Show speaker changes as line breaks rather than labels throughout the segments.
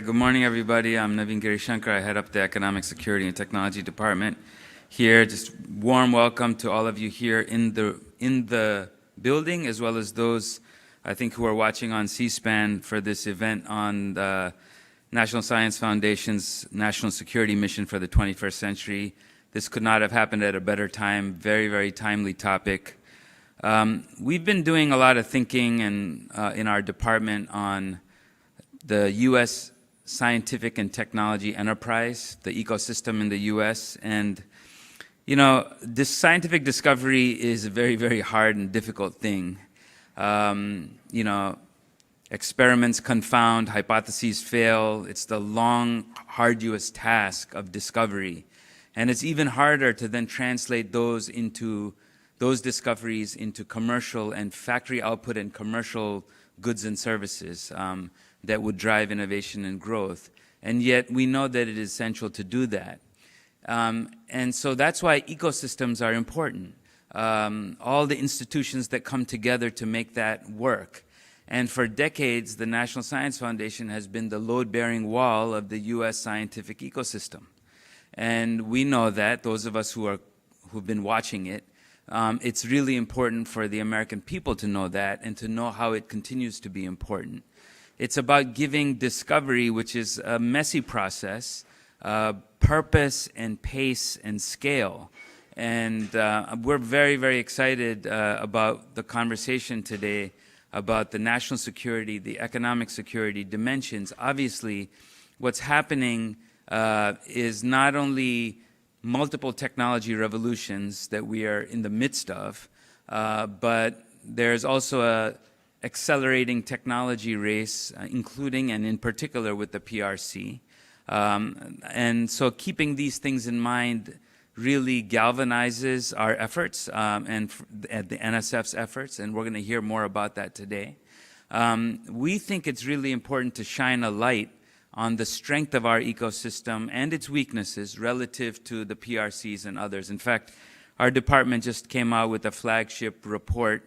Good morning, everybody. I'm Naveen Girishankar. I head up the Economic Security and Technology Department here. Just warm welcome to all of you here in the building, as well as those, I think, who are watching on C-SPAN for this event on the National Science Foundation's National Security Mission for the 21st Century. This could not have happened at a better time. Very, very timely topic. We've been doing a lot of thinking in our department on the U.S. scientific and technology enterprise, the ecosystem in the U.S. And, you know, this scientific discovery is a very, very hard and difficult thing. You know, experiments confound, hypotheses fail. It's the long, arduous task of discovery. And it's even harder to then translate those discoveries into commercial and factory output and commercial goods and services that would drive innovation and growth. And yet we know that it is essential to do that. And so that's why ecosystems are important. All the institutions that come together to make that work. And for decades, the National Science Foundation has been the load-bearing wall of the U.S. scientific ecosystem. And we know that, those of us who've been watching it, it's really important for the American people to know that and to know how it continues to be important. It's about giving discovery, which is a messy process, purpose and pace and scale. And we're very, very excited about the conversation today about the national security, the economic security dimensions. Obviously, what's happening is not only multiple technology revolutions that we are in the midst of, but there's also a accelerating technology race, including and in particular with the PRC. And so keeping these things in mind really galvanizes our efforts and the NSF's efforts, and we're going to hear more about that today. We think it's really important to shine a light on the strength of our ecosystem and its weaknesses relative to the PRCs and others. In fact, our department just came out with a flagship report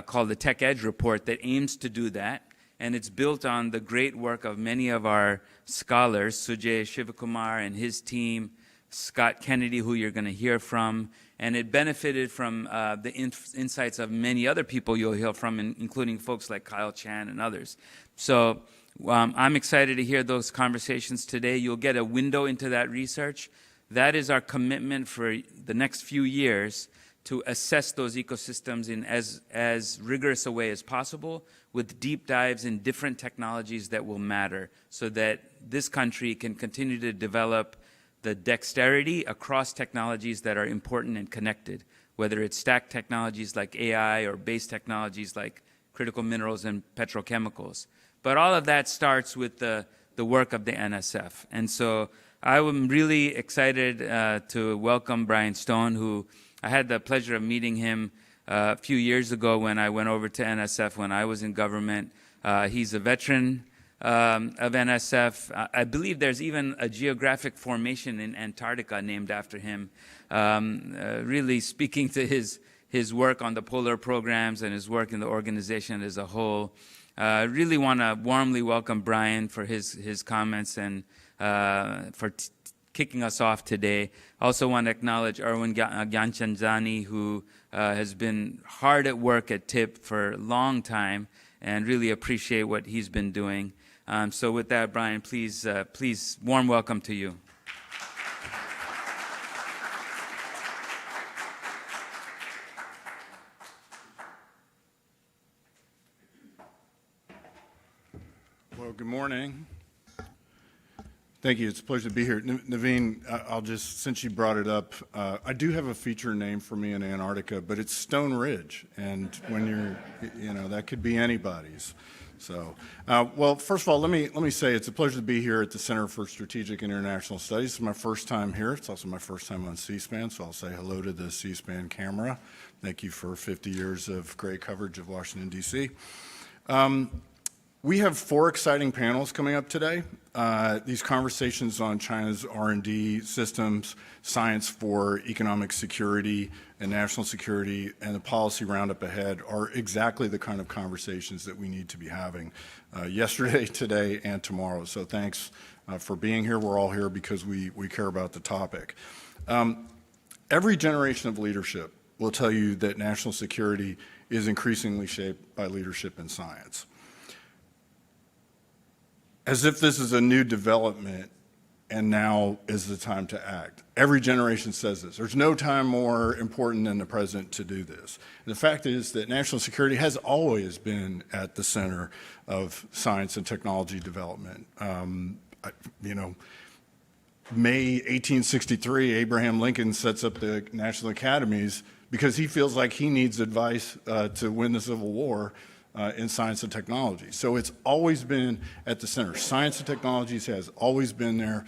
called the Tech Edge Report that aims to do that, and it's built on the great work of many of our scholars, Sujay Shivakumar and his team, Scott Kennedy, who you're going to hear from, and it benefited from the insights of many other people you'll hear from, including folks like Kyle Chan and others. So I'm excited to hear those conversations today. You'll get a window into that research. That is our commitment for the next few years, to assess those ecosystems in as rigorous a way as possible, with deep dives in different technologies that will matter, so that this country can continue to develop the dexterity across technologies that are important and connected, whether it's stack technologies like AI or base technologies like critical minerals and petrochemicals. But all of that starts with the work of the NSF. And so I am really excited to welcome Brian Stone, who I had the pleasure of meeting him a few years ago when I went over to NSF when I was in government. He's a veteran of NSF. I believe there's even a geographic formation in Antarctica named after him, really speaking to his work on the polar programs and his work in the organization as a whole. Really want to warmly welcome Brian for his comments and for kicking us off today. I also want to acknowledge Erwin Gyanchandani, who has been hard at work at TIP for a long time, and really appreciate what he's been doing. So with that, Brian, please, warm welcome to you.
Well, good morning. Thank you. It's a pleasure to be here. Naveen, I'll just, since you brought it up, I do have a feature name for me in Antarctica, but it's Stone Ridge. And when you're, that could be anybody's. So, well, first of all, let me say it's a pleasure to be here at the Center for Strategic International Studies. It's my first time here. It's also my first time on C-SPAN, so I'll say hello to the C-SPAN camera. Thank you for 50 years of great coverage of Washington, D.C. We have 4 exciting panels coming up today. These conversations on China's R&D systems, science for economic security and national security, and the policy roundup ahead are exactly the kind of conversations that we need to be having yesterday, today, and tomorrow. So thanks for being here. We're all here because we care about the topic. Every generation of leadership will tell you that national security is increasingly shaped by leadership in science. As if this is a new development and now is the time to act. Every generation says this. There's no time more important than the present to do this. And the fact is that national security has always been at the center of science and technology development. May 1863, Abraham Lincoln sets up the National Academies because he feels like he needs advice to win the Civil War in science and technology. So it's always been at the center. Science and technologies has always been there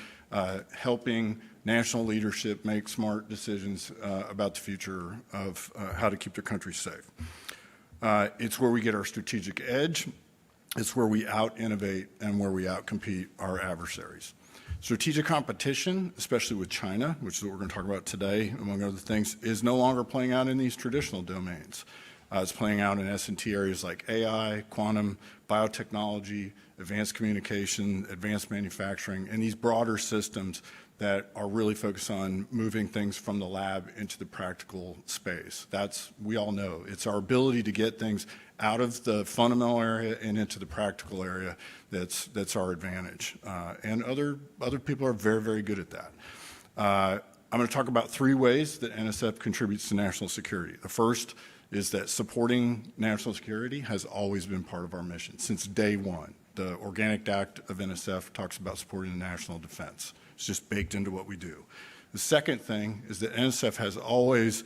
helping national leadership make smart decisions about the future of how to keep their country safe. It's where we get our strategic edge. It's where we out-innovate and where we out-compete our adversaries. Strategic competition, especially with China, which is what we're going to talk about today, among other things, is no longer playing out in these traditional domains. It's playing out in S&T areas like AI, quantum, biotechnology, advanced communication, advanced manufacturing, and these broader systems that are really focused on moving things from the lab into the practical space. We all know, it's our ability to get things out of the fundamental area and into the practical area that's our advantage. And other people are very, very good at that. I'm going to talk about 3 ways that NSF contributes to national security. The first is that supporting national security has always been part of our mission since day one. The Organic Act of NSF talks about supporting the national defense. It's just baked into what we do. The second thing is that NSF has always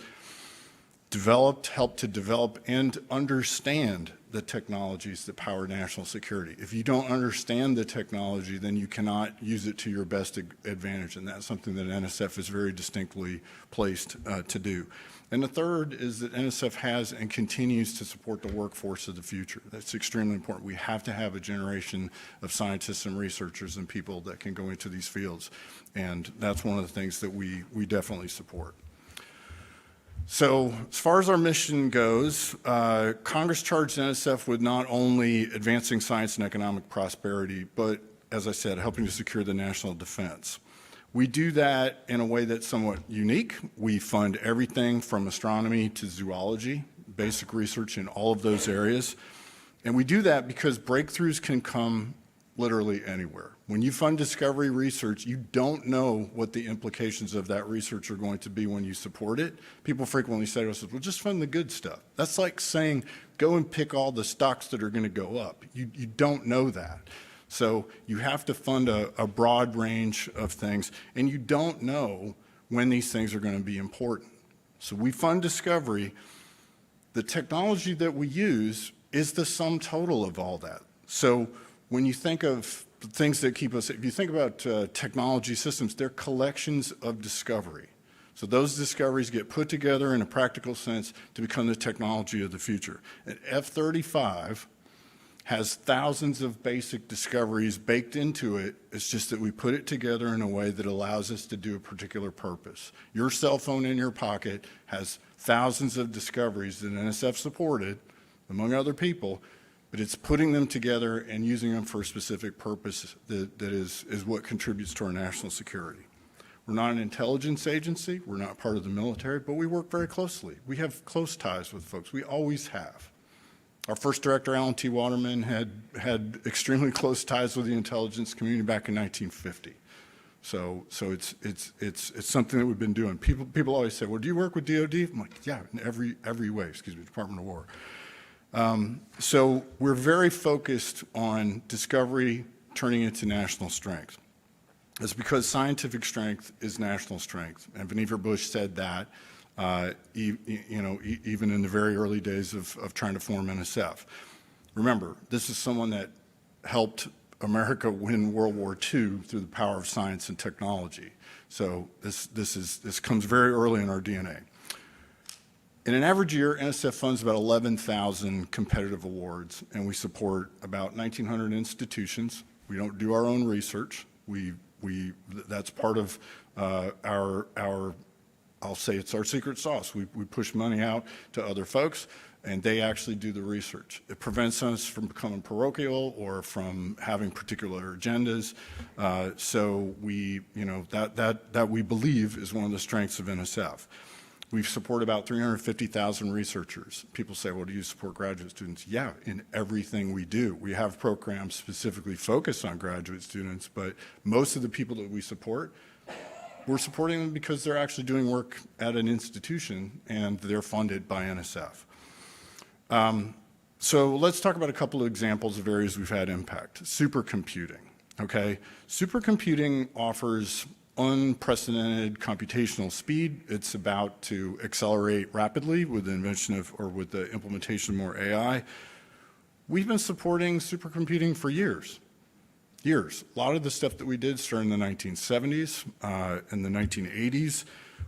helped to develop and understand the technologies that power national security. If you don't understand the technology, then you cannot use it to your best advantage, and that's something that NSF is very distinctly placed to do. And the third is that NSF has and continues to support the workforce of the future. That's extremely important. We have to have a generation of scientists and researchers and people that can go into these fields, and that's one of the things that we definitely support. So as far as our mission goes, Congress charged NSF with not only advancing science and economic prosperity, but, as I said, helping to secure the national defense. We do that in a way that's somewhat unique. We fund everything from astronomy to zoology, basic research in all of those areas. And we do that because breakthroughs can come literally anywhere. When you fund discovery research, you don't know what the implications of that research are going to be when you support it. People frequently say to us, well, just fund the good stuff. That's like saying, go and pick all the stocks that are going to go up. You don't know that. So you have to fund a broad range of things, and you don't know when these things are going to be important. So we fund discovery. The technology that we use is the sum total of all that. So when you think of things that keep us, if you think about technology systems, they're collections of discovery. So those discoveries get put together in a practical sense to become the technology of the future. An F-35 has thousands of basic discoveries baked into it. It's just that we put it together in a way that allows us to do a particular purpose. Your cell phone in your pocket has thousands of discoveries that NSF supported, among other people, but it's putting them together and using them for a specific purpose that is what contributes to our national security. We're not an intelligence agency. We're not part of the military, but we work very closely. We have close ties with folks. We always have. Our first director, Alan T. Waterman, had extremely close ties with the intelligence community back in 1950. So it's something that we've been doing. People always say, well, do you work with DOD? I'm like, yeah, in every way, Department of War. So we're very focused on discovery turning into national strength. It's because scientific strength is national strength, and Vannevar Bush said that even in the very early days of trying to form NSF. Remember, this is someone that helped America win World War II through the power of science and technology. So this comes very early in our DNA. In an average year, NSF funds about 11,000 competitive awards, and we support about 1,900 institutions. We don't do our own research. That's part of I'll say it's our secret sauce. We push money out to other folks, and they actually do the research. It prevents us from becoming parochial or from having particular agendas. So that we believe is one of the strengths of NSF. We support about 350,000 researchers. People say, well, do you support graduate students? Yeah, in everything we do. We have programs specifically focused on graduate students, but most of the people that we support, we're supporting them because they're actually doing work at an institution and they're funded by NSF. So let's talk about a couple of examples of areas we've had impact. Supercomputing, okay? Supercomputing offers unprecedented computational speed. It's about to accelerate rapidly with the invention of, or with the implementation of more AI. We've been supporting supercomputing for years. A lot of the stuff that we did started in the 1970s, in the 1980s.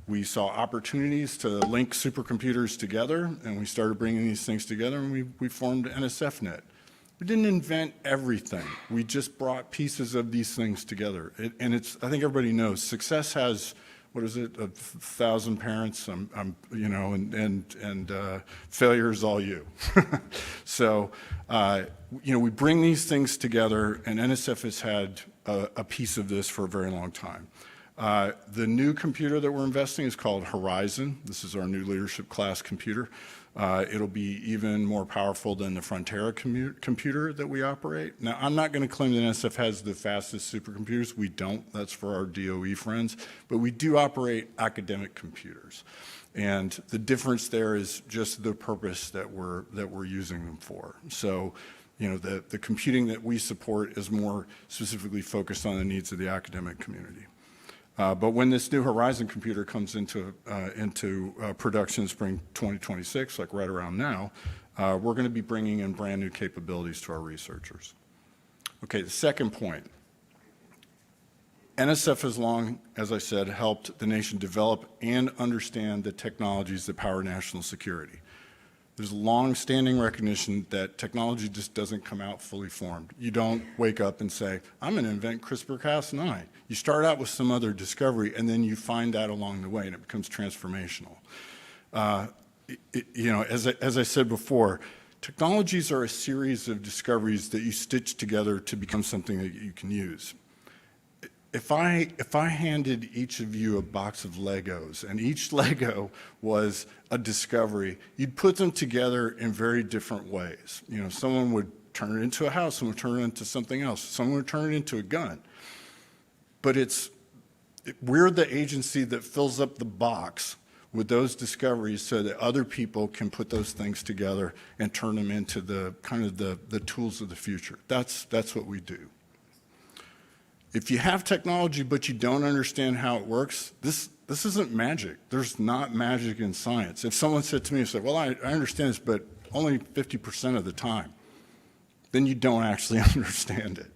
We saw opportunities to link supercomputers together, and we started bringing these things together, and we formed NSFNet. We didn't invent everything. We just brought pieces of these things together. And it's, I think everybody knows, success has, what is it, 1,000 parents, and failure is all you. So, we bring these things together, and NSF has had a piece of this for a very long time. The new computer that we're investing is called Horizon. This is our new leadership class computer. It'll be even more powerful than the Frontera computer that we operate. Now, I'm not going to claim that NSF has the fastest supercomputers. We don't. That's for our DOE friends. But we do operate academic computers. And the difference there is just the purpose that we're using them for. So, the computing that we support is more specifically focused on the needs of the academic community. But when this new Horizon computer comes into production spring 2026, like right around now, we're going to be bringing in brand new capabilities to our researchers. Okay, the second point. NSF has long, as I said, helped the nation develop and understand the technologies that power national security. There's long-standing recognition that technology just doesn't come out fully formed. You don't wake up and say, I'm going to invent CRISPR-Cas9. You start out with some other discovery, and then you find that along the way, and it becomes transformational. As I said before, technologies are a series of discoveries that you stitch together to become something that you can use. If I handed each of you a box of Legos and each Lego was a discovery, you'd put them together in very different ways. Someone would turn it into a house, someone would turn it into something else, someone would turn it into a gun. But we're the agency that fills up the box with those discoveries so that other people can put those things together and turn them into the tools of the future. That's what we do. If you have technology but you don't understand how it works, this isn't magic. There's not magic in science. If someone said to me, well, I understand this, but only 50% of the time, then you don't actually understand it.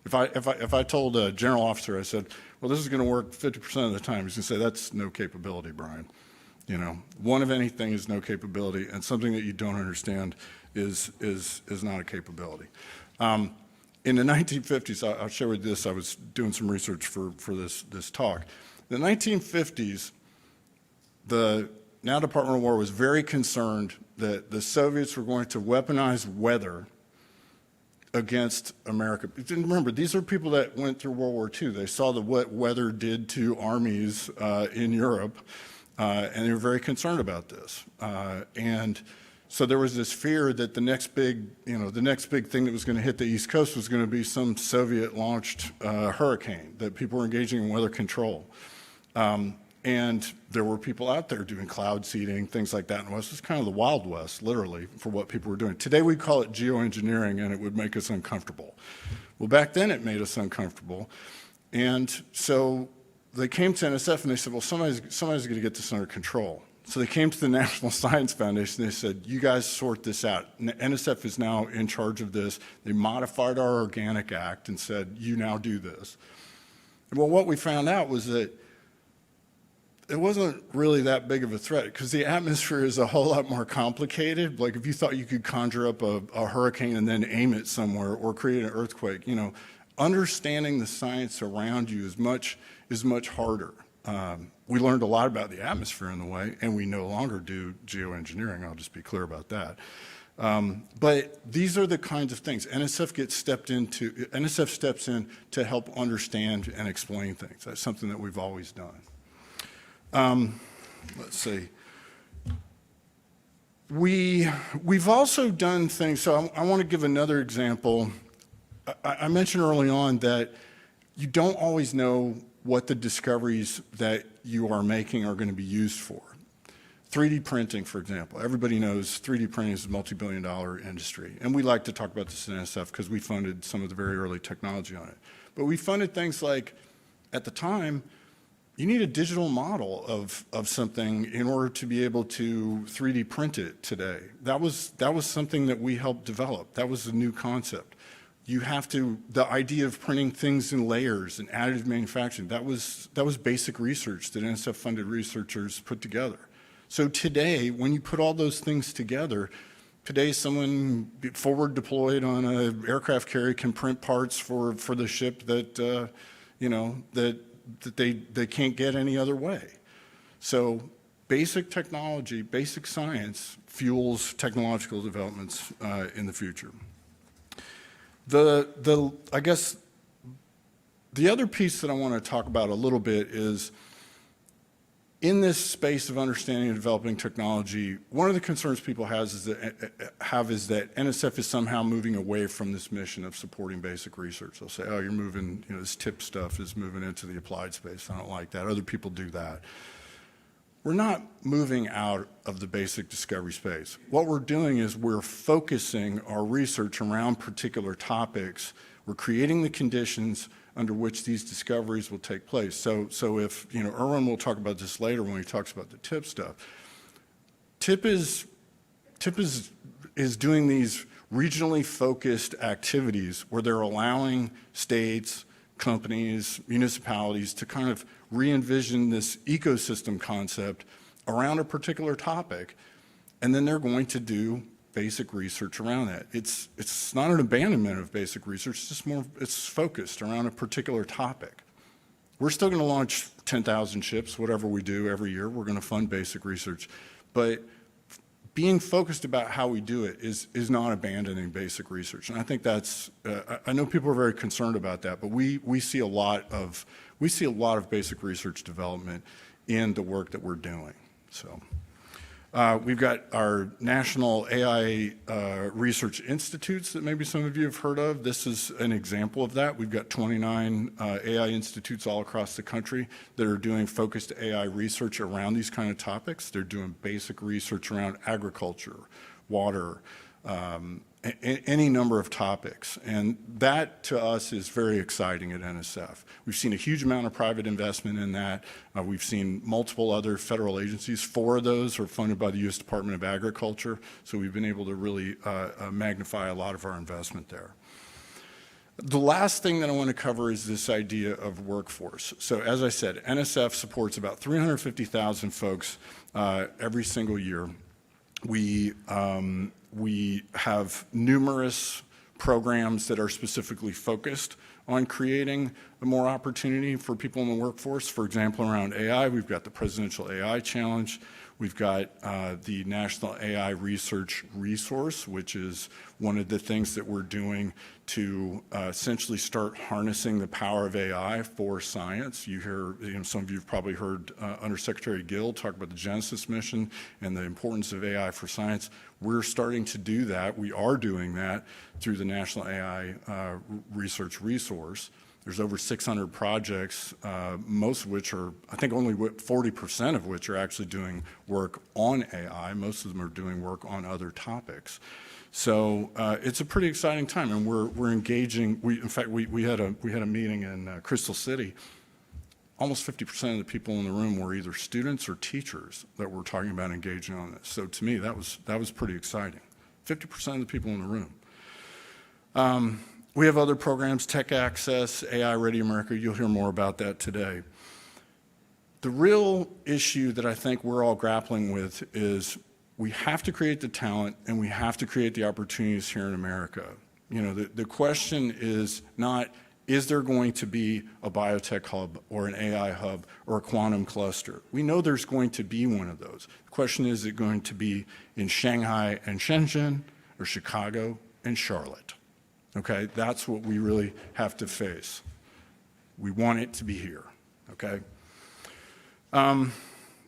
If I told a general officer, I said, well, this is going to work 50% of the time, he's going to say, that's no capability, Brian. One of anything is no capability, and something that you don't understand is not a capability. In the 1950s, I'll share with you this, I was doing some research for this talk. In the 1950s, the now Department of War was very concerned that the Soviets were going to weaponize weather against America. Remember, these are people that went through World War II. They saw what weather did to armies in Europe, and they were very concerned about this. And so there was this fear that the next big thing that was going to hit the East Coast was going to be some Soviet-launched hurricane, that people were engaging in weather control. And there were people out there doing cloud seeding, things like that in the West. It was kind of the Wild West, literally, for what people were doing. Today we call it geoengineering, and it would make us uncomfortable. Well, back then it made us uncomfortable. And so they came to NSF and they said, well, somebody's going to get this under control. So they came to the National Science Foundation. They said, you guys sort this out. NSF is now in charge of this. They modified our Organic Act and said, you now do this. And well, what we found out was that it wasn't really that big of a threat because the atmosphere is a whole lot more complicated. Like if you thought you could conjure up a hurricane and then aim it somewhere or create an earthquake, you know, understanding the science around you is much harder. We learned a lot about the atmosphere in the way, and we no longer do geoengineering. I'll just be clear about that. But these are the kinds of things NSF steps in to help understand and explain things. That's something that we've always done. Let's see. We've also done things, so I want to give another example. I mentioned early on that you don't always know what the discoveries that you are making are going to be used for. 3D printing, for example. Everybody knows 3D printing is a multi-billion-dollar industry. And we like to talk about this in NSF because we funded some of the very early technology on it. But we funded things like, at the time, you need a digital model of something in order to be able to 3D print it today. That was something that we helped develop. That was a new concept. The idea of printing things in layers and additive manufacturing, that was basic research that NSF-funded researchers put together. So today, when you put all those things together, today someone forward deployed on an aircraft carrier can print parts for the ship that, that they can't get any other way. So basic technology, basic science fuels technological developments in the future. I guess the other piece that I want to talk about a little bit is in this space of understanding and developing technology, one of the concerns people have is that NSF is somehow moving away from this mission of supporting basic research. They'll say, oh, you're moving, this tip stuff is moving into the applied space. I don't like that. Other people do that. We're not moving out of the basic discovery space. What we're doing is we're focusing our research around particular topics. We're creating the conditions under which these discoveries will take place. So if, Erwin will talk about this later when he talks about the TIP stuff. TIP is doing these regionally focused activities where they're allowing states, companies, municipalities to kind of re-envision this ecosystem concept around a particular topic, and then they're going to do basic research around that. It's not an abandonment of basic research, it's just it's focused around a particular topic. We're still going to launch 10,000 ships, whatever we do every year. We're going to fund basic research. But being focused about how we do it is not abandoning basic research. And I think that's, I know people are very concerned about that, but we see a lot of basic research development in the work that we're doing. So. We've got our national AI research institutes that maybe some of you have heard of. This is an example of that. We've got 29 AI institutes all across the country that are doing focused AI research around these kind of topics. They're doing basic research around agriculture, water, any number of topics. And that, to us, is very exciting at NSF. We've seen a huge amount of private investment in that. We've seen multiple other federal agencies. 4 of those are funded by the U.S. Department of Agriculture. So we've been able to really magnify a lot of our investment there. The last thing that I want to cover is this idea of workforce. So as I said, NSF supports about 350,000 folks every single year. We have numerous programs that are specifically focused on creating more opportunity for people in the workforce. For example, around AI, we've got the Presidential AI Challenge. We've got the National AI Research Resource, which is one of the things that we're doing to essentially start harnessing the power of AI for science. You hear, some of you have probably heard Undersecretary Gill talk about the Genesis mission and the importance of AI for science. We're starting to do that. We are doing that through the National AI Research Resource. There's over 600 projects, most of which are, I think only 40% of which are actually doing work on AI. Most of them are doing work on other topics. So it's a pretty exciting time, and we're engaging. In fact, we had a meeting in Crystal City. Almost 50% of the people in the room were either students or teachers that were talking about engaging on this. So to me, that was pretty exciting. 50% of the people in the room. We have other programs, Tech Access, AI Ready America. You'll hear more about that today. The real issue that I think we're all grappling with is we have to create the talent and we have to create the opportunities here in America. You know, the question is not, is there going to be a biotech hub or an AI hub or a quantum cluster? We know there's going to be one of those. The question is it going to be in Shanghai and Shenzhen or Chicago and Charlotte? Okay, that's what we really have to face. We want it to be here, okay?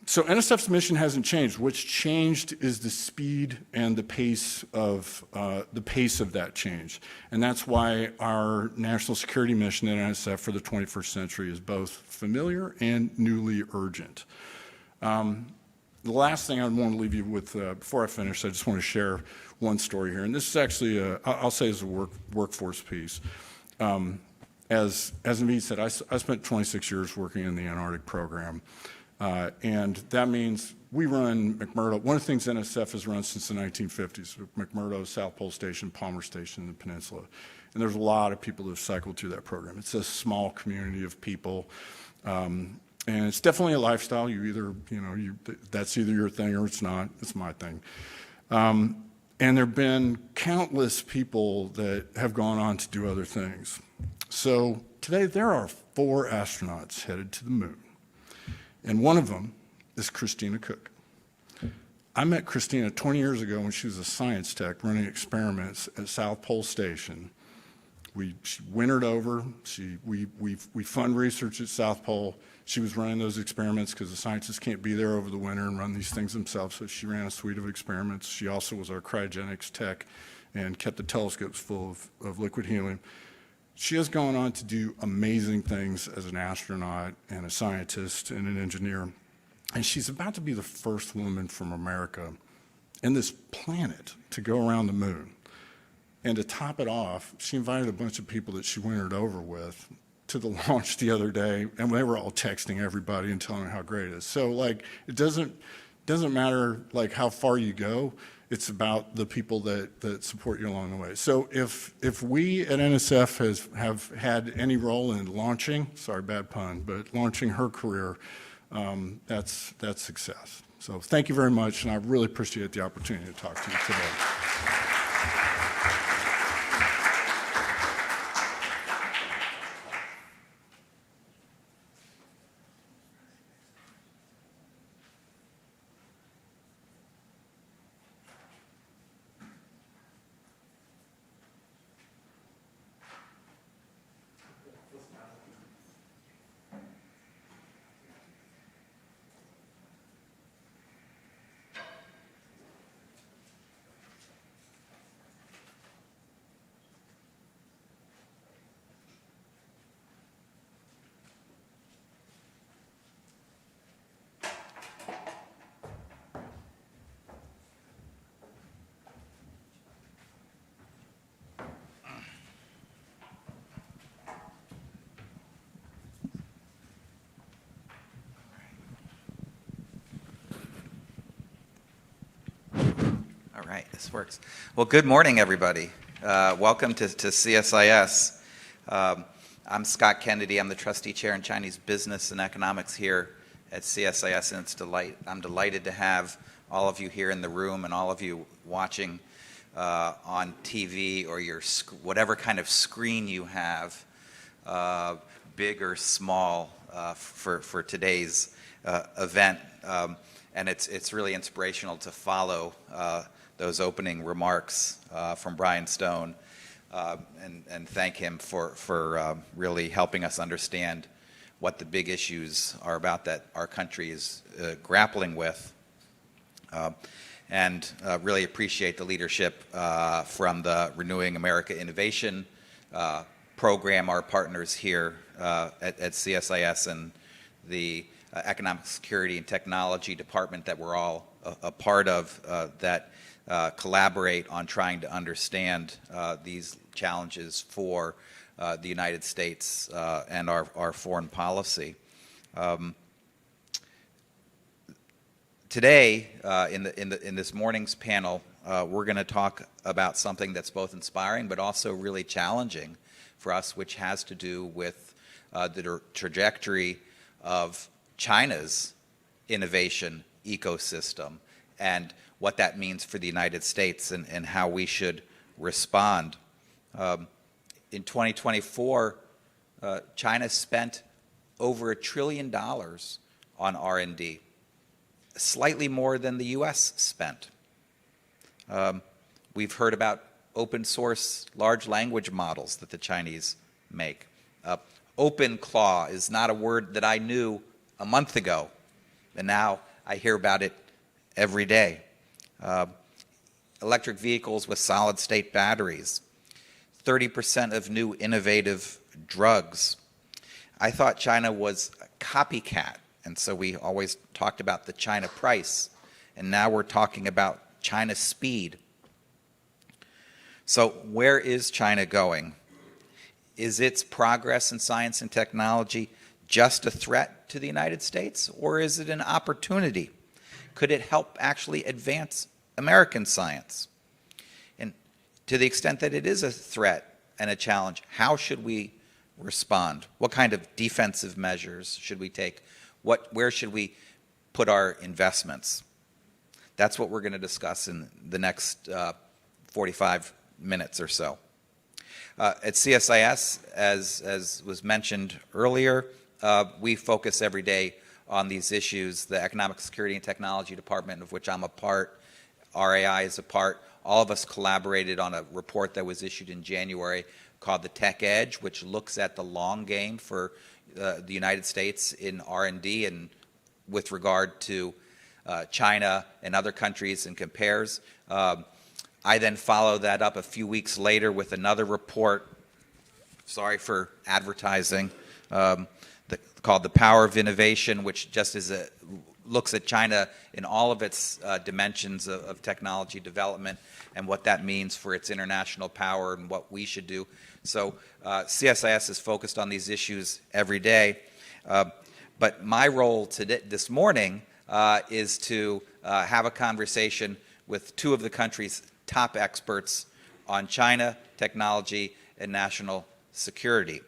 So NSF's mission hasn't changed. What's changed is the speed and the pace of that change. And that's why our national security mission at NSF for the 21st century is both familiar and newly urgent. The last thing I want to leave you with before I finish, I just want to share one story here. And this is actually, I'll say, is a workforce piece. As Naveen said, I spent 26 years working in the Antarctic program. And that means we run McMurdo. One of the things NSF has run since the 1950s, McMurdo, South Pole Station, Palmer Station, and the Peninsula. And there's a lot of people that have cycled through that program. It's a small community of people. And it's definitely a lifestyle. That's either your thing or it's not. It's my thing. And there have been countless people that have gone on to do other things. So today there are 4 astronauts headed to the moon. And one of them is Christina Cook. I met Christina 20 years ago when she was a science tech running experiments at South Pole Station. She wintered over. We fund research at South Pole. She was running those experiments because the scientists can't be there over the winter and run these things themselves, so she ran a suite of experiments. She also was our cryogenics tech and kept the telescopes full of liquid helium. She has gone on to do amazing things as an astronaut and a scientist and an engineer. And she's about to be the first woman from America and this planet to go around the moon. And to top it off, she invited a bunch of people that she wintered over with to the launch the other day, and they were all texting everybody and telling them how great it is. So, like, it doesn't matter, like, how far you go. It's about the people that support you along the way. So if we at NSF have had any role in launching, sorry, bad pun, but launching her career, that's success. So thank you very much, and I really appreciate the opportunity to talk to you today.
All right, this works. Well, good morning, everybody. Welcome to CSIS. I'm Scott Kennedy. I'm the trustee chair in Chinese business and economics here at CSIS, and I'm delighted to have all of you here in the room and all of you watching on TV or your whatever kind of screen you have, big or small, for today's event. And it's really inspirational to follow those opening remarks from Brian Stone, and thank him for really helping us understand what the big issues are about that our country is grappling with, and really appreciate the leadership from the Renewing America Innovation program, our partners here at CSIS, and the Economic Security and Technology Department that we're all a part of, that collaborate on trying to understand these challenges for the United States and our foreign policy. Today, in this morning's panel, we're going to talk about something that's both inspiring but also really challenging for us, which has to do with the trajectory of China's innovation ecosystem and what that means for the United States and how we should respond. In 2024, China spent over $1 trillion on R&D, slightly more than the U.S. spent. We've heard about open source large language models that the Chinese make. Open claw is not a word that I knew a month ago, and now I hear about it every day. Electric vehicles with solid state batteries, 30% of new innovative drugs. I thought China was a copycat, and so we always talked about the China price, and now we're talking about China speed. So where is China going? Is its progress in science and technology just a threat to the United States, or is it an opportunity? Could it help actually advance American science? And to the extent that it is a threat and a challenge, how should we respond? What kind of defensive measures should we take? Where should we put our investments? That's what we're going to discuss in the next 45 minutes or so. At CSIS, as was mentioned earlier, we focus every day on these issues. The Economic Security and Technology Department, of which I'm a part, RAI is a part, all of us collaborated on a report that was issued in January called the Tech Edge, which looks at the long game for the United States in R&D and with regard to China and other countries and compares. I then followed that up a few weeks later with another report, sorry for advertising, called The Power of Innovation, which just looks at China in all of its dimensions of technology development and what that means for its international power and what we should do. So CSIS is focused on these issues every day. But my role this morning is to have a conversation with two of the country's top experts on China, technology, and national security.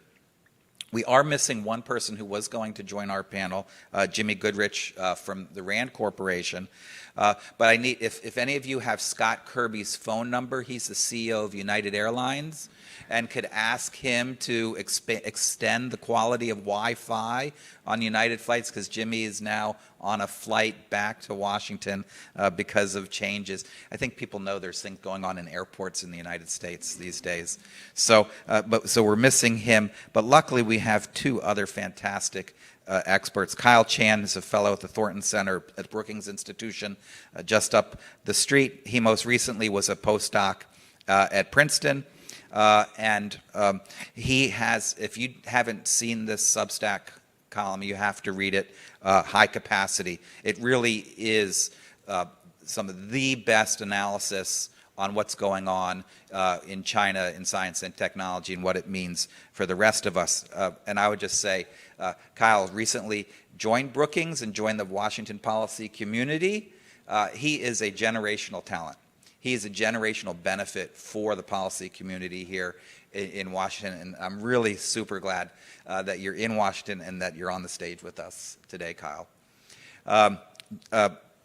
We are missing one person who was going to join our panel, Jimmy Goodrich from the RAND Corporation. But I need, if any of you have Scott Kirby's phone number, he's the CEO of United Airlines, and could ask him to extend the quality of Wi-Fi on United flights, because Jimmy is now on a flight back to Washington because of changes. I think people know there's things going on in airports in the United States these days. So we're missing him, but luckily we have two other fantastic experts. Kyle Chan is a fellow at the Thornton Center at Brookings Institution just up the street. He most recently was a postdoc at Princeton. He has, if you haven't seen this Substack column, you have to read it, High Capacity. It really is some of the best analysis on what's going on in China in science and technology and what it means for the rest of us. And I would just say, Kyle recently joined Brookings and joined the Washington policy community. He is a generational talent. He is a generational benefit for the policy community here in Washington, and I'm really super glad that you're in Washington and that you're on the stage with us today, Kyle.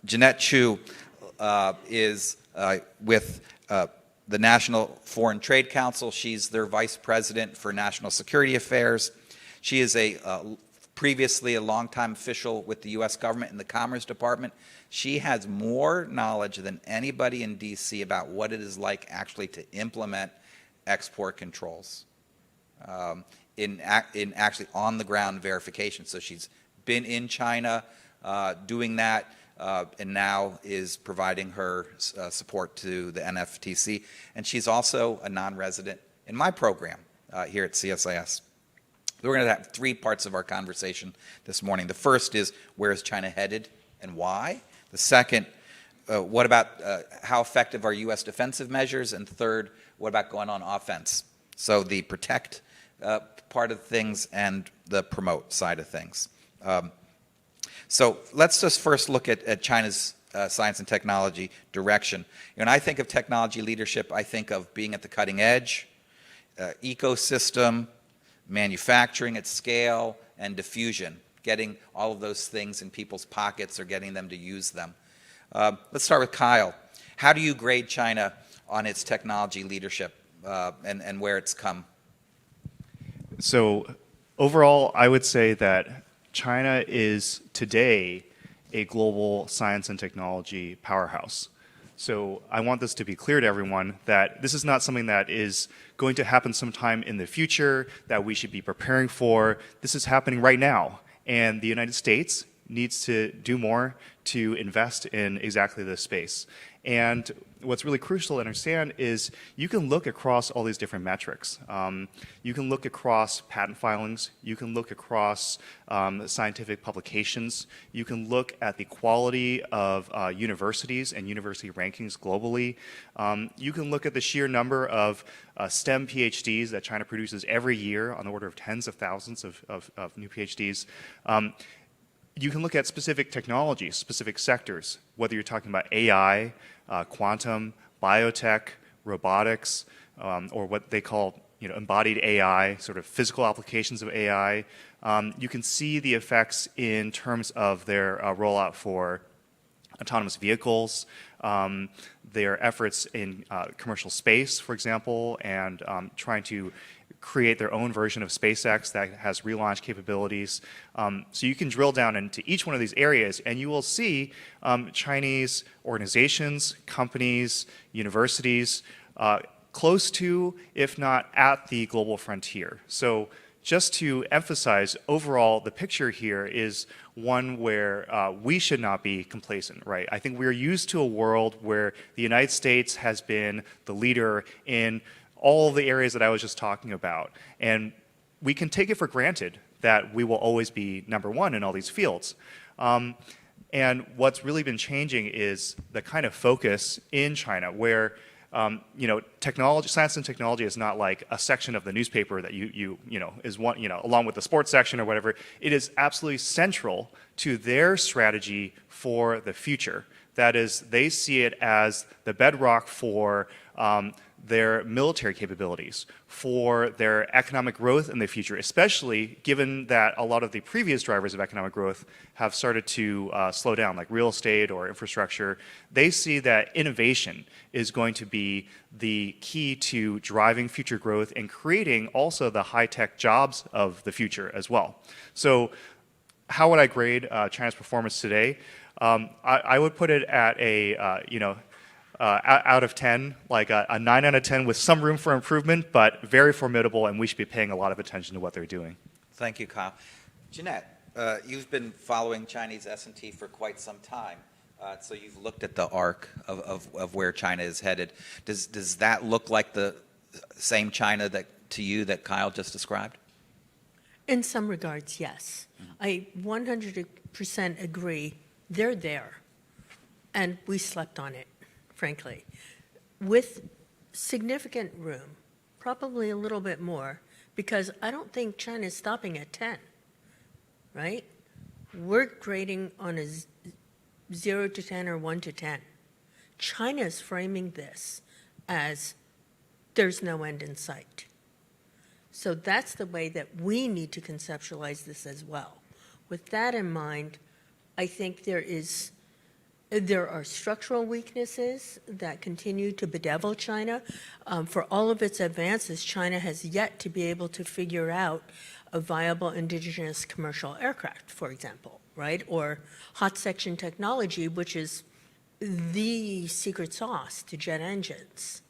Jeanette Chu is with the National Foreign Trade Council. She's their vice president for national security affairs. She is previously a longtime official with the U.S. government in the Commerce Department. She has more knowledge than anybody in D.C. about what it is like actually to implement export controls in actually on-the-ground verification. So she's been in China doing that, and now is providing her support to the NFTC. And she's also a non-resident in my program here at CSIS. We're going to have three parts of our conversation this morning. The first is, where is China headed and why? The second, what about how effective are U.S. defensive measures? And third, what about going on offense? So the protect part of things and the promote side of things. So let's just first look at China's science and technology direction. When I think of technology leadership, I think of being at the cutting edge, ecosystem, manufacturing at scale, and diffusion. getting all of those things in people's pockets or getting them to use them. Let's start with Kyle. How do you grade China on its technology leadership and where it's come?
So overall, I would say that China is today a global science and technology powerhouse. So I want this to be clear to everyone that this is not something that is going to happen sometime in the future that we should be preparing for. This is happening right now. And the United States needs to do more to invest in exactly this space. And what's really crucial to understand is you can look across all these different metrics. You can look across patent filings. You can look across scientific publications. You can look at the quality of universities and university rankings globally. You can look at the sheer number of STEM PhDs that China produces every year on the order of tens of thousands of new PhDs. You can look at specific technologies, specific sectors, whether you're talking about AI, quantum, biotech, robotics, or what they call embodied AI, sort of physical applications of AI. You can see the effects in terms of their rollout for autonomous vehicles, their efforts in commercial space, for example, and trying to create their own version of SpaceX that has relaunch capabilities. So you can drill down into each one of these areas and you will see Chinese organizations, companies, universities close to, if not at the global frontier. So just to emphasize, overall, the picture here is one where we should not be complacent, right? I think we're used to a world where the United States has been the leader in all the areas that I was just talking about. And we can take it for granted that we will always be number one in all these fields. And what's really been changing is the kind of focus in China where technology, science and technology is not like a section of the newspaper that is one, along with the sports section or whatever. It is absolutely central to their strategy for the future. That is, they see it as the bedrock for their military capabilities, for their economic growth in the future, especially given that a lot of the previous drivers of economic growth have started to slow down, like real estate or infrastructure. They see that innovation is going to be the key to driving future growth and creating also the high-tech jobs of the future as well. So how would I grade China's performance today? I would put it at a, out of 10, like a 9 out of 10 with some room for improvement, but very formidable, and we should be paying a lot of attention to what they're doing.
Thank you, Kyle. Jeanette, you've been following Chinese S&T for quite some time, so you've looked at the arc of where China is headed. Does that look like the same China to you that Kyle just described?
In some regards, yes. I 100% agree. They're there, and we slept on it, frankly, with significant room, probably a little bit more, because I don't think China's stopping at 10, right? We're grading on a 0 to 10 or 1 to 10. China's framing this as there's no end in sight. So that's the way that we need to conceptualize this as well. With that in mind, I think there are structural weaknesses that continue to bedevil China. For all of its advances, China has yet to be able to figure out a viable indigenous commercial aircraft, for example, right? Or hot section technology, which is the secret sauce to jet engines.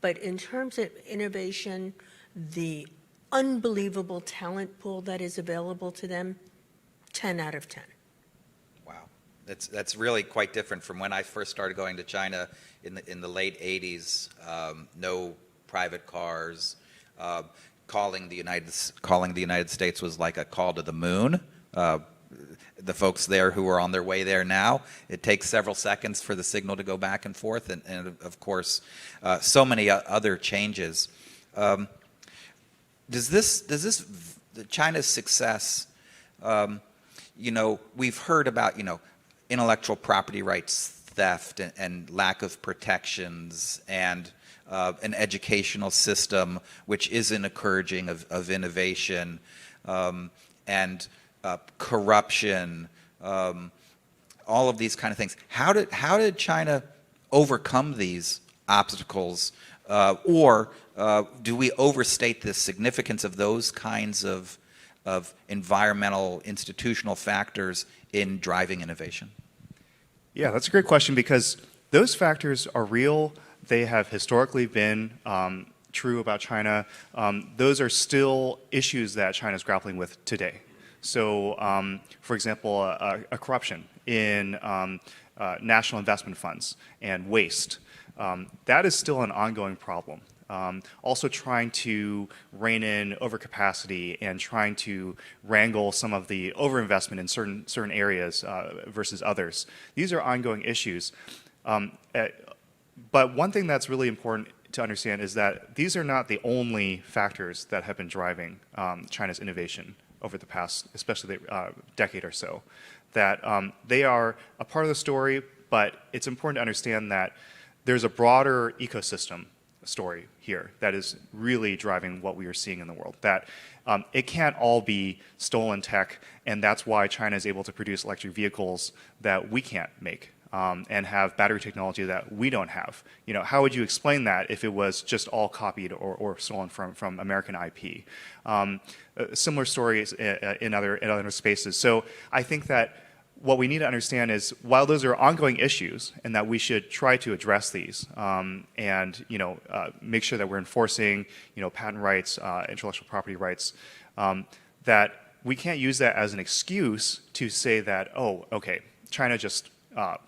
But in terms of innovation, the unbelievable talent pool that is available to them, 10 out of 10.
Wow, that's really quite different from when I first started going to China in the late 80s. No private cars. Calling the United States was like a call to the moon. The folks there who are on their way there now, it takes several seconds for the signal to go back and forth, and of course, so many other changes. Does China's success? We've heard about intellectual property rights theft and lack of protections and an educational system which isn't encouraging of innovation and corruption, all of these kind of things. How did China overcome these obstacles, or do we overstate the significance of those kinds of environmental, institutional factors in driving innovation?
Yeah, that's a great question because those factors are real. They have historically been true about China. Those are still issues that China is grappling with today. So, for example, a corruption in national investment funds and waste. That is still an ongoing problem. Also trying to rein in overcapacity and trying to wrangle some of the overinvestment in certain areas versus others. These are ongoing issues. But one thing that's really important to understand is that these are not the only factors that have been driving China's innovation over the past, especially the decade or so. That they are a part of the story, but it's important to understand that there's a broader ecosystem story here that is really driving what we are seeing in the world. That it can't all be stolen tech, and that's why China is able to produce electric vehicles that we can't make and have battery technology that we don't have. You know, how would you explain that if it was just all copied or stolen from American IP? Similar stories in other spaces. So I think that what we need to understand is while those are ongoing issues and that we should try to address these and make sure that we're enforcing patent rights, intellectual property rights, that we can't use that as an excuse to say that, oh, okay, China just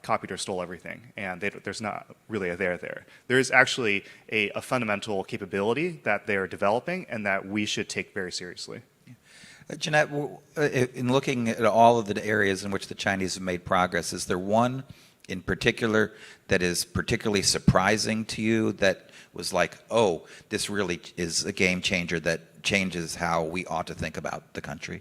copied or stole everything and there's not really a there. There is actually a fundamental capability that they're developing and that we should take very seriously.
Jeanette, in looking at all of the areas in which the Chinese have made progress, is there one in particular that is particularly surprising to you that was like, oh, this really is a game changer that changes how we ought to think about the country?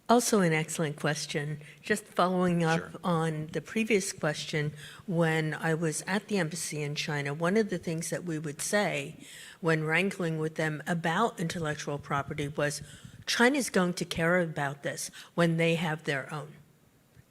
Also an excellent question. Just following up
Sure.
on the previous question, when I was at the embassy in China, one of the things that we would say when wrangling with them about intellectual property was, China's going to care about this when they have their own.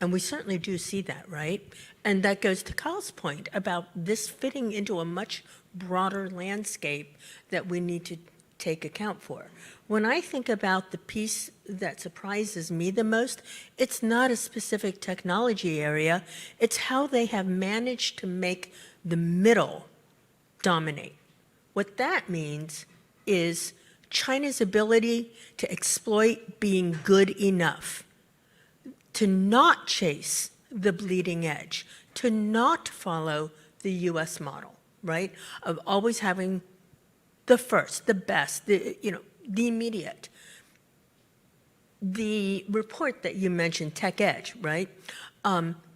And we certainly do see that, right? And that goes to Kyle's point about this fitting into a much broader landscape that we need to take account for. When I think about the piece that surprises me the most, it's not a specific technology area, it's how they have managed to make the middle dominate. What that means is China's ability to exploit being good enough, to not chase the bleeding edge, to not follow the US model, right? Of always having the first, the best, the immediate. The report that you mentioned, Tech Edge, right,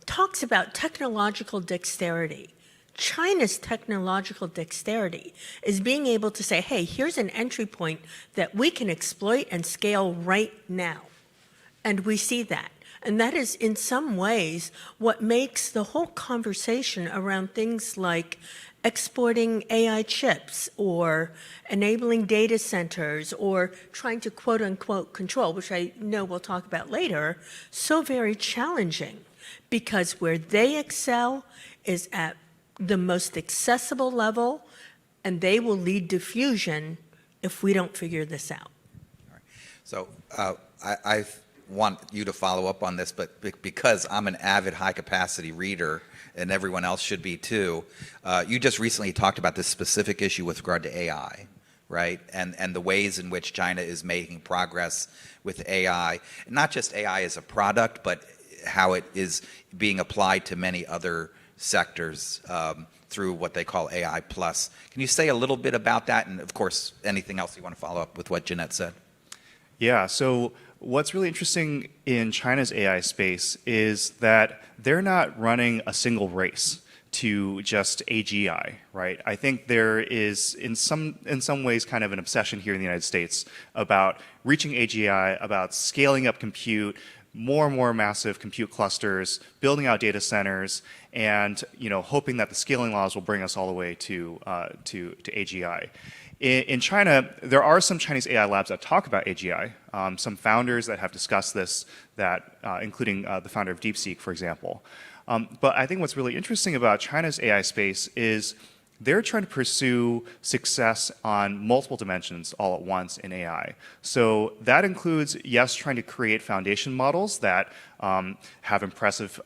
talks about technological dexterity. China's technological dexterity is being able to say, hey, here's an entry point that we can exploit and scale right now. And we see that. And that is, in some ways, what makes the whole conversation around things like exporting AI chips or enabling data centers or trying to quote-unquote control, which I know we'll talk about later, so very challenging. Because where they excel is at the most accessible level, and they will lead diffusion if we don't figure this out.
All right. So I want you to follow up on this, but because I'm an avid high-capacity reader, and everyone else should be too, you just recently talked about this specific issue with regard to AI, right? And the ways in which China is making progress with AI, not just AI as a product, but how it is being applied to many other sectors through what they call AI plus. Can you say a little bit about that? And of course, anything else you want to follow up with what Jeanette said?
Yeah, so what's really interesting in China's AI space is that they're not running a single race to just AGI, right? I think there is, in some ways, kind of an obsession here in the United States about reaching AGI, about scaling up compute, more and more massive compute clusters, building out data centers, and hoping that the scaling laws will bring us all the way to AGI. In China, there are some Chinese AI labs that talk about AGI, some founders that have discussed this, including the founder of DeepSeek, for example. But I think what's really interesting about China's AI space is they're trying to pursue success on multiple dimensions all at once in AI. So that includes, yes, trying to create foundation models that have impressive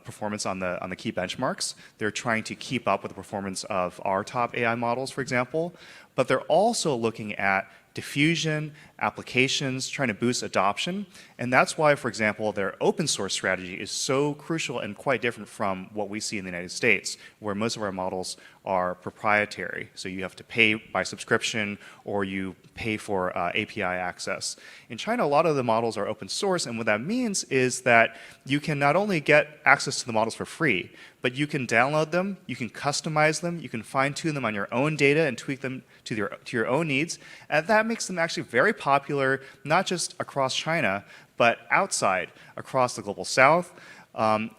performance on the key benchmarks. They're trying to keep up with the performance of our top AI models, for example. But they're also looking at diffusion, applications, trying to boost adoption. And that's why, for example, their open source strategy is so crucial and quite different from what we see in the United States, where most of our models are proprietary. So you have to pay by subscription or you pay for API access. In China, a lot of the models are open source, and what that means is that you can not only get access to the models for free, but you can download them, you can customize them, you can fine-tune them on your own data and tweak them to your own needs. And that makes them actually very popular, not just across China, but outside, across the global south,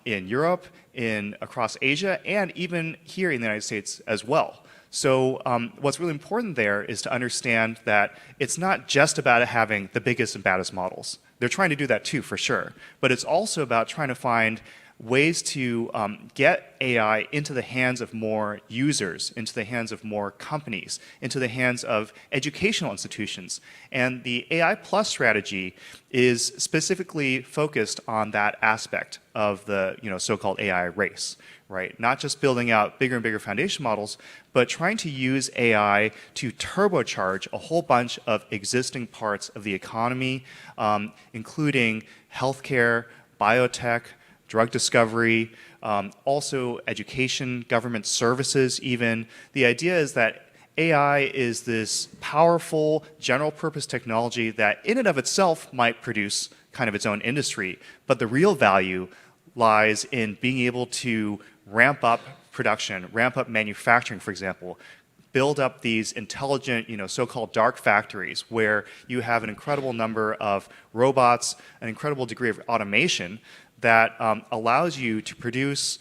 in Europe, across Asia, and even here in the United States as well. So what's really important there is to understand that it's not just about having the biggest and baddest models. They're trying to do that too, for sure. But it's also about trying to find ways to get AI into the hands of more users, into the hands of more companies, into the hands of educational institutions. And the AI Plus strategy is specifically focused on that aspect of the so-called AI race, right? Not just building out bigger and bigger foundation models, but trying to use AI to turbocharge a whole bunch of existing parts of the economy, including healthcare, biotech, drug discovery, also education, government services even. The idea is that AI is this powerful general purpose technology that in and of itself might produce kind of its own industry, but the real value lies in being able to ramp up production, ramp up manufacturing, for example, build up these intelligent, so-called dark factories where you have an incredible number of robots, an incredible degree of automation that allows you to produce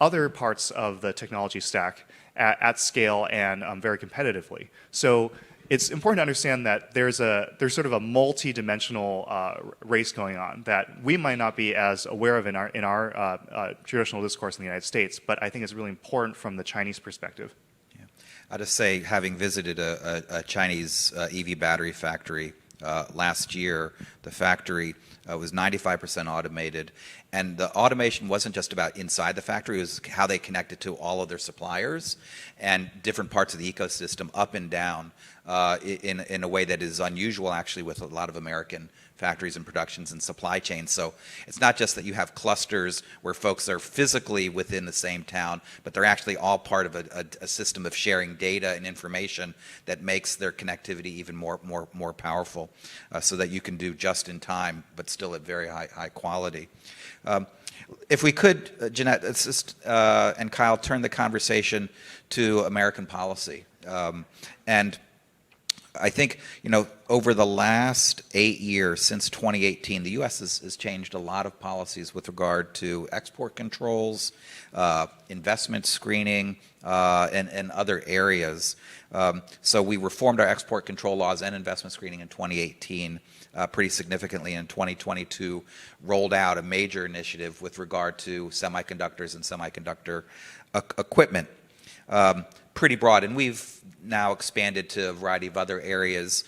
other parts of the technology stack at scale and very competitively. So it's important to understand that there's sort of a multi-dimensional race going on that we might not be as aware of in our traditional discourse in the United States, but I think it's really important from the Chinese perspective.
Yeah. I'll just say, having visited a Chinese EV battery factory last year, the factory was 95% automated, and the automation wasn't just about inside the factory, it was how they connected to all of their suppliers and different parts of the ecosystem up and down in a way that is unusual actually with a lot of American factories and productions and supply chains. So it's not just that you have clusters where folks are physically within the same town, but they're actually all part of a system of sharing data and information that makes their connectivity even more powerful, so that you can do just in time, but still at very high quality. If we could, Jeanette and Kyle, turn the conversation to American policy. And I think, over the last 8 years, since 2018, the U.S. has changed a lot of policies with regard to export controls, investment screening, and other areas. So we reformed our export control laws and investment screening in 2018 pretty significantly. In 2022, rolled out a major initiative with regard to semiconductors and semiconductor equipment. Pretty broad, and we've now expanded to a variety of other areas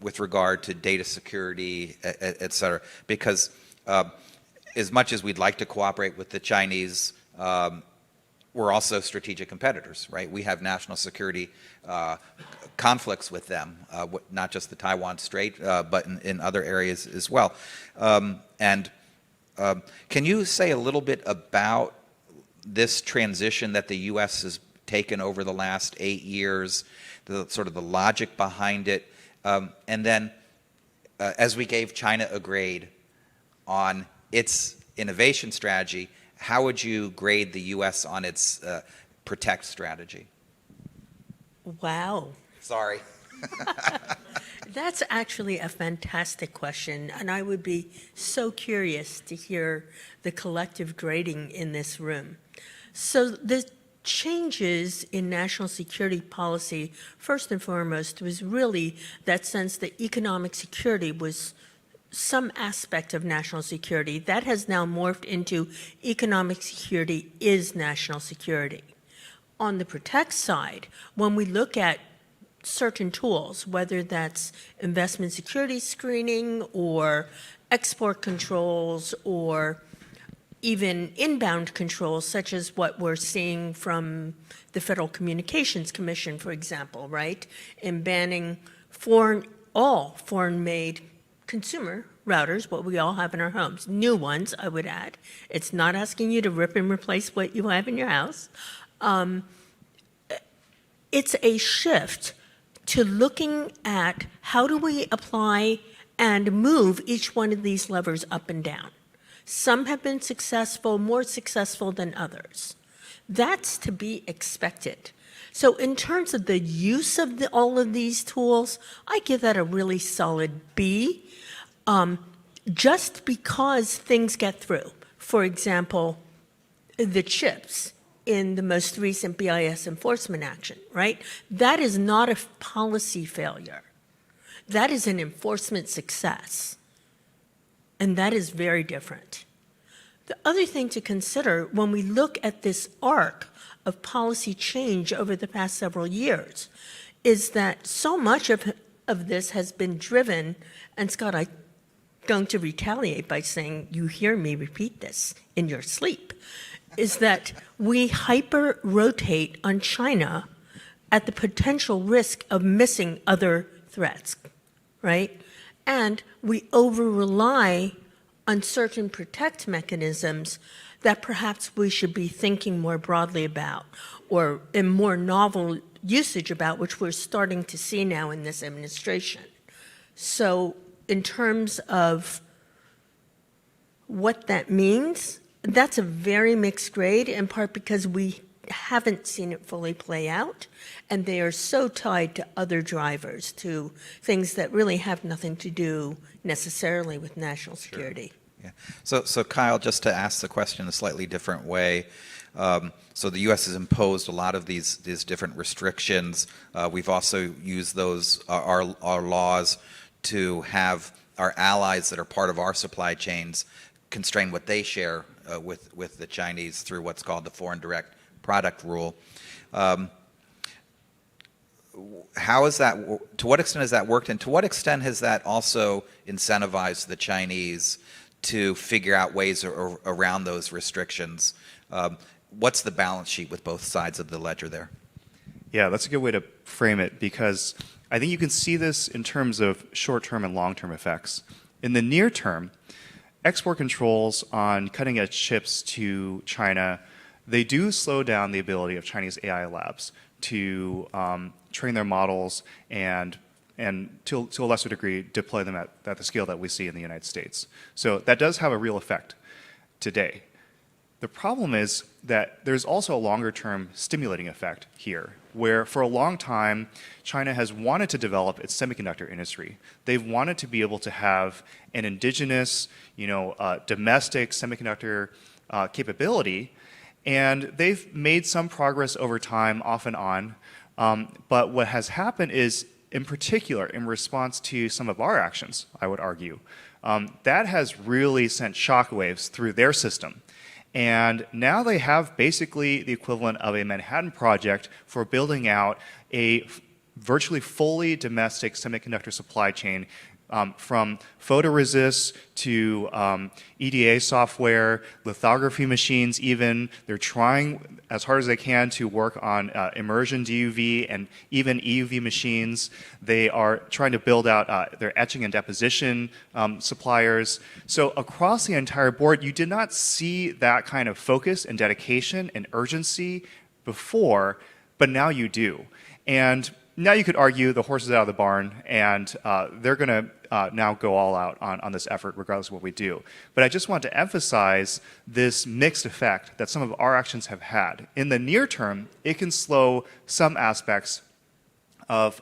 with regard to data security, et cetera, because as much as we'd like to cooperate with the Chinese, we're also strategic competitors, right? We have national security conflicts with them, not just the Taiwan Strait, but in other areas as well. And can you say a little bit about this transition that the U.S. has taken over the last 8 years, the sort of the logic behind it, and then as we gave China a grade on its innovation strategy, how would you grade the U.S. on its protect strategy?
Wow.
Sorry.
That's actually a fantastic question, and I would be so curious to hear the collective grading in this room. So the changes in national security policy, first and foremost, was really that sense that economic security was some aspect of national security. That has now morphed into economic security is national security. On the protect side, when we look at certain tools, whether that's investment security screening or export controls or even inbound controls, such as what we're seeing from the Federal Communications Commission, for example, right, in banning all foreign-made consumer routers, what we all have in our homes, new ones, I would add. It's not asking you to rip and replace what you have in your house. It's a shift to looking at how do we apply and move each one of these levers up and down. Some have been successful, more successful than others. That's to be expected. So in terms of the use of all of these tools, I give that a really solid B, just because things get through. For example, the chips in the most recent BIS enforcement action, right? That is not a policy failure. That is an enforcement success. And that is very different. The other thing to consider when we look at this arc of policy change over the past several years is that so much of this has been driven, and Scott, I'm going to retaliate by saying you hear me repeat this in your sleep, is that we hyper-rotate on China at the potential risk of missing other threats, right? And we over-rely on certain protect mechanisms that perhaps we should be thinking more broadly about or in more novel usage about, which we're starting to see now in this administration. So in terms of what that means, that's a very mixed grade, in part because we haven't seen it fully play out, and they are so tied to other drivers, to things that really have nothing to do necessarily with national security.
Sure. Yeah. So Kyle, just to ask the question a slightly different way, so the U.S. has imposed a lot of these different restrictions. We've also used those, our laws, to have our allies that are part of our supply chains constrain what they share with the Chinese through what's called the foreign direct product rule. How is that, to what extent has that worked, and to what extent has that also incentivized the Chinese to figure out ways around those restrictions? What's the balance sheet with both sides of the ledger there?
Yeah, that's a good way to frame it, because I think you can see this in terms of short-term and long-term effects. In the near term, export controls on cutting-edge chips to China, they do slow down the ability of Chinese AI labs to train their models and to a lesser degree, deploy them at the scale that we see in the United States. So that does have a real effect today. The problem is that there's also a longer-term stimulating effect here, where for a long time, China has wanted to develop its semiconductor industry. They've wanted to be able to have an indigenous, domestic semiconductor capability, and they've made some progress over time, off and on. But what has happened is, in particular, in response to some of our actions, I would argue, that has really sent shockwaves through their system. And now they have basically the equivalent of a Manhattan Project for building out a virtually fully domestic semiconductor supply chain, from photoresists to EDA software, lithography machines even. They're trying as hard as they can to work on immersion DUV and even EUV machines. They are trying to build out their etching and deposition suppliers. So across the entire board, you did not see that kind of focus and dedication and urgency before, but now you do. And now you could argue the horse is out of the barn, and they're going to now go all out on this effort, regardless of what we do. But I just want to emphasize this mixed effect that some of our actions have had. In the near term, it can slow some aspects of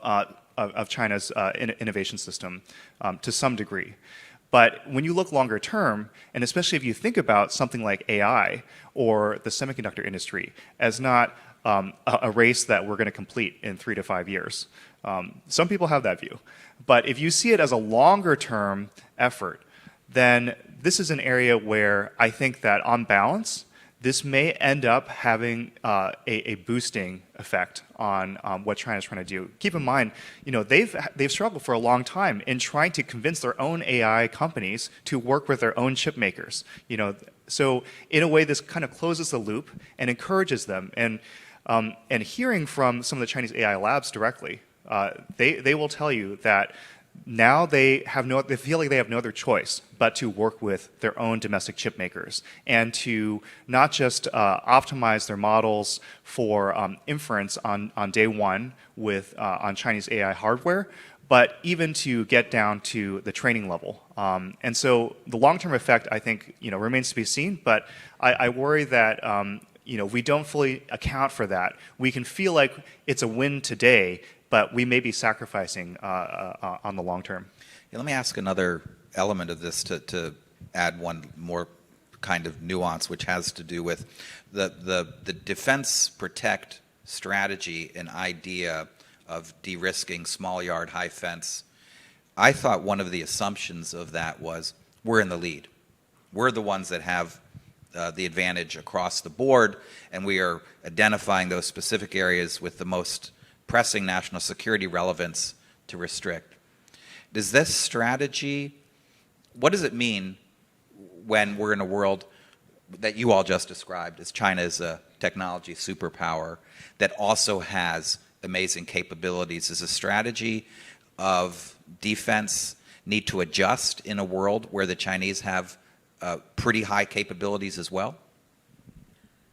China's innovation system to some degree. But when you look longer term, and especially if you think about something like AI or the semiconductor industry as not a race that we're going to complete in 3 to 5 years. Some people have that view. But if you see it as a longer term effort, then this is an area where I think that on balance, this may end up having a boosting effect on what China's trying to do. Keep in mind, they've struggled for a long time in trying to convince their own AI companies to work with their own chip makers. So in a way, this kind of closes the loop and encourages them. And hearing from some of the Chinese AI labs directly, they will tell you that now they feel like they have no other choice but to work with their own domestic chip makers and to not just optimize their models for inference on day one on Chinese AI hardware, but even to get down to the training level. And so the long-term effect, I think, remains to be seen. But I worry that we don't fully account for that. We can feel like it's a win today, but we may be sacrificing on the long term.
Yeah, let me ask another element of this to add one more kind of nuance, which has to do with the defense protect strategy and idea of de-risking small yard, high fence. I thought one of the assumptions of that was we're in the lead. We're the ones that have the advantage across the board, and we are identifying those specific areas with the most pressing national security relevance to restrict. Does this strategy, what does it mean when we're in a world that you all just described as China is a technology superpower that also has amazing capabilities? Is a strategy of defense need to adjust in a world where the Chinese have pretty high capabilities as well?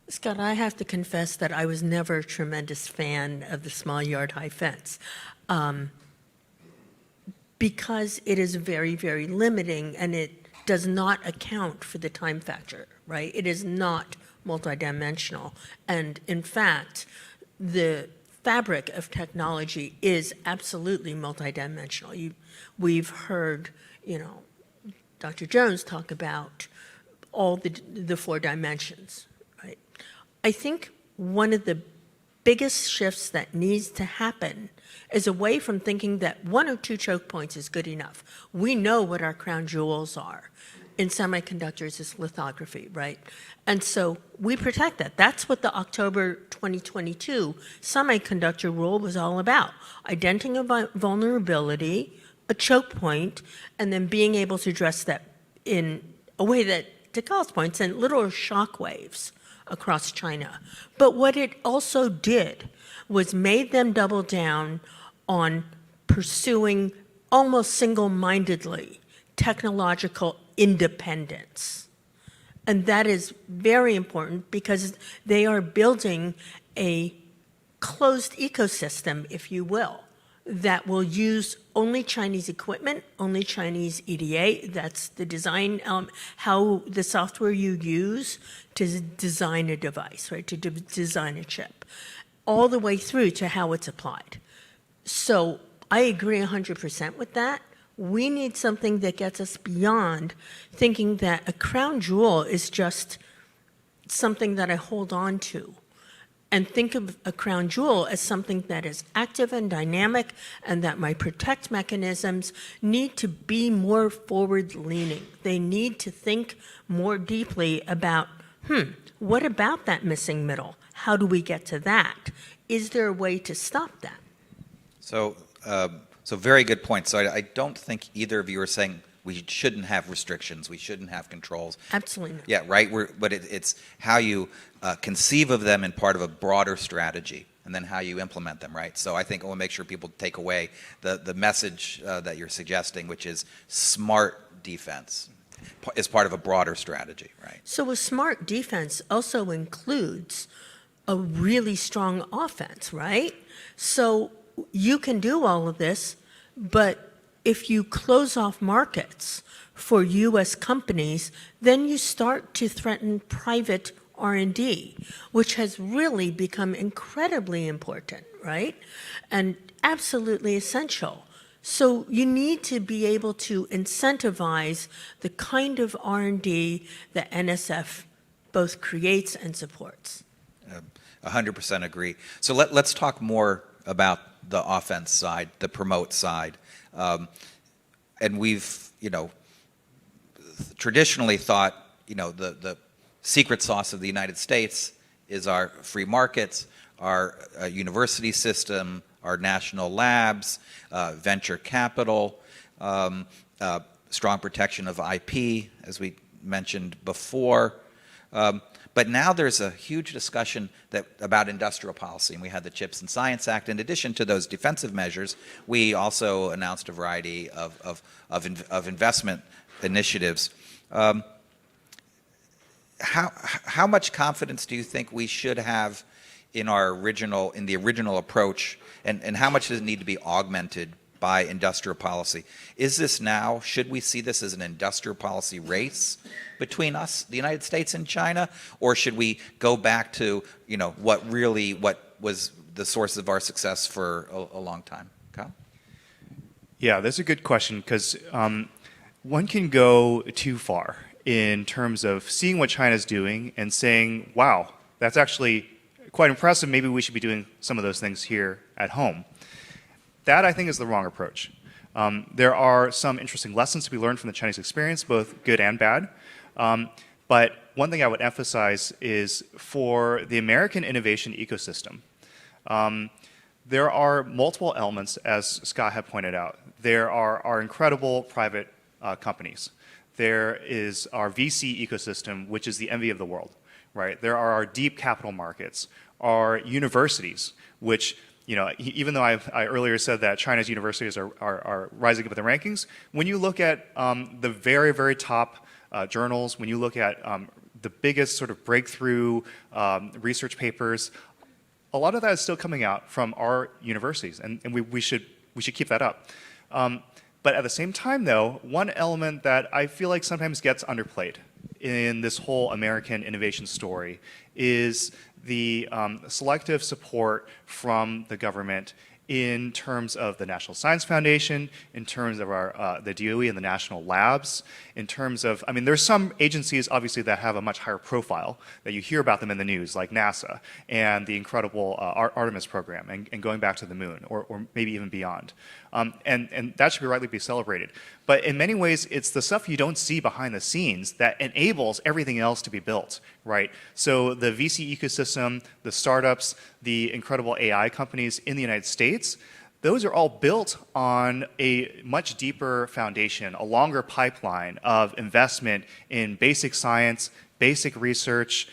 Scott, I have to confess that I was never a tremendous fan of the small yard high fence because it is very, very limiting and it does not account for the time factor, right? It is not multidimensional. And in fact, the fabric of technology is absolutely multidimensional. We've heard, Dr. Jones talk about all the 4 dimensions. I think one of the biggest shifts that needs to happen is away from thinking that 1 or 2 choke points is good enough. We know what our crown jewels are. In semiconductors, it's lithography, right? And so we protect that. That's what the October 2022 semiconductor rule was all about. Identifying a vulnerability, a choke point, and then being able to address that in a way that, to Carl's point, sent literal shock waves across China. But what it also did was made them double down on pursuing almost single-mindedly technological independence. And that is very important because they are building a closed ecosystem, if you will, that will use only Chinese equipment, only Chinese EDA. That's the design, how the software you use to design a device, right, to design a chip, all the way through to how it's applied. So I agree 100% with that. We need something that gets us beyond thinking that a crown jewel is just something that I hold on to, and think of a crown jewel as something that is active and dynamic and that my protect mechanisms need to be more forward-leaning. They need to think more deeply about, what about that missing middle? How do we get to that? Is there a way to stop that?
So very good point. So I don't think either of you are saying we shouldn't have restrictions, we shouldn't have controls.
Absolutely not.
Yeah, right. But it's how you conceive of them in part of a broader strategy, and then how you implement them, right? So I think I want to make sure people take away the message that you're suggesting, which is smart defense is part of a broader strategy, right?
So a smart defense also includes a really strong offense, right? So you can do all of this, but if you close off markets for U.S. companies, then you start to threaten private R&D, which has really become incredibly important, right? And absolutely essential. So you need to be able to incentivize the kind of R&D that NSF both creates and supports.
100% agree. So let's talk more about the offense side, the promote side. And we've, traditionally thought, the secret sauce of the United States is our free markets, our university system, our national labs, venture capital, strong protection of IP, as we mentioned before. But now there's a huge discussion about industrial policy, and we had the CHIPS and Science Act. In addition to those defensive measures, we also announced a variety of investment initiatives. How much confidence do you think we should have in the original approach, and how much does it need to be augmented by industrial policy? Should we see this as an industrial policy race between us, the United States and China, or should we go back to, what was the source of our success for a long time? Kyle?
Yeah, that's a good question, because one can go too far in terms of seeing what China's doing and saying, wow, that's actually quite impressive. Maybe we should be doing some of those things here at home. That, I think, is the wrong approach. There are some interesting lessons to be learned from the Chinese experience, both good and bad. But one thing I would emphasize is for the American innovation ecosystem, there are multiple elements, as Scott had pointed out. There are our incredible private companies. There is our VC ecosystem, which is the envy of the world, right? There are our deep capital markets, our universities, which, even though I earlier said that China's universities are rising up in the rankings, when you look at the very, very top journals, when you look at the biggest sort of breakthrough research papers, a lot of that is still coming out from our universities, and we should keep that up. But at the same time, though, one element that I feel like sometimes gets underplayed in this whole American innovation story is the selective support from the government in terms of the National Science Foundation, in terms of the DOE and the national labs, in terms of, there's some agencies, obviously, that have a much higher profile, that you hear about them in the news, like NASA and the incredible Artemis program, and going back to the moon, or maybe even beyond. And that should rightly be celebrated. But in many ways, it's the stuff you don't see behind the scenes that enables everything else to be built, right? So the VC ecosystem, the startups, the incredible AI companies in the United States, those are all built on a much deeper foundation, a longer pipeline of investment in basic science, basic research,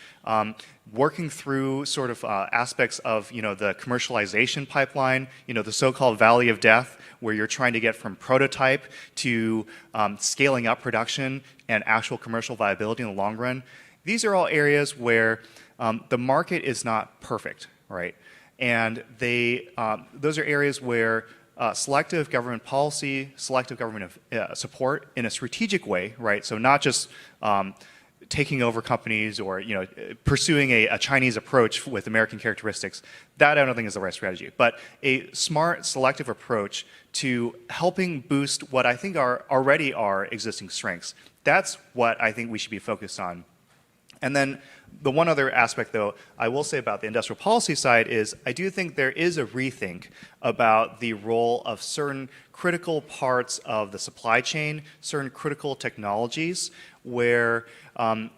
working through sort of aspects of the commercialization pipeline, the so-called valley of death, where you're trying to get from prototype to scaling up production and actual commercial viability in the long run. These are all areas where the market is not perfect, right? And those are areas where selective government policy, selective government support in a strategic way, right? So not just taking over companies or pursuing a Chinese approach with American characteristics. That I don't think is the right strategy. But a smart, selective approach to helping boost what I think are already our existing strengths. That's what I think we should be focused on. And then the one other aspect, though, I will say about the industrial policy side is I do think there is a rethink about the role of certain critical parts of the supply chain, certain critical technologies, where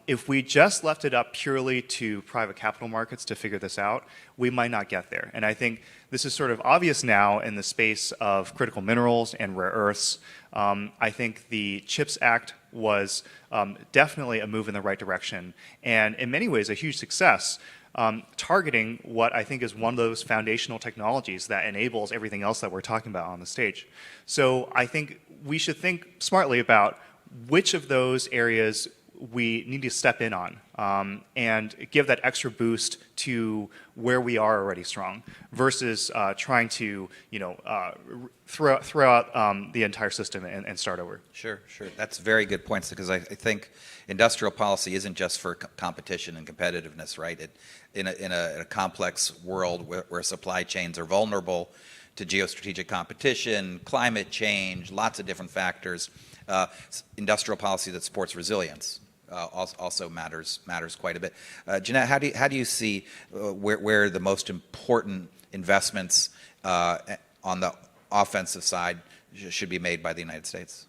if we just left it up purely to private capital markets to figure this out, we might not get there. And I think this is sort of obvious now in the space of critical minerals and rare earths. I think the CHIPS Act was definitely a move in the right direction, and in many ways a huge success, targeting what I think is one of those foundational technologies that enables everything else that we're talking about on the stage. So I think we should think smartly about which of those areas we need to step in on and give that extra boost to where we are already strong versus trying to throw out the entire system and start over.
Sure. That's very good points, because I think industrial policy isn't just for competition and competitiveness, right? In a complex world where supply chains are vulnerable to geostrategic competition, climate change, lots of different factors, industrial policy that supports resilience also matters quite a bit. Jeanette, how do you see where the most important investments on the offensive side should be made by the United States?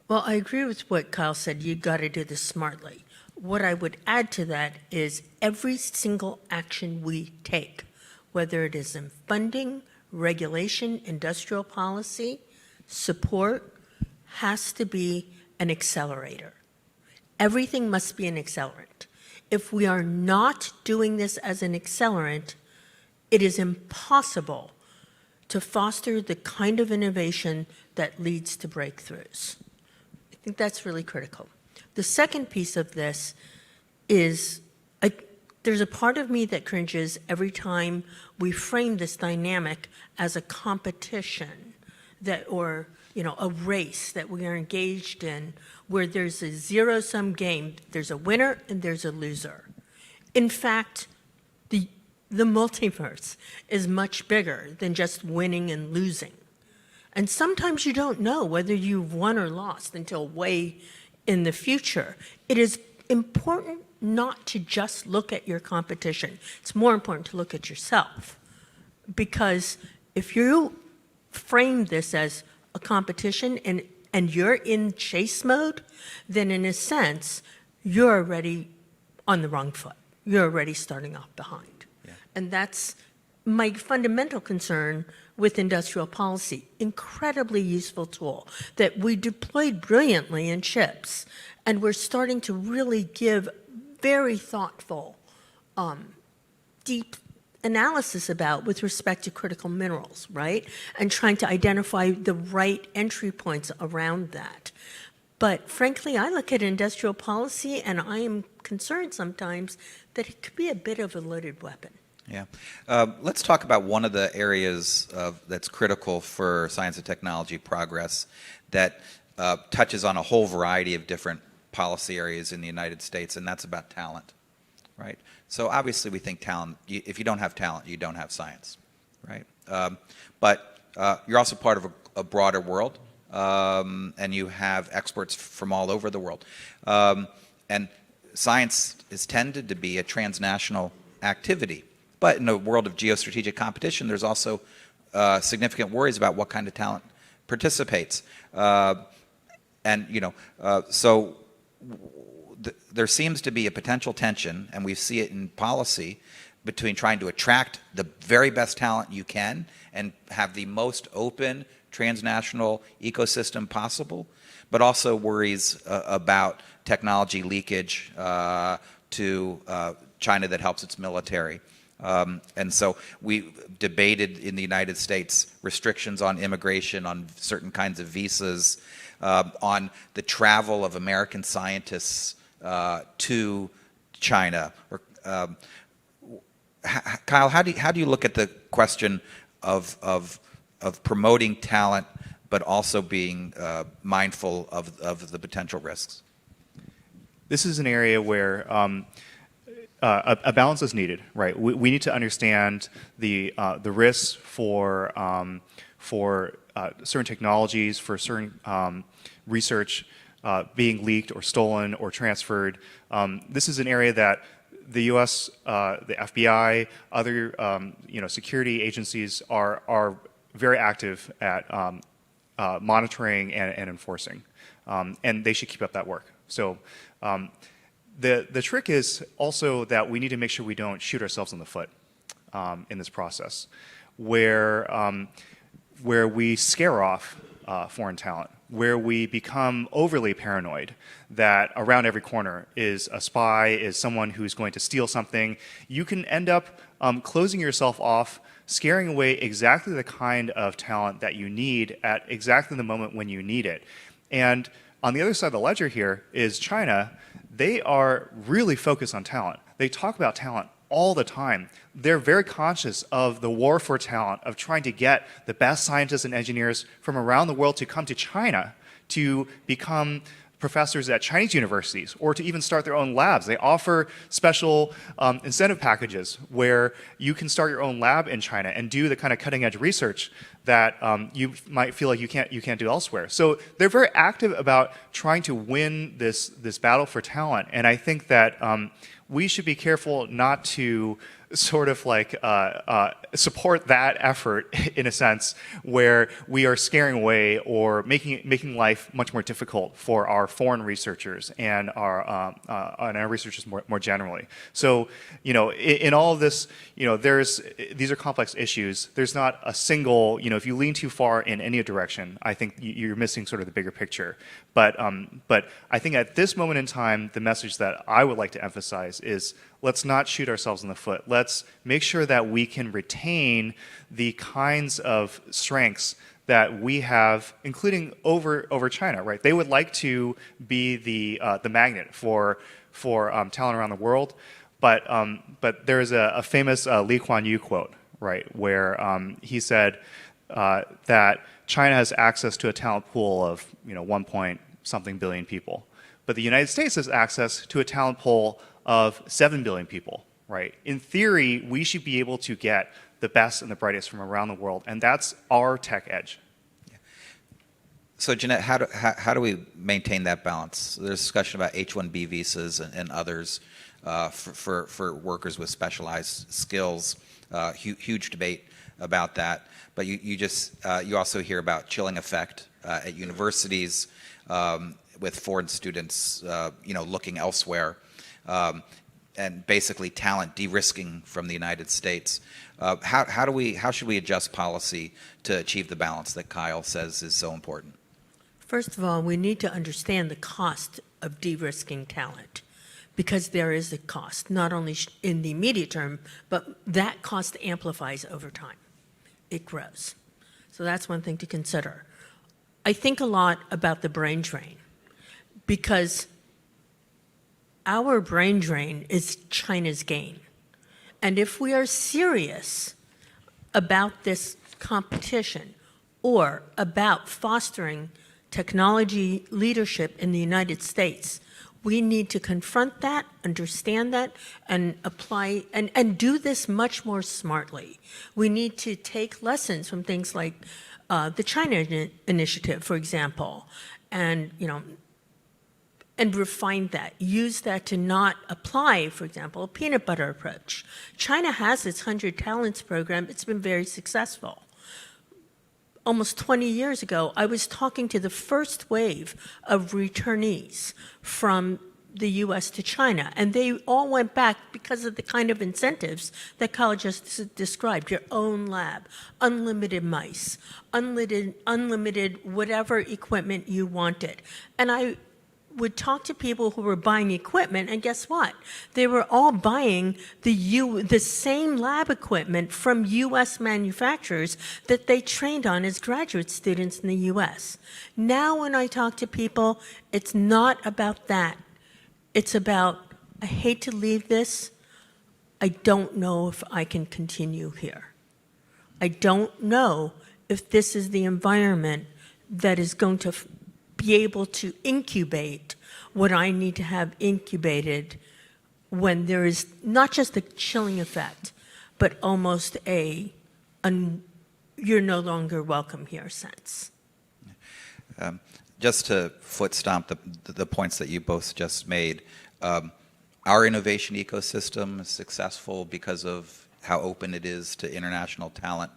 Well, I agree with what Kyle said. You got to do this smartly. What I would add to that is every single action we take, whether it is in funding, regulation, industrial policy, support, has to be an accelerator. Everything must be an accelerant. If we are not doing this as an accelerant, it is impossible to foster the kind of innovation that leads to breakthroughs. I think that's really critical. The second piece of this is there's a part of me that cringes every time we frame this dynamic as a competition or a race that we are engaged in where there's a zero-sum game. There's a winner and there's a loser. In fact, the multiverse is much bigger than just winning and losing. And sometimes you don't know whether you've won or lost until way in the future. It is important not to just look at your competition. It's more important to look at yourself. Because if you frame this as a competition and you're in chase mode, then in a sense, you're already on the wrong foot. You're already starting off behind. Yeah. And that's my fundamental concern with industrial policy. Incredibly useful tool that we deployed brilliantly in CHIPS. And we're starting to really give very thoughtful, deep analysis about with respect to critical minerals, right? And trying to identify the right entry points around that. But frankly, I look at industrial policy and I am concerned sometimes that it could be a bit of a loaded weapon.
Yeah. Let's talk about one of the areas that's critical for science and technology progress that touches on a whole variety of different policy areas in the United States, and that's about talent, right? So obviously we think talent, if you don't have talent, you don't have science, right? But you're also part of a broader world, and you have experts from all over the world. And science is tended to be a transnational activity. But in a world of geostrategic competition, there's also significant worries about what kind of talent participates. So there seems to be a potential tension, and we see it in policy, between trying to attract the very best talent you can and have the most open transnational ecosystem possible, but also worries about technology leakage to China that helps its military. And so we debated in the United States restrictions on immigration, on certain kinds of visas, on the travel of American scientists to China. Kyle, how do you look at the question of promoting talent, but also being mindful of the potential risks?
This is an area where a balance is needed, right? We need to understand the risks for certain technologies, for certain research being leaked or stolen or transferred. This is an area that the U.S., the FBI, other security agencies are very active at monitoring and enforcing, and they should keep up that work. So. The trick is also that we need to make sure we don't shoot ourselves in the foot in this process, where we scare off foreign talent, where we become overly paranoid that around every corner is a spy, is someone who's going to steal something. You can end up closing yourself off, scaring away exactly the kind of talent that you need at exactly the moment when you need it. And on the other side of the ledger here is China. They are really focused on talent. They talk about talent all the time. They're very conscious of the war for talent, of trying to get the best scientists and engineers from around the world to come to China to become professors at Chinese universities or to even start their own labs. They offer special incentive packages where you can start your own lab in China and do the kind of cutting edge research that you might feel like you can't do elsewhere. So they're very active about trying to win this battle for talent, and I think that we should be careful not to sort of like support that effort in a sense where we are scaring away or making life much more difficult for our foreign researchers and our researchers more generally. So, you know, in all of this, you know, these are complex issues. There's not a single, you know, if you lean too far in any direction, I think you're missing sort of the bigger picture. But I think at this moment in time, the message that I would like to emphasize is let's not shoot ourselves in the foot. Let's make sure that we can retain the kinds of strengths that we have, including over China, right? They would like to be the magnet for talent around the world, but there's a famous Lee Kuan Yew quote, right, where he said that China has access to a talent pool of 1-point-something billion people, but the United States has access to a talent pool of 7 billion people, right? In theory, we should be able to get the best and the brightest from around the world, and that's our tech edge.
So, Jeanette, how do we maintain that balance? There's discussion about H-1B visas and others for workers with specialized skills. Huge debate about that. But you also hear about chilling effect at universities with foreign students, looking elsewhere. And basically talent de-risking from the United States. How should we adjust policy to achieve the balance that Kyle says is so important?
First of all, we need to understand the cost of de-risking talent, because there is a cost, not only in the immediate term, but that cost amplifies over time. It grows. So that's one thing to consider. I think a lot about the brain drain, because our brain drain is China's gain. And if we are serious about this competition or about fostering technology leadership in the United States, we need to confront that, understand that, and apply and do this much more smartly. We need to take lessons from things like the China initiative, for example, and refine that, use that to not apply, for example, a peanut butter approach. China has its 100 Talents program. It's been very successful. Almost 20 years ago, I was talking to the first wave of returnees from the U.S. to China, and they all went back because of the kind of incentives that Kyle just described: your own lab, unlimited mice, unlimited whatever equipment you wanted. And I would talk to people who were buying equipment, and guess what? They were all buying the same lab equipment from U.S. manufacturers that they trained on as graduate students in the U.S. Now when I talk to people, it's not about that. It's about, I hate to leave this, I don't know if I can continue here. I don't know if this is the environment that is going to be able to incubate what I need to have incubated when there is not just a chilling effect, but almost a you're no longer welcome here sense.
Just to foot stomp the points that you both just made, our innovation ecosystem is successful because of how open it is to international talent,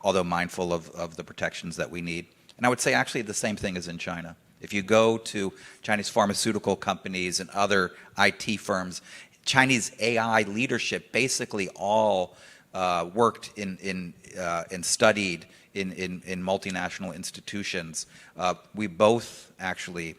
although mindful of the protections that we need. And I would say actually the same thing is in China. If you go to Chinese pharmaceutical companies and other IT firms, Chinese AI leadership basically all worked and studied in multinational institutions. We both actually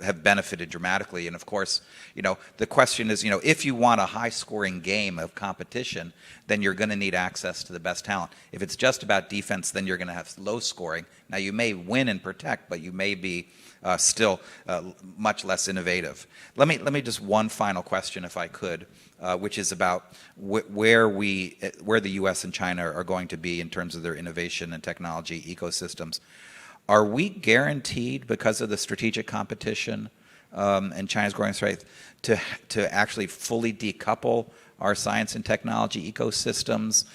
have benefited dramatically. And of course, the question is, if you want a high-scoring game of competition, then you're going to need access to the best talent. If it's just about defense, then you're going to have low scoring. Now, you may win and protect, but you may be still much less innovative. Let me just one final question, if I could, which is about where the U.S. and China are going to be in terms of their innovation and technology ecosystems. are we guaranteed, because of the strategic competition and China's growing strength, to actually fully decouple our science and technology ecosystems?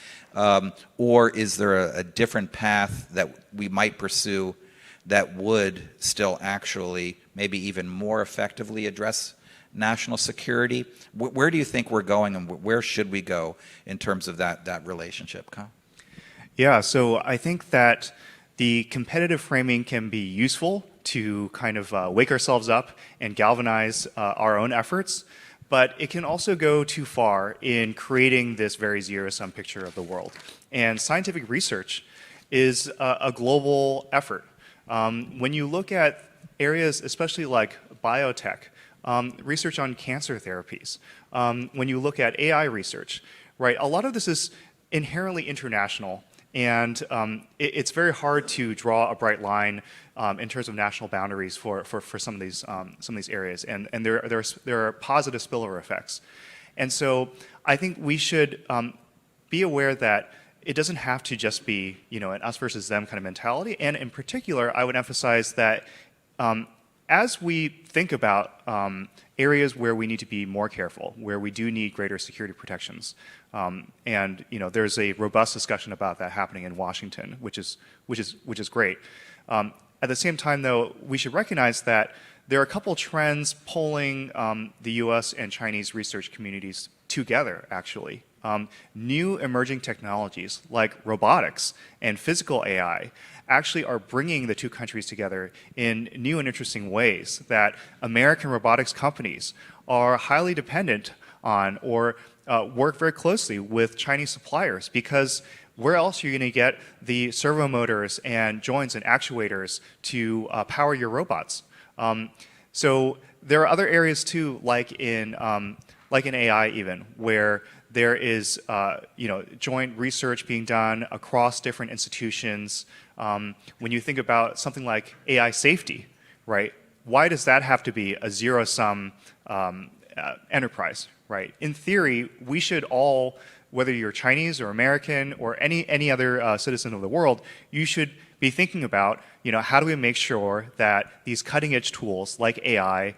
Or is there a different path that we might pursue that would still actually maybe even more effectively address national security? Where do you think we're going, and where should we go in terms of that relationship, Kyle?
Yeah, so I think that the competitive framing can be useful to kind of wake ourselves up and galvanize our own efforts, but it can also go too far in creating this very zero-sum picture of the world. And scientific research is a global effort. When you look at areas, especially like biotech, research on cancer therapies, when you look at AI research, right, a lot of this is inherently international, and it's very hard to draw a bright line in terms of national boundaries for some of these areas, and there are positive spillover effects. And so I think we should be aware that it doesn't have to just be, an us versus them kind of mentality. And in particular, I would emphasize that as we think about areas where we need to be more careful, where we do need greater security protections, and there's a robust discussion about that happening in Washington, which is great. At the same time, though, we should recognize that there are a couple trends pulling the U.S. and Chinese research communities together, actually. New emerging technologies like robotics and physical AI actually are bringing the two countries together in new and interesting ways that American robotics companies are highly dependent on or work very closely with Chinese suppliers, because where else are you going to get the servo motors and joints and actuators to power your robots? So there are other areas too, like in AI even, where there is joint research being done across different institutions. When you think about something like AI safety, right? Why does that have to be a zero-sum enterprise, right? In theory, we should all, whether you're Chinese or American or any other citizen of the world, you should be thinking about, how do we make sure that these cutting-edge tools like AI,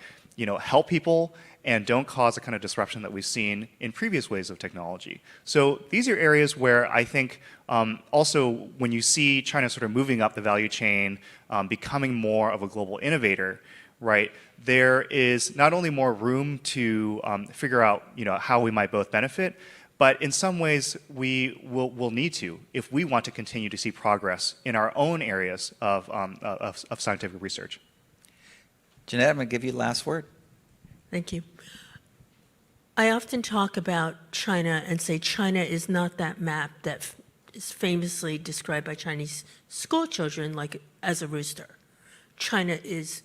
help people and don't cause the kind of disruption that we've seen in previous waves of technology. So these are areas where I think also when you see China sort of moving up the value chain, becoming more of a global innovator, right, there is not only more room to figure out how we might both benefit, but in some ways we will need to if we want to continue to see progress in our own areas of scientific research.
Jeanette, I'm going to give you the last word.
Thank you. I often talk about China and say China is not that map that is famously described by Chinese school children like as a rooster. China is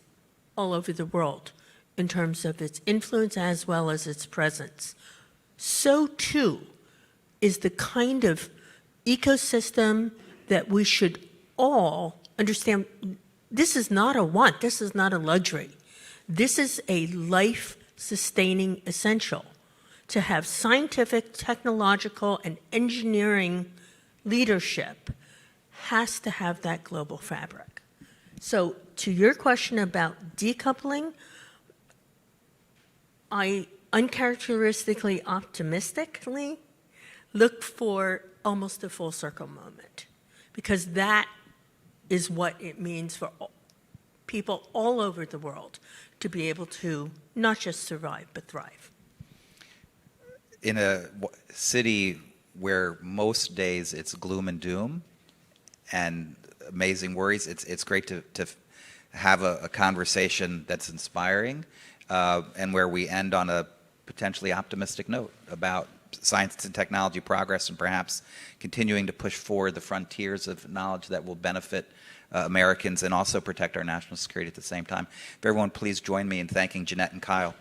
all over the world in terms of its influence as well as its presence. So too is the kind of ecosystem that we should all understand. This is not a want, this is not a luxury. This is a life-sustaining essential to have scientific, technological, and engineering leadership has to have that global fabric. So to your question about decoupling, I uncharacteristically optimistically look for almost a full circle moment, because that is what it means for people all over the world to be able to not just survive, but thrive.
In a city where most days it's gloom and doom and amazing worries, it's great to have a conversation that's inspiring and where we end on a potentially optimistic note about science and technology progress and perhaps continuing to push forward the frontiers of knowledge that will benefit Americans and also protect our national security at the same time. If everyone please join me in thanking Jeanette and Kyle.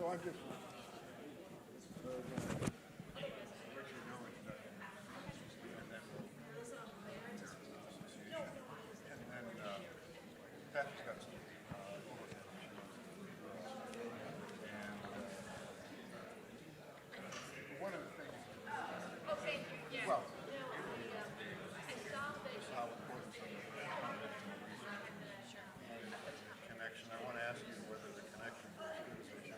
Connection. I want to ask you whether the connection is as good as it should be.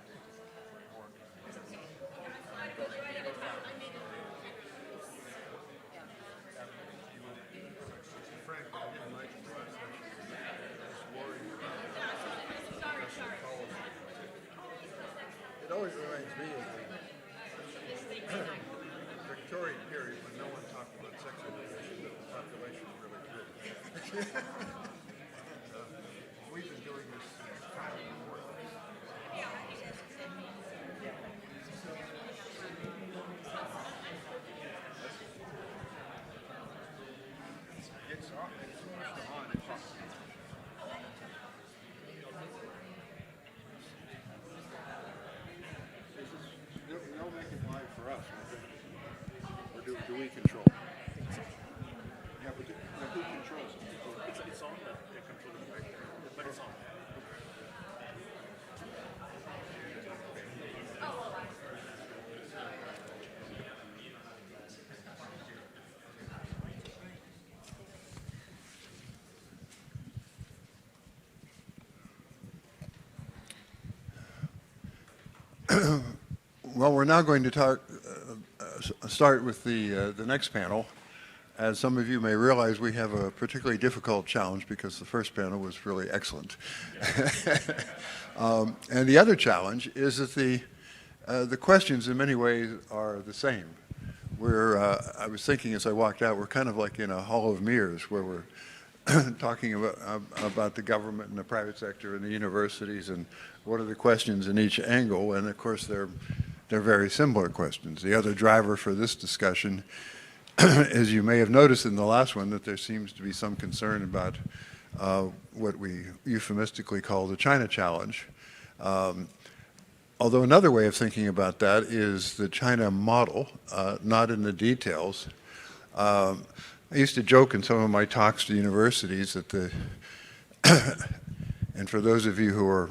Frank, I didn't like it last night. This warrior. It always reminds me of the Victorian period when no one talked about sex education, but the population really did. We've been doing this since time immemorial. It's off. It's on. It's off. No making live for us. Or do we control? Yeah, but who controls it? It's on the control the mic, but it's on. Well, we're now going to start with the next panel. As some of you may realize, we have a particularly difficult challenge because the first panel was really excellent. And the other challenge is that the questions in many ways are the same. I was thinking as I walked out, we're kind of like in a hall of mirrors where we're talking about the government and the private sector and the universities and what are the questions in each angle. And of course, they're very similar questions. The other driver for this discussion, as you may have noticed in the last one, that there seems to be some concern about what we euphemistically call the China challenge. Although another way of thinking about that is the China model, not in the details. I used to joke in some of my talks to universities that and for those of you who are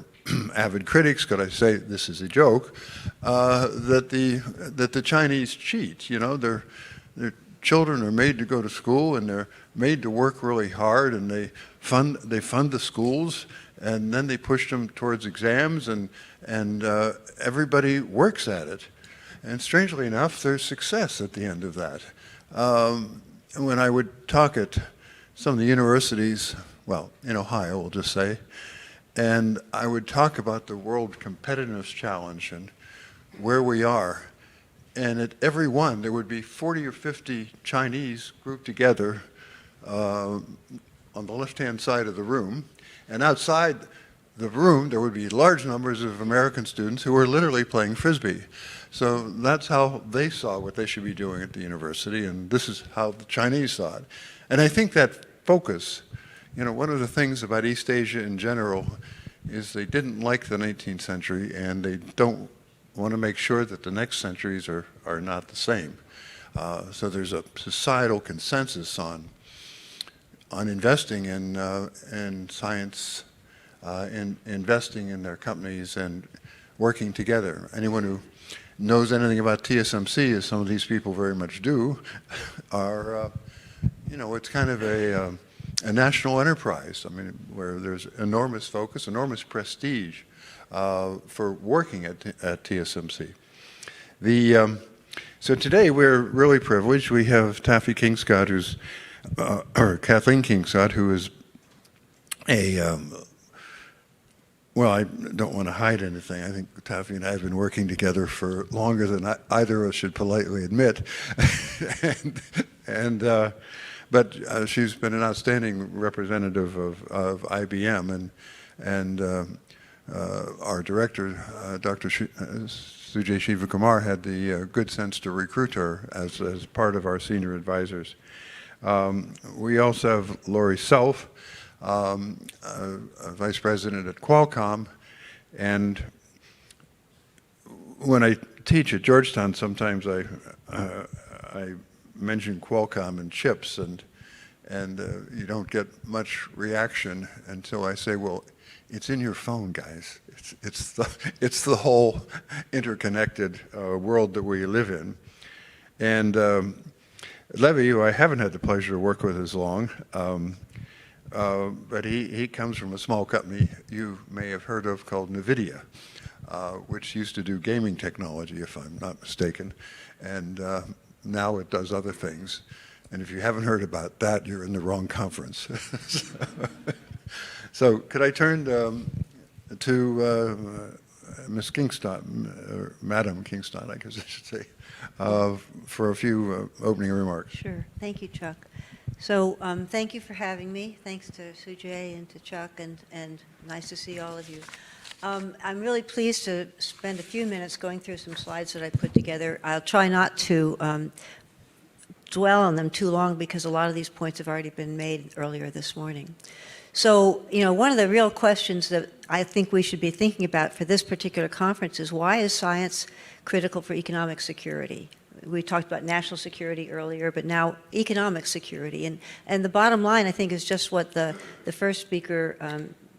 avid critics, could I say this is a joke, that the Chinese cheat. You know, their children are made to go to school and they're made to work really hard, and they fund the schools, and then they push them towards exams, and everybody works at it. And strangely enough, there's success at the end of that. When I would talk at some of the universities, well, in Ohio, we'll just say, and I would talk about the world competitiveness challenge and where we are. And at every one, there would be 40 or 50 Chinese grouped together on the left-hand side of the room. And outside the room, there would be large numbers of American students who were literally playing Frisbee. So that's how they saw what they should be doing at the university, and this is how the Chinese saw it. And I think that focus, you know, one of the things about East Asia in general is they didn't like the 19th century, and they don't want to make sure that the next centuries are not the same. So there's a societal consensus on investing in science, in investing in their companies and working together. Anyone who knows anything about TSMC, as some of these people very much do, are, you know, it's kind of a national enterprise. I mean, where there's enormous focus, enormous prestige for working at TSMC. So today we're really privileged. We have Taffy Kingscott, or Kathleen Kingscott, who is well, I don't want to hide anything. I think Taffy and I have been working together for longer than either of us should politely admit. But she's been an outstanding representative of IBM, and our director, Dr. Sujay Shivakumar, had the good sense to recruit her as part of our senior advisors. We also have Lori Self, a vice president at Qualcomm, and
when I teach at Georgetown, sometimes I mention Qualcomm and chips, and you don't get much reaction until I say, well, it's in your phone, guys. It's the whole interconnected world that we live in. And Levy, who I haven't had the pleasure to work with as long, but he comes from a small company you may have heard of called NVIDIA, which used to do gaming technology, if I'm not mistaken, and now it does other things. And if you haven't heard about that, you're in the wrong conference. So could I turn to Ms. Kingston, or Madam Kingston, I guess I should say, for a few opening remarks.
Sure. Thank you, Chuck. So thank you for having me. Thanks to Sujay and to Chuck, and nice to see all of you. I'm really pleased to spend a few minutes going through some slides that I put together. I'll try not to dwell on them too long because a lot of these points have already been made earlier this morning. So, one of the real questions that I think we should be thinking about for this particular conference is, why is science critical for economic security? We talked about national security earlier, but now economic security. And the bottom line, I think, is just what the first speaker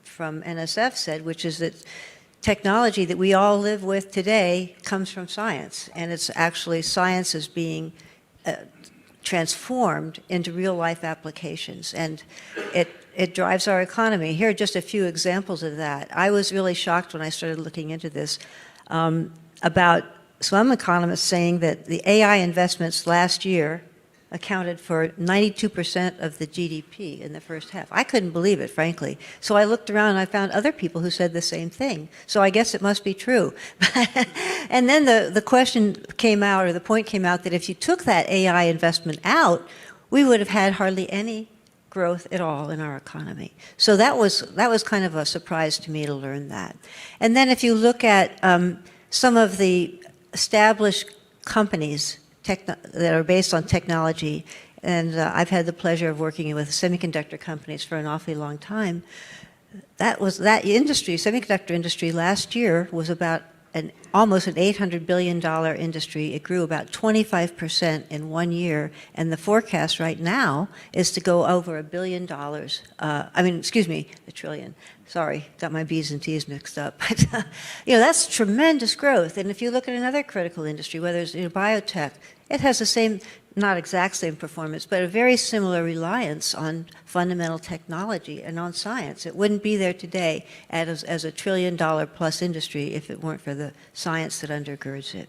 from NSF said, which is that technology that we all live with today comes from science. And it's actually science is being transformed into real-life applications. And it drives our economy. Here are just a few examples of that. I was really shocked when I started looking into this about some economists saying that the AI investments last year accounted for 92% of the GDP in the first half. I couldn't believe it, frankly. So I looked around and I found other people who said the same thing. So I guess it must be true. And then the question came out, or the point came out, that if you took that AI investment out, we would have had hardly any growth at all in our economy. So that was kind of a surprise to me to learn that. And then if you look at some of the established companies that are based on technology, and I've had the pleasure of working with semiconductor companies for an awfully long time. That industry, semiconductor industry, last year was about almost an $800 billion industry. It grew about 25% in 1 year, and the forecast right now is to go over $1 billion. A trillion. Sorry, got my B's and T's mixed up. But that's tremendous growth. And if you look at another critical industry, whether it's biotech, it has the same, not exact same performance, but a very similar reliance on fundamental technology and on science. It wouldn't be there today as a $1 trillion plus industry if it weren't for the science that undergirds it.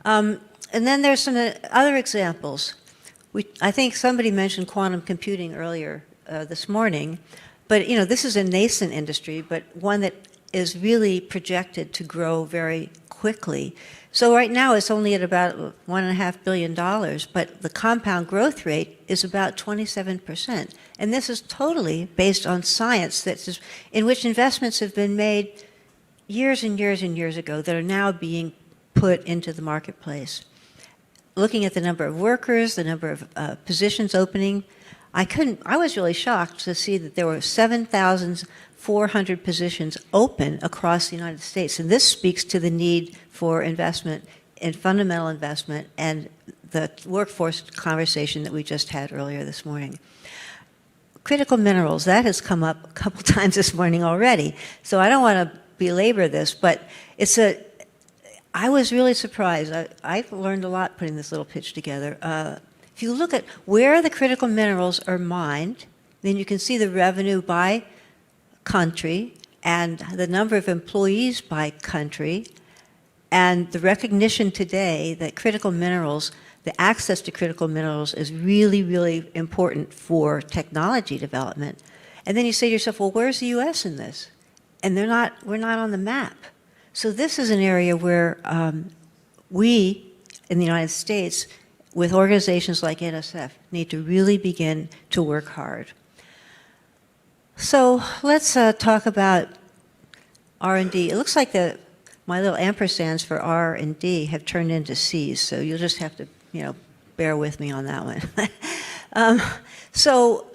And then there's some other examples. I think somebody mentioned quantum computing earlier this morning. But this is a nascent industry, but one that is really projected to grow very quickly. So right now it's only at about $1.5 billion, but the compound growth rate is about 27%. And this is totally based on science in which investments have been made years and years and years ago that are now being put into the marketplace. Looking at the number of workers, the number of positions opening, I was really shocked to see that there were 7,400 positions open across the United States. And this speaks to the need for investment in fundamental investment and the workforce conversation that we just had earlier this morning. Critical minerals, that has come up a couple times this morning already. So I don't want to belabor this, but I was really surprised. I learned a lot putting this little pitch together. If you look at where the critical minerals are mined, then you can see the revenue by country and the number of employees by country, and the recognition today that critical minerals, the access to critical minerals is really, really important for technology development. And then you say to yourself, well, where's the U.S. in this? And we're not on the map. So this is an area where we, in the United States, with organizations like NSF, need to really begin to work hard. So let's talk about R&D. It looks like my little ampersands for R and D have turned into C's, so you'll just have to, bear with me on that one. So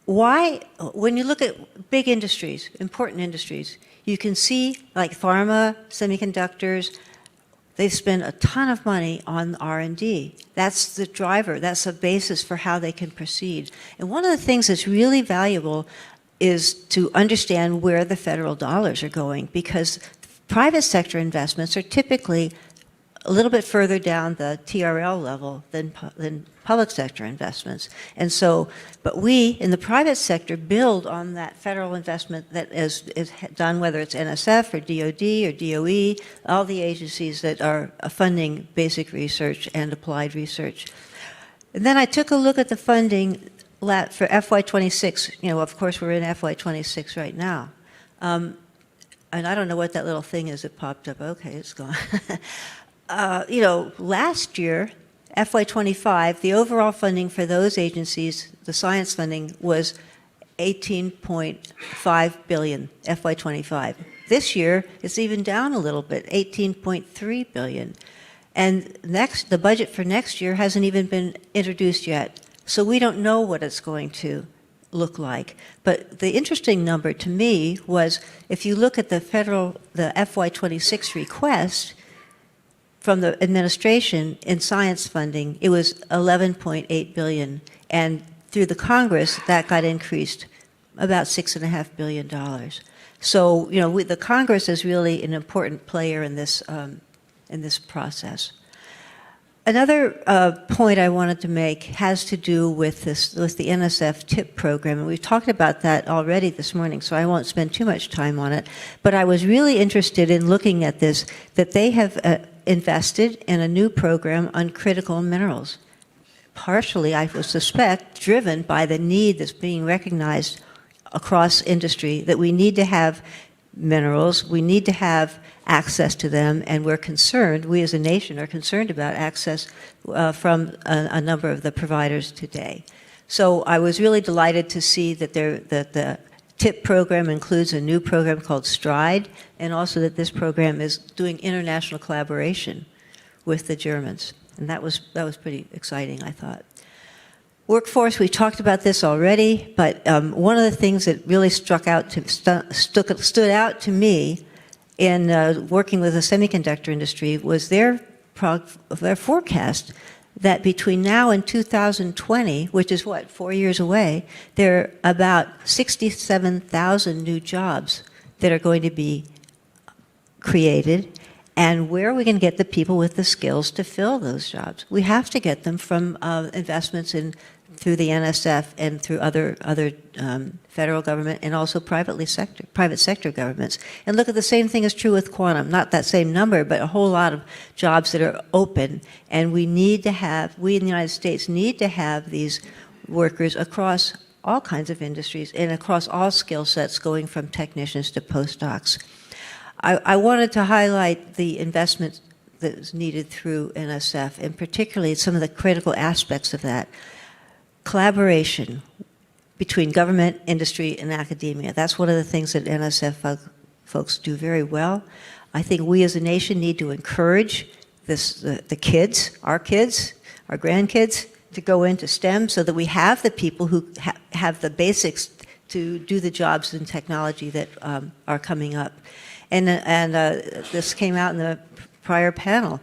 when you look at big industries, important industries, you can see, like pharma, semiconductors, they spend a ton of money on R&D. That's the driver. That's the basis for how they can proceed. And one of the things that's really valuable is to understand where the federal dollars are going, because private sector investments are typically a little bit further down the TRL level than public sector investments. And so, but we in the private sector build on that federal investment that is done, whether it's NSF or DOD or DOE, all the agencies that are funding basic research and applied research. And then I took a look at the funding for FY26. You know, of course, we're in FY26 right now. And I don't know what that little thing is that popped up. Okay, it's gone. You know, last year, FY25, the overall funding for those agencies, the science funding, was $18.5 billion, FY25. This year, it's even down a little bit, $18.3 billion. And the budget for next year hasn't even been introduced yet. So we don't know what it's going to look like. But the interesting number to me was, if you look at the FY26 request, from the administration in science funding, it was $11.8 billion, and through the Congress, that got increased about $6.5 billion. So, you know, the Congress is really an important player in this process. Another point I wanted to make has to do with the NSF TIP program, and we've talked about that already this morning, so I won't spend too much time on it. But I was really interested in looking at this, that they have invested in a new program on critical minerals, partially, I would suspect, driven by the need that's being recognized across industry, that we need to have minerals, we need to have access to them, and we're concerned, we as a nation are concerned about access from a number of the providers today. So I was really delighted to see that the TIP program includes a new program called STRIDE, and also that this program is doing international collaboration with the Germans. And that was pretty exciting, I thought. Workforce, we talked about this already, but one of the things that really stood out to me in working with the semiconductor industry was their forecast that between now and 2020, which is what, 4 years away, there are about 67,000 new jobs that are going to be created. And where are we going to get the people with the skills to fill those jobs? We have to get them from investments through the NSF and through other federal government and also private sector governments. And look, at the same thing is true with quantum. Not that same number, but a whole lot of jobs that are open. And we in the United States need to have these workers across all kinds of industries and across all skill sets, going from technicians to postdocs. I wanted to highlight the investment that is needed through NSF, and particularly some of the critical aspects of that. Collaboration between government, industry, and academia. That's one of the things that NSF folks do very well. I think we as a nation need to encourage the kids, our grandkids, to go into STEM so that we have the people who have the basics to do the jobs in technology that are coming up. And this came out in the prior panel.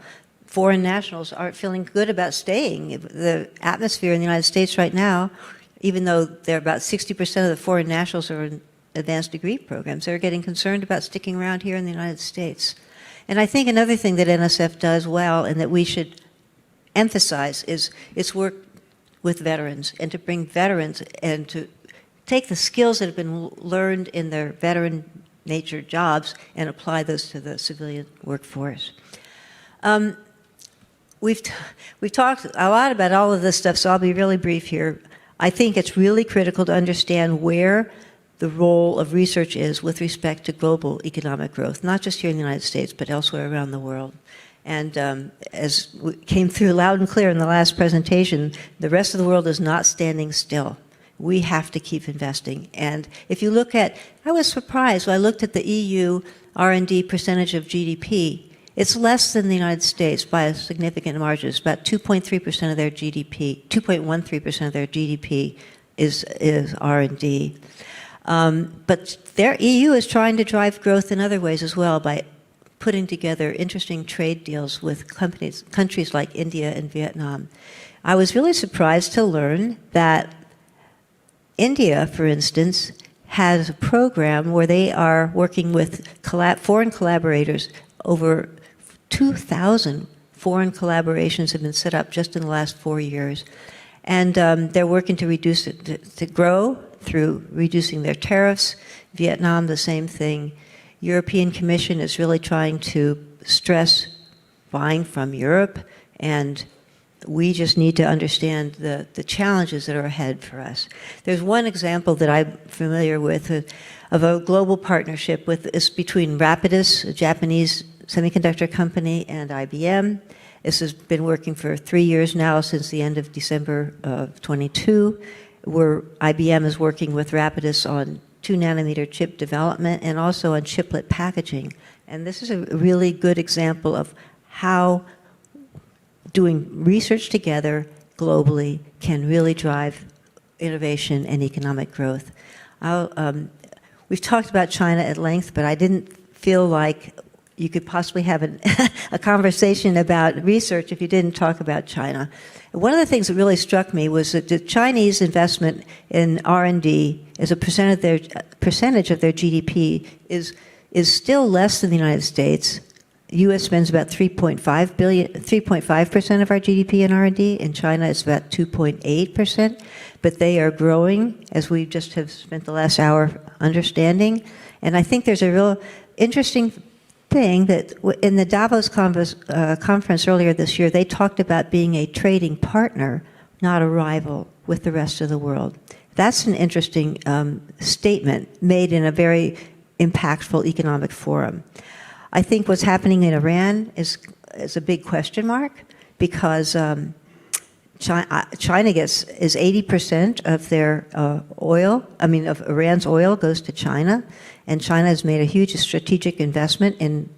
Foreign nationals aren't feeling good about staying. The atmosphere in the United States right now, even though they're about 60% of the foreign nationals are in advanced degree programs, they're getting concerned about sticking around here in the United States. And I think another thing that NSF does well and that we should emphasize is its work with veterans, and to bring veterans and to take the skills that have been learned in their veteran nature jobs and apply those to the civilian workforce. We've talked a lot about all of this stuff, so I'll be really brief here. I think it's really critical to understand where the role of research is with respect to global economic growth, not just here in the United States, but elsewhere around the world. And as came through loud and clear in the last presentation, the rest of the world is not standing still. We have to keep investing. And if you look at, I was surprised when I looked at the EU R&D percentage of GDP. It's less than the United States by a significant margin. It's about 2.3% of their GDP, 2.13% of their GDP is R&D. But their EU is trying to drive growth in other ways as well by putting together interesting trade deals with countries like India and Vietnam. I was really surprised to learn that India, for instance, has a program where they are working with foreign collaborators. Over 2,000 foreign collaborations have been set up just in the last 4 years. And they're working to reduce it, to grow through reducing their tariffs. Vietnam, the same thing. European Commission is really trying to stress buying from Europe, and we just need to understand the challenges that are ahead for us. There's one example that I'm familiar with of a global partnership is between Rapidus, a Japanese semiconductor company, and IBM. This has been working for 3 years now, since the end of December of 22, where IBM is working with Rapidus on 2-nanometer chip development and also on chiplet packaging. And this is a really good example of how doing research together globally can really drive innovation and economic growth. We've talked about China at length, but I didn't feel like you could possibly have a conversation about research if you didn't talk about China. One of the things that really struck me was that the Chinese investment in R&D as a percentage of their GDP is still less than the United States. The U.S. spends about 3.5% of our GDP in R&D. In China, it's about 2.8%. But they are growing, as we just have spent the last hour understanding. And I think there's a real interesting thing that in the Davos conference earlier this year, they talked about being a trading partner, not a rival, with the rest of the world. That's an interesting statement made in a very impactful economic forum. I think what's happening in Iran is a big question mark, because China is 80% of their oil, of Iran's oil goes to China, and China has made a huge strategic investment in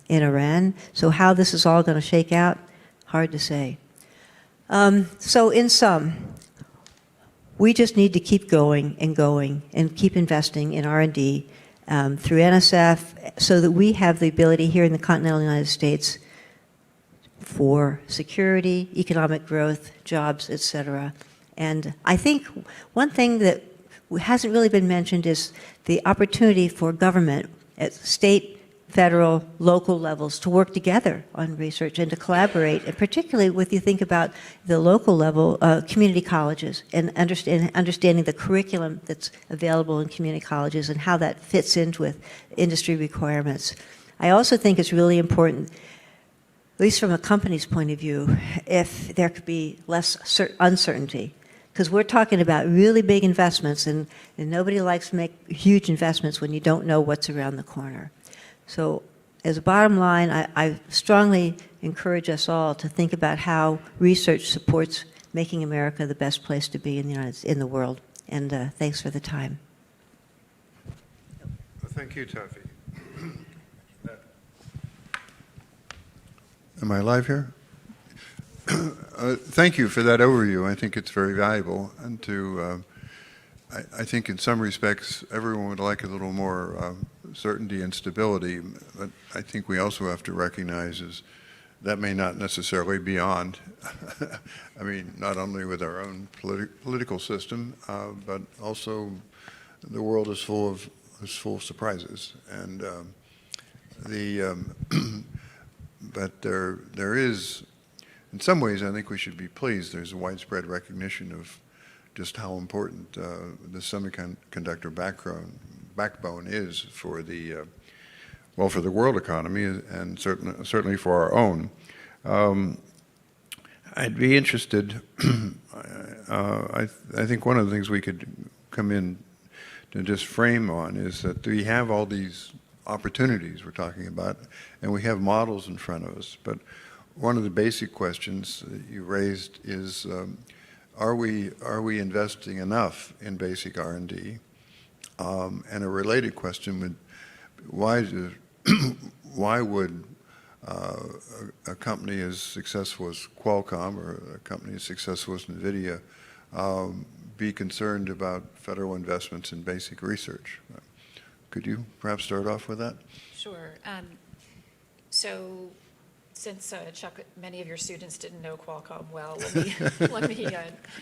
Iran. So how this is all going to shake out, hard to say. So in sum, we just need to keep going and keep investing in R&D through NSF, so that we have the ability here in the continental United States for security, economic growth, jobs, etc. And I think one thing that hasn't really been mentioned is the opportunity for government at state, federal, local levels to work together on research and to collaborate, and particularly when you think about the local level, community colleges, and understanding the curriculum that's available in community colleges and how that fits into with industry requirements. I also think it's really important, at least from a company's point of view, if there could be less uncertainty. Because we're talking about really big investments, and nobody likes to make huge investments when you don't know what's around the corner. So as a bottom line, I strongly encourage us all to think about how research supports making America the best place to be in the world. And thanks for the time.
Thank you, Taffy. Am I live here? Thank you for that overview. I think it's very valuable. And I think in some respects, everyone would like a little more certainty and stability. But I think we also have to recognize that may not necessarily be on. I mean, not only with our own political system, but also the world is full of surprises. And but there is, in some ways, I think we should be pleased. There's a widespread recognition of just how important the semiconductor backbone is for the for the world economy, and certainly for our own. I'd be interested. I think one of the things we could come in to just frame on is that we have all these opportunities we're talking about, and we have models in front of us. But one of the basic questions that you raised is, are we investing enough in basic R&D? And a related question would, why would a company as successful as Qualcomm or a company as successful as NVIDIA be concerned about federal investments in basic research. Could you perhaps start off with that?
Sure. So since Chuck, many of your students didn't know Qualcomm well, let me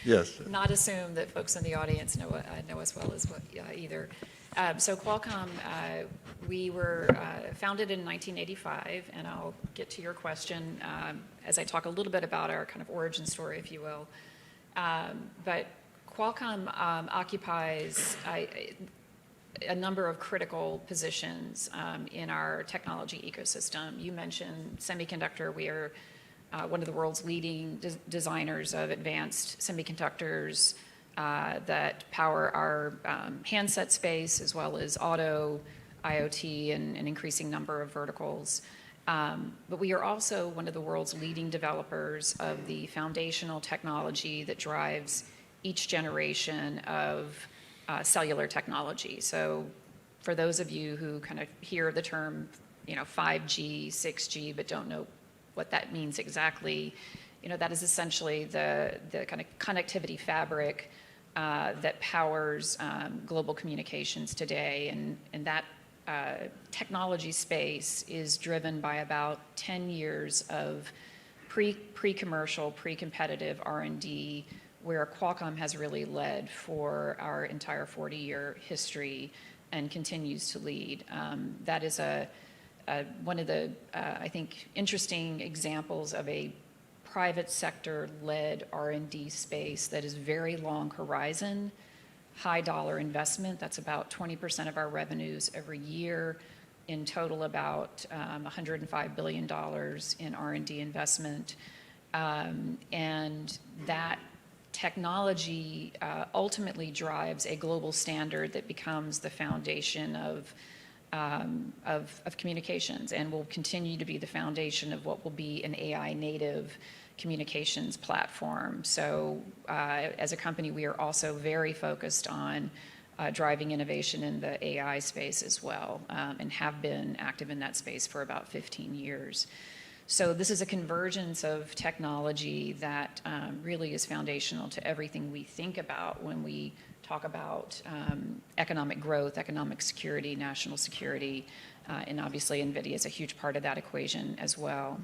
Yes.
not assume that folks in the audience know as well as either. So Qualcomm, we were founded in 1985, and I'll get to your question as I talk a little bit about our kind of origin story, if you will. But Qualcomm occupies a number of critical positions in our technology ecosystem. You mentioned semiconductor. We are one of the world's leading designers of advanced semiconductors that power our handset space, as well as auto, IoT, and an increasing number of verticals. But we are also one of the world's leading developers of the foundational technology that drives each generation of cellular technology. So for those of you who kind of hear the term, 5G, 6G, but don't know what that means exactly, that is essentially the kind of connectivity fabric that powers global communications today. And that technology space is driven by about 10 years of pre-commercial, pre-competitive R&D, where Qualcomm has really led for our entire 40-year history and continues to lead. That is one of the, I think, interesting examples of a private sector-led R&D space that is very long horizon, high dollar investment. That's about 20% of our revenues every year. In total, about $105 billion in R&D investment. And that technology ultimately drives a global standard that becomes the foundation of communications, and will continue to be the foundation of what will be an AI native communications platform. So as a company, we are also very focused on driving innovation in the AI space as well, and have been active in that space for about 15 years. So this is a convergence of technology that really is foundational to everything we think about when we talk about economic growth, economic security, national security, and obviously NVIDIA is a huge part of that equation as well.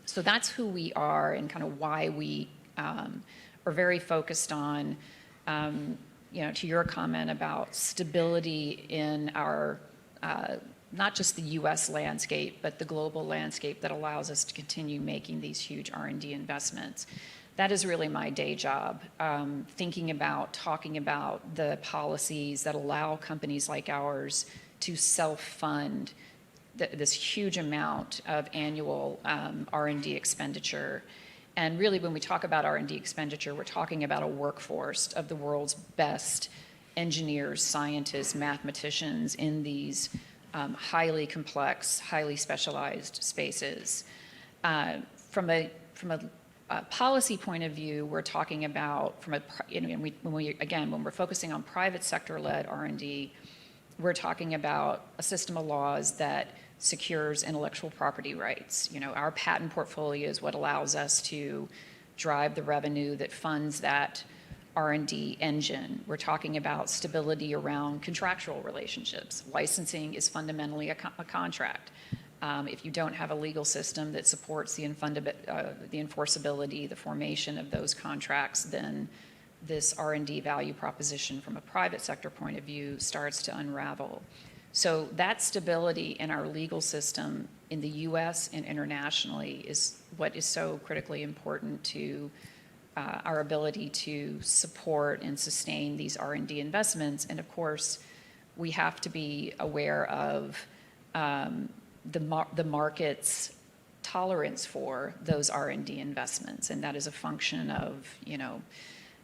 So that's who we are and kind of why we are very focused on, to your comment about stability in our not just the U.S. landscape, but the global landscape that allows us to continue making these huge R&D investments. That is really my day job, thinking about, talking about the policies that allow companies like ours to self-fund this huge amount of annual R&D expenditure. And really, when we talk about R&D expenditure, we're talking about a workforce of the world's best engineers, scientists, mathematicians in these highly complex, highly specialized spaces. From a policy point of view, we're talking about when we're focusing on private sector-led R&D, we're talking about a system of laws that secures intellectual property rights. Our patent portfolio is what allows us to drive the revenue that funds that R&D engine. We're talking about stability around contractual relationships. Licensing is fundamentally a contract. If you don't have a legal system that supports the enforceability, the formation of those contracts, then this R&D value proposition from a private sector point of view starts to unravel. So that stability in our legal system in the U.S. and internationally is what is so critically important to our ability to support and sustain these R&D investments. And of course, we have to be aware of the market's tolerance for those R&D investments. And that is a function of,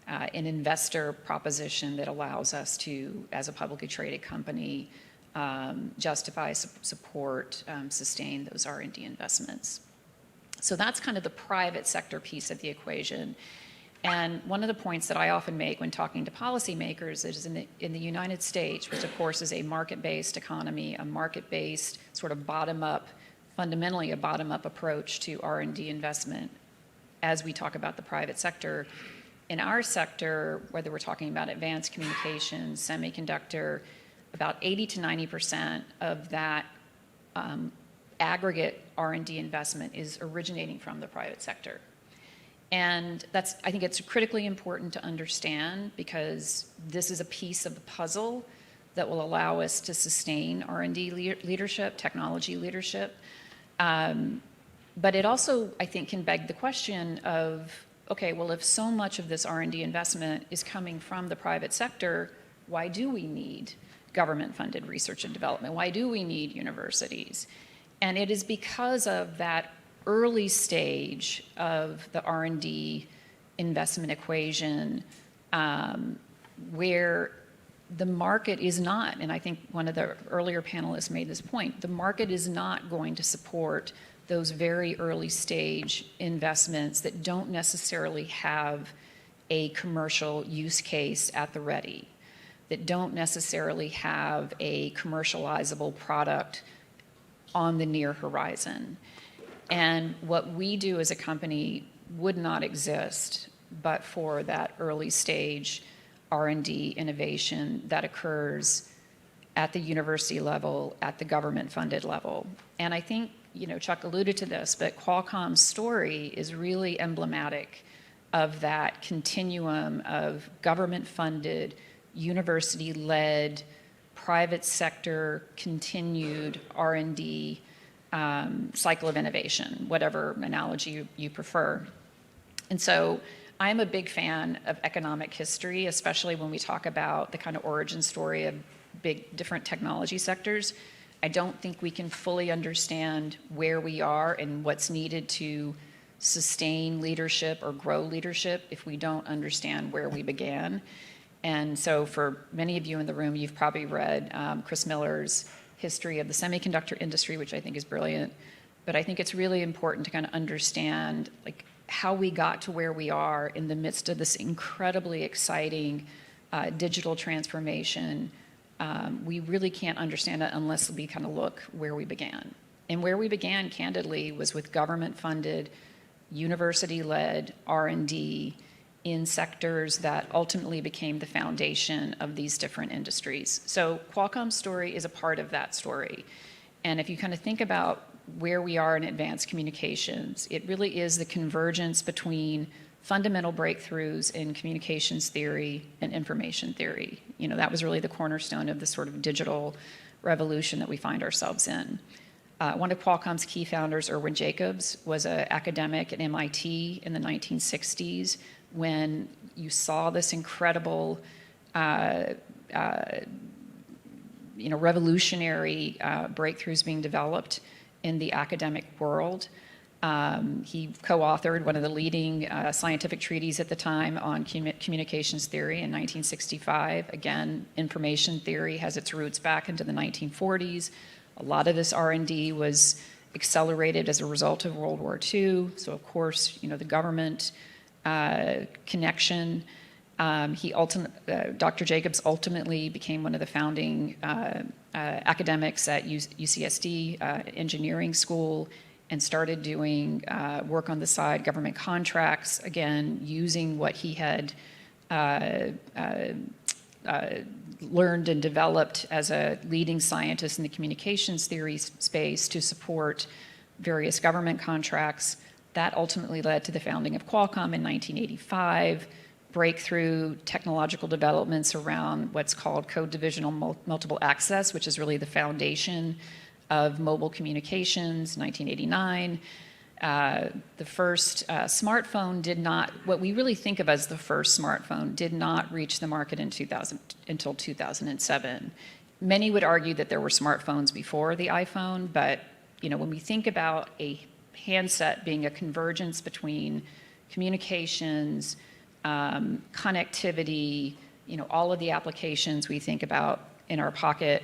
an investor proposition that allows us to, as a publicly traded company, justify, support, sustain those R&D investments. So that's kind of the private sector piece of the equation. And one of the points that I often make when talking to policymakers is in the United States, which of course is a market-based economy, a market-based sort of bottom-up, fundamentally a bottom-up approach to R&D investment. As we talk about the private sector, in our sector, whether we're talking about advanced communications, semiconductor, about 80 to 90% of that aggregate R&D investment is originating from the private sector. And I think it's critically important to understand, because this is a piece of the puzzle that will allow us to sustain R&D leadership, technology leadership. But it also, I think, can beg the question of, okay, well, if so much of this R&D investment is coming from the private sector, why do we need government-funded research and development? Why do we need universities? And it is because of that early stage of the R&D investment equation where the market is not, and I think one of the earlier panelists made this point, the market is not going to support those very early stage investments that don't necessarily have a commercial use case at the ready, that don't necessarily have a commercializable product on the near horizon. And what we do as a company would not exist but for that early stage R&D innovation that occurs at the university level, at the government funded level. And I think, Chuck alluded to this, but Qualcomm's story is really emblematic of that continuum of government funded, university led, private sector continued R&D cycle of innovation, whatever analogy you prefer. And so I'm a big fan of economic history, especially when we talk about the kind of origin story of big different technology sectors. I don't think we can fully understand where we are and what's needed to sustain leadership or grow leadership if we don't understand where we began. And so for many of you in the room, you've probably read Chris Miller's History of the Semiconductor Industry, which I think is brilliant. But I think it's really important to kind of understand how we got to where we are in the midst of this incredibly exciting digital transformation. We really can't understand it unless we kind of look where we began. And where we began, candidly, was with government-funded, university-led R&D in sectors that ultimately became the foundation of these different industries. So Qualcomm's story is a part of that story. And if you kind of think about where we are in advanced communications, it really is the convergence between fundamental breakthroughs in communications theory and information theory. That was really the cornerstone of the sort of digital revolution that we find ourselves in. One of Qualcomm's key founders, Irwin Jacobs, was an academic at MIT in the 1960s when you saw this incredible revolutionary breakthroughs being developed in the academic world. He co-authored one of the leading scientific treatises at the time on communications theory in 1965. Again, information theory has its roots back into the 1940s. A lot of this R&D was accelerated as a result of World War II. So, of course, the government connection. Dr. Jacobs ultimately became one of the founding academics at UCSD Engineering School and started doing work on the side, government contracts, again, using what he had learned and developed as a leading scientist in the communications theory space to support various government contracts. That ultimately led to the founding of Qualcomm in 1985, breakthrough technological developments around what's called code divisional multiple access, which is really the foundation of mobile communications, 1989. The first smartphone did not, what we really think of as the first smartphone, did not reach the market until 2007. Many would argue that there were smartphones before the iPhone, but when we think about a handset being a convergence between communications, connectivity, all of the applications we think about in our pocket,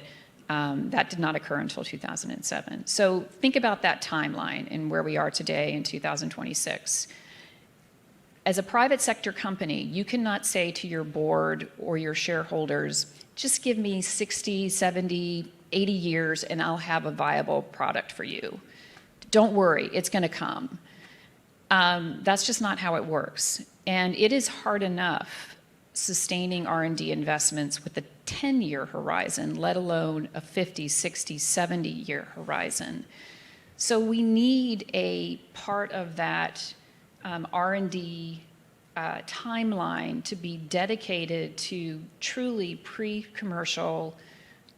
that did not occur until 2007. So think about that timeline and where we are today in 2026. As a private sector company, you cannot say to your board or your shareholders, just give me 60, 70, 80 years and I'll have a viable product for you. Don't worry, it's going to come. That's just not how it works. And it is hard enough sustaining R&D investments with a 10-year horizon, let alone a 50, 60, 70-year horizon. So we need a part of that R&D timeline to be dedicated to truly pre-commercial,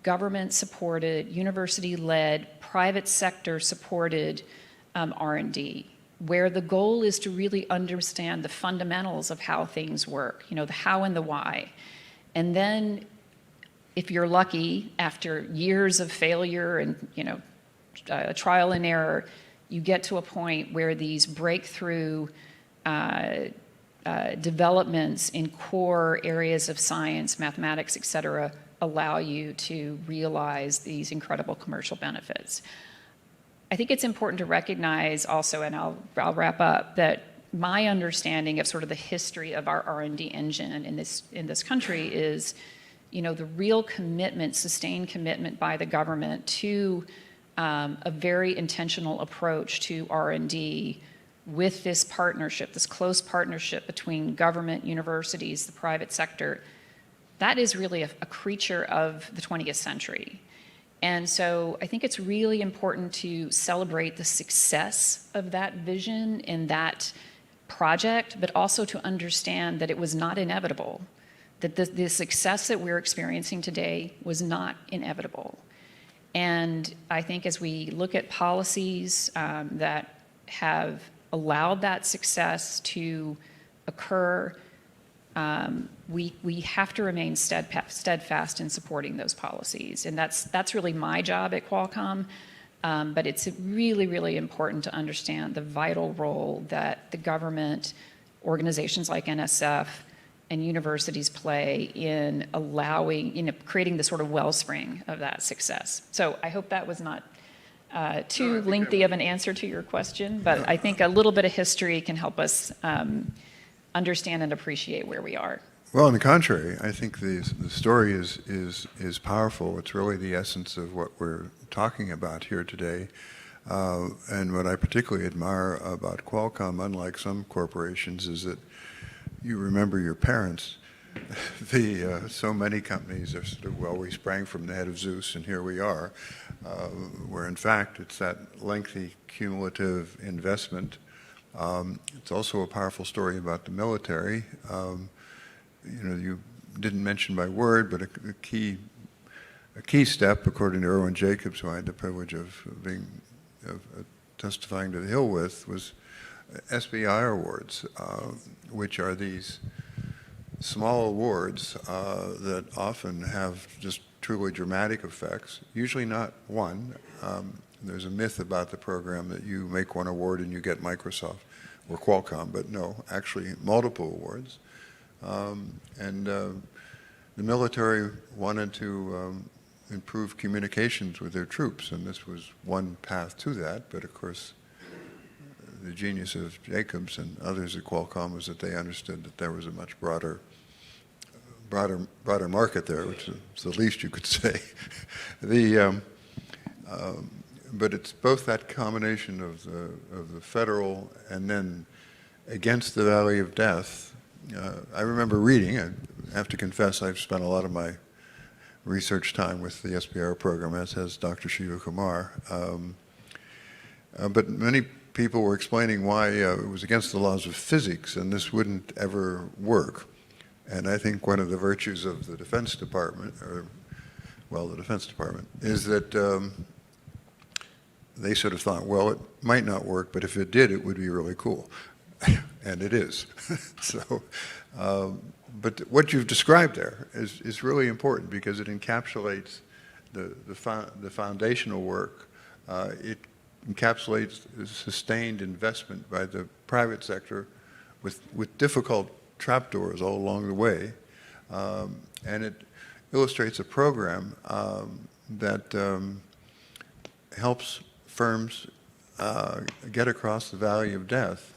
government-supported, university-led, private sector-supported R&D, where the goal is to really understand the fundamentals of how things work, the how and the why. And then, if you're lucky, after years of failure and, trial and error, you get to a point where these breakthrough developments in core areas of science, mathematics, et cetera, allow you to realize these incredible commercial benefits. I think it's important to recognize also, and I'll wrap up, that my understanding of sort of the history of our R&D engine in this country is, the real commitment, sustained commitment by the government to a very intentional approach to R&D with this partnership, this close partnership between government, universities, the private sector. That is really a creature of the 20th century. And so I think it's really important to celebrate the success of that vision and that project, but also to understand that it was not inevitable, that the success that we're experiencing today was not inevitable. And I think as we look at policies that have allowed that success to occur, we have to remain steadfast in supporting those policies. And that's really my job at Qualcomm. But it's really, really important to understand the vital role that the government, organizations like NSF, and universities play in allowing, creating the sort of wellspring of that success. So I hope that was not too lengthy of an answer to your question, but I think a little bit of history can help us understand and appreciate where we are.
Well, on the contrary, I think the story is powerful. It's really the essence of what we're talking about here today. And what I particularly admire about Qualcomm, unlike some corporations, is that you remember your parents. So many companies are sort of, well, we sprang from the head of Zeus, and here we are, where in fact it's that lengthy cumulative investment. It's also a powerful story about the military. You didn't mention by word, but a key step, according to Erwin Jacobs, who I had the privilege of testifying to the Hill with, was SBI awards, which are these small awards that often have just truly dramatic effects, usually not one. There's a myth about the program that you make one award and you get Microsoft or Qualcomm, but no, actually multiple awards. And the military wanted to improve communications with their troops, and this was one path to that, but of course the genius of Jacobs and others at Qualcomm was that they understood that there was a much broader market there, which is the least you could say. But it's both that combination of the federal and then against the Valley of Death. I remember reading, I have to confess I've spent a lot of my research time with the SBR program, as has Dr. Shiva Kumar. But many people were explaining why it was against the laws of physics and this wouldn't ever work. And I think one of the virtues of the Defense Department, the Defense Department, is that they sort of thought, well, it might not work, but if it did, it would be really cool. And it is. So, but what you've described there is really important because it encapsulates the foundational work. It encapsulates sustained investment by the private sector with difficult trapdoors all along the way. And it illustrates a program that helps firms get across the valley of death.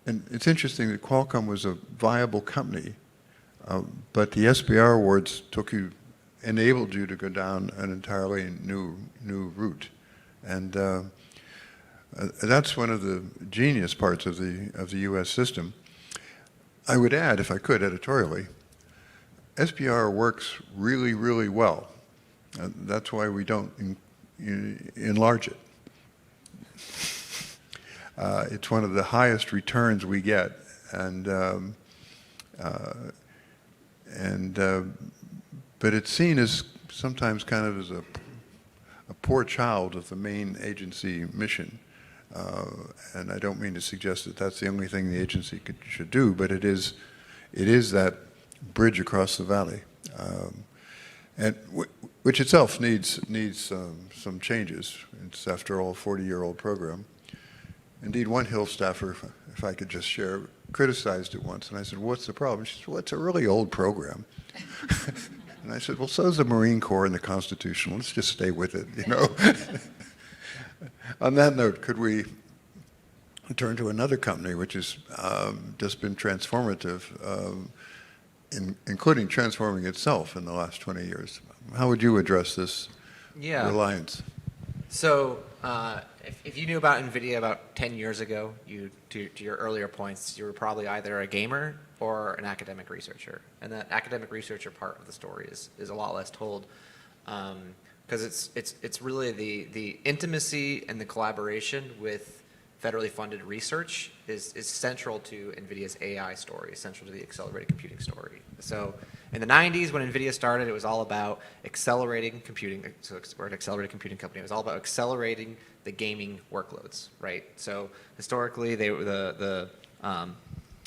And it's interesting that Qualcomm was a viable company, but the SBR awards enabled you to go down an entirely new route. And That's one of the genius parts of the U.S. system. I would add, if I could, editorially, SBR works really, really well. That's why we don't enlarge it. It's one of the highest returns we get, but it's seen as sometimes kind of as a poor child of the main agency mission. And I don't mean to suggest that that's the only thing the agency should do, but it is that bridge across the valley, and which itself needs some changes. It's, after all, a 40-year-old program. Indeed, one Hill staffer, if I could just share, criticized it once, and I said, "What's the problem?" She said, "Well, it's a really old program." And I said, "Well, so is the Marine Corps and the Constitution. Let's just stay with it, you know." On that note, could we turn to another company which has just been transformative, including transforming itself in the last 20 years? How would you address this reliance?
So if you knew about NVIDIA about 10 years ago, to your earlier points, you were probably either a gamer or an academic researcher. And that academic researcher part of the story is a lot less told, because it's really the intimacy and the collaboration with federally funded research is central to NVIDIA's AI story, central to the accelerated computing story. So in the 90s, when NVIDIA started, it was all about accelerating computing. So we're an accelerated computing company. It was all about accelerating the gaming workloads, right? So historically, the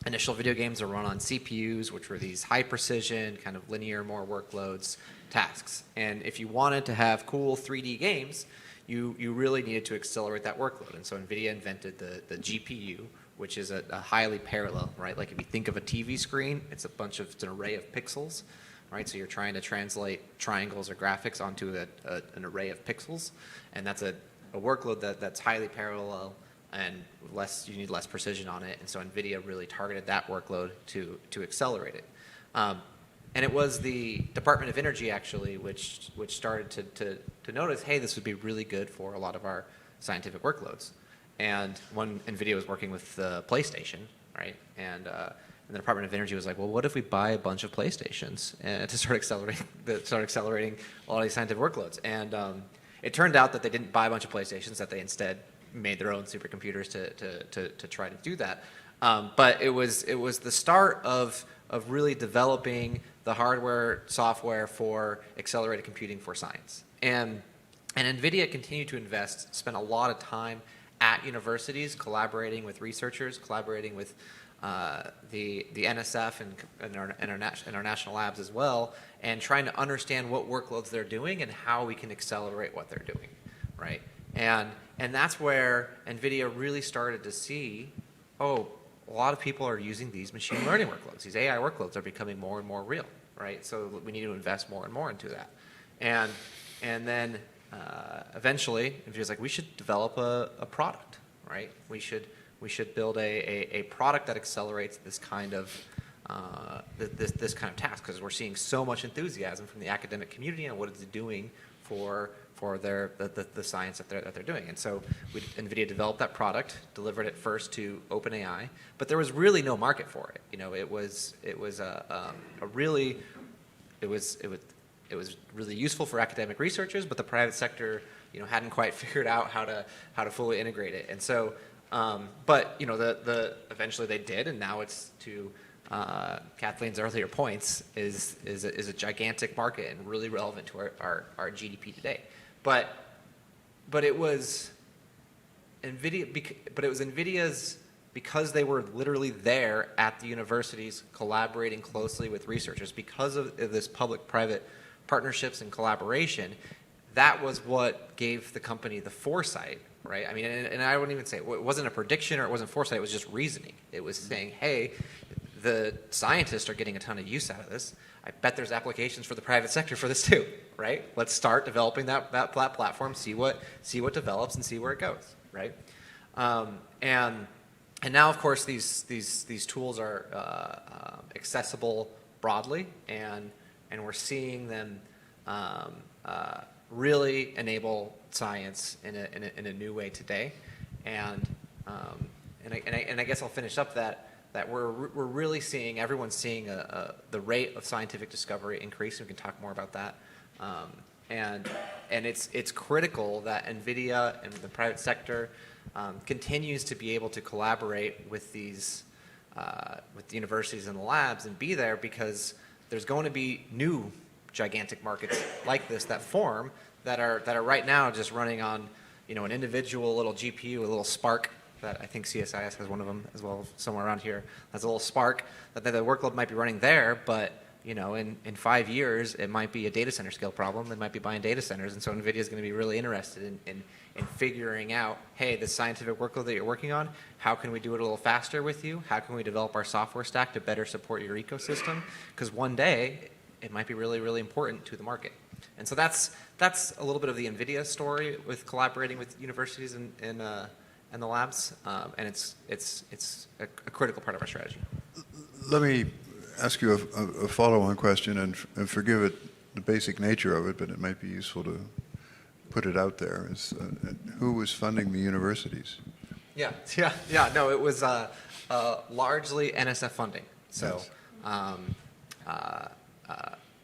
initial video games are run on CPUs, which were these high precision, kind of linear, more workloads, tasks. And if you wanted to have cool 3D games, you really needed to accelerate that workload. And so NVIDIA invented the GPU, which is a highly parallel, right? Like if you think of a TV screen, it's an array of pixels, right? So you're trying to translate triangles or graphics onto an array of pixels, and that's a workload that's highly parallel, and you need less precision on it. And so NVIDIA really targeted that workload to accelerate it. And it was the Department of Energy, actually, which started to notice, hey, this would be really good for a lot of our scientific workloads. And when NVIDIA was working with the PlayStation, right? And the Department of Energy was like, well, what if we buy a bunch of PlayStations to start accelerating a lot of these scientific workloads? And it turned out that they didn't buy a bunch of PlayStations, that they instead made their own supercomputers to try to do that. But it was the start of really developing the hardware, software for accelerated computing for science. And NVIDIA continued to invest, spent a lot of time at universities collaborating with researchers, collaborating with the NSF and our national labs as well, and trying to understand what workloads they're doing and how we can accelerate what they're doing, right? And that's where NVIDIA really started to see, oh, a lot of people are using these machine learning workloads. These AI workloads are becoming more and more real, right? So we need to invest more and more into that. And then eventually, NVIDIA's like, we should develop a product, right? We should build a product that accelerates this kind of this kind of task, because we're seeing so much enthusiasm from the academic community on what it's doing for the science that they're doing. And so NVIDIA developed that product, delivered it first to OpenAI, but there was really no market for it. You know, it was really useful for academic researchers, but the private sector, you know, hadn't quite figured out how to fully integrate it. And so, but you know, eventually they did, and now it's, to Kathleen's earlier points, is a gigantic market and really relevant to our GDP today. But it was NVIDIA's, because they were literally there at the universities collaborating closely with researchers, because of this public-private partnerships and collaboration, that was what gave the company the foresight, right? I mean, and I wouldn't even say, it wasn't a prediction or it wasn't foresight, it was just reasoning. It was saying, hey, the scientists are getting a ton of use out of this. I bet there's applications for the private sector for this too, right? Let's start developing that platform, see what develops, and see where it goes, right? And now, of course, these tools are accessible broadly, and we're seeing them really enable science in a new way today. And I guess I'll finish up that we're really seeing, everyone's seeing the rate of scientific discovery increase. We can talk more about that. And it's critical that NVIDIA and the private sector continues to be able to collaborate with these with the universities and the labs and be there, because there's going to be new gigantic markets like this that form that are right now just running on, you know, an individual little GPU, a little Spark. That I think CSIS has one of them as well, somewhere around here. Has a little Spark that the workload might be running there, but you know, in 5 years, it might be a data center scale problem. They might be buying data centers, and so NVIDIA is going to be really interested in figuring out, hey, the scientific workload that you're working on, how can we do it a little faster with you? How can we develop our software stack to better support your ecosystem? Because one day, it might be really, really important to the market. And so that's a little bit of the NVIDIA story with collaborating with universities and the labs, and it's a critical part of our strategy.
Let me ask you a follow-on question, and forgive it, the basic nature of it, but it might be useful to put it out there. Is who was funding the universities?
Yeah. No, it was largely NSF funding. So,
Yes.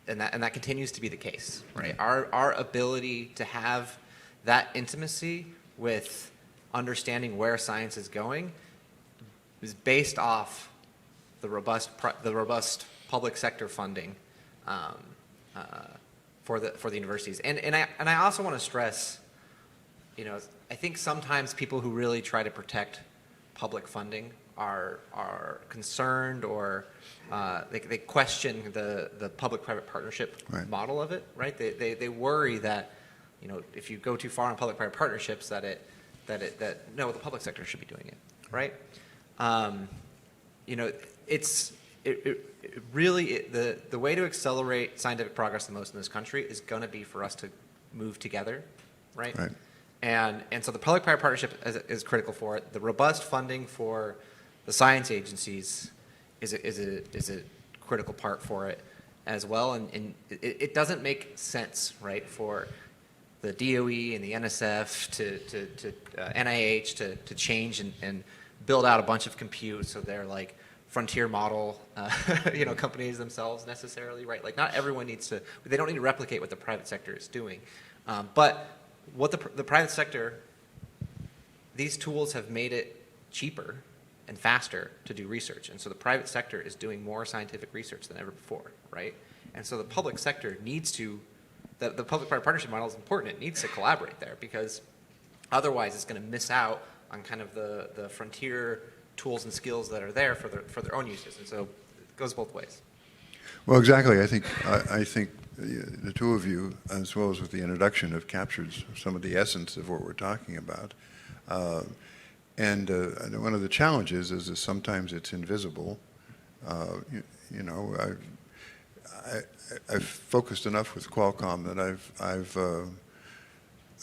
And that continues to be the case, right? Our ability to have that intimacy with understanding where science is going is based off the robust public sector funding for the universities. And I also want to stress, you know, I think sometimes people who really try to protect public funding are concerned, or they question the public-private partnership model of it, right? They worry that, you know, if you go too far on public-private partnerships, that no, the public sector should be doing it, right? You know, the way to accelerate scientific progress the most in this country is going to be for us to move together, right?
Right.
And so the public-private partnership is critical for it. The robust funding for the science agencies is a critical part for it as well. And it doesn't make sense, right, for the DOE and the NSF to NIH to change and build out a bunch of compute, so they're like frontier model, you know, companies themselves necessarily, right? Like not everyone needs to. They don't need to replicate what the private sector is doing, but what the private sector, these tools have made it cheaper and faster to do research, and so the private sector is doing more scientific research than ever before, right? And so the public sector needs to. The public-private partnership model is important. It needs to collaborate there, because otherwise it's going to miss out on kind of the frontier tools and skills that are there for their own uses. And so it goes both ways.
Well, exactly. I think the two of you, as well as with the introduction, have captured some of the essence of what we're talking about. And one of the challenges is that sometimes it's invisible. You know, I've focused enough with Qualcomm that I've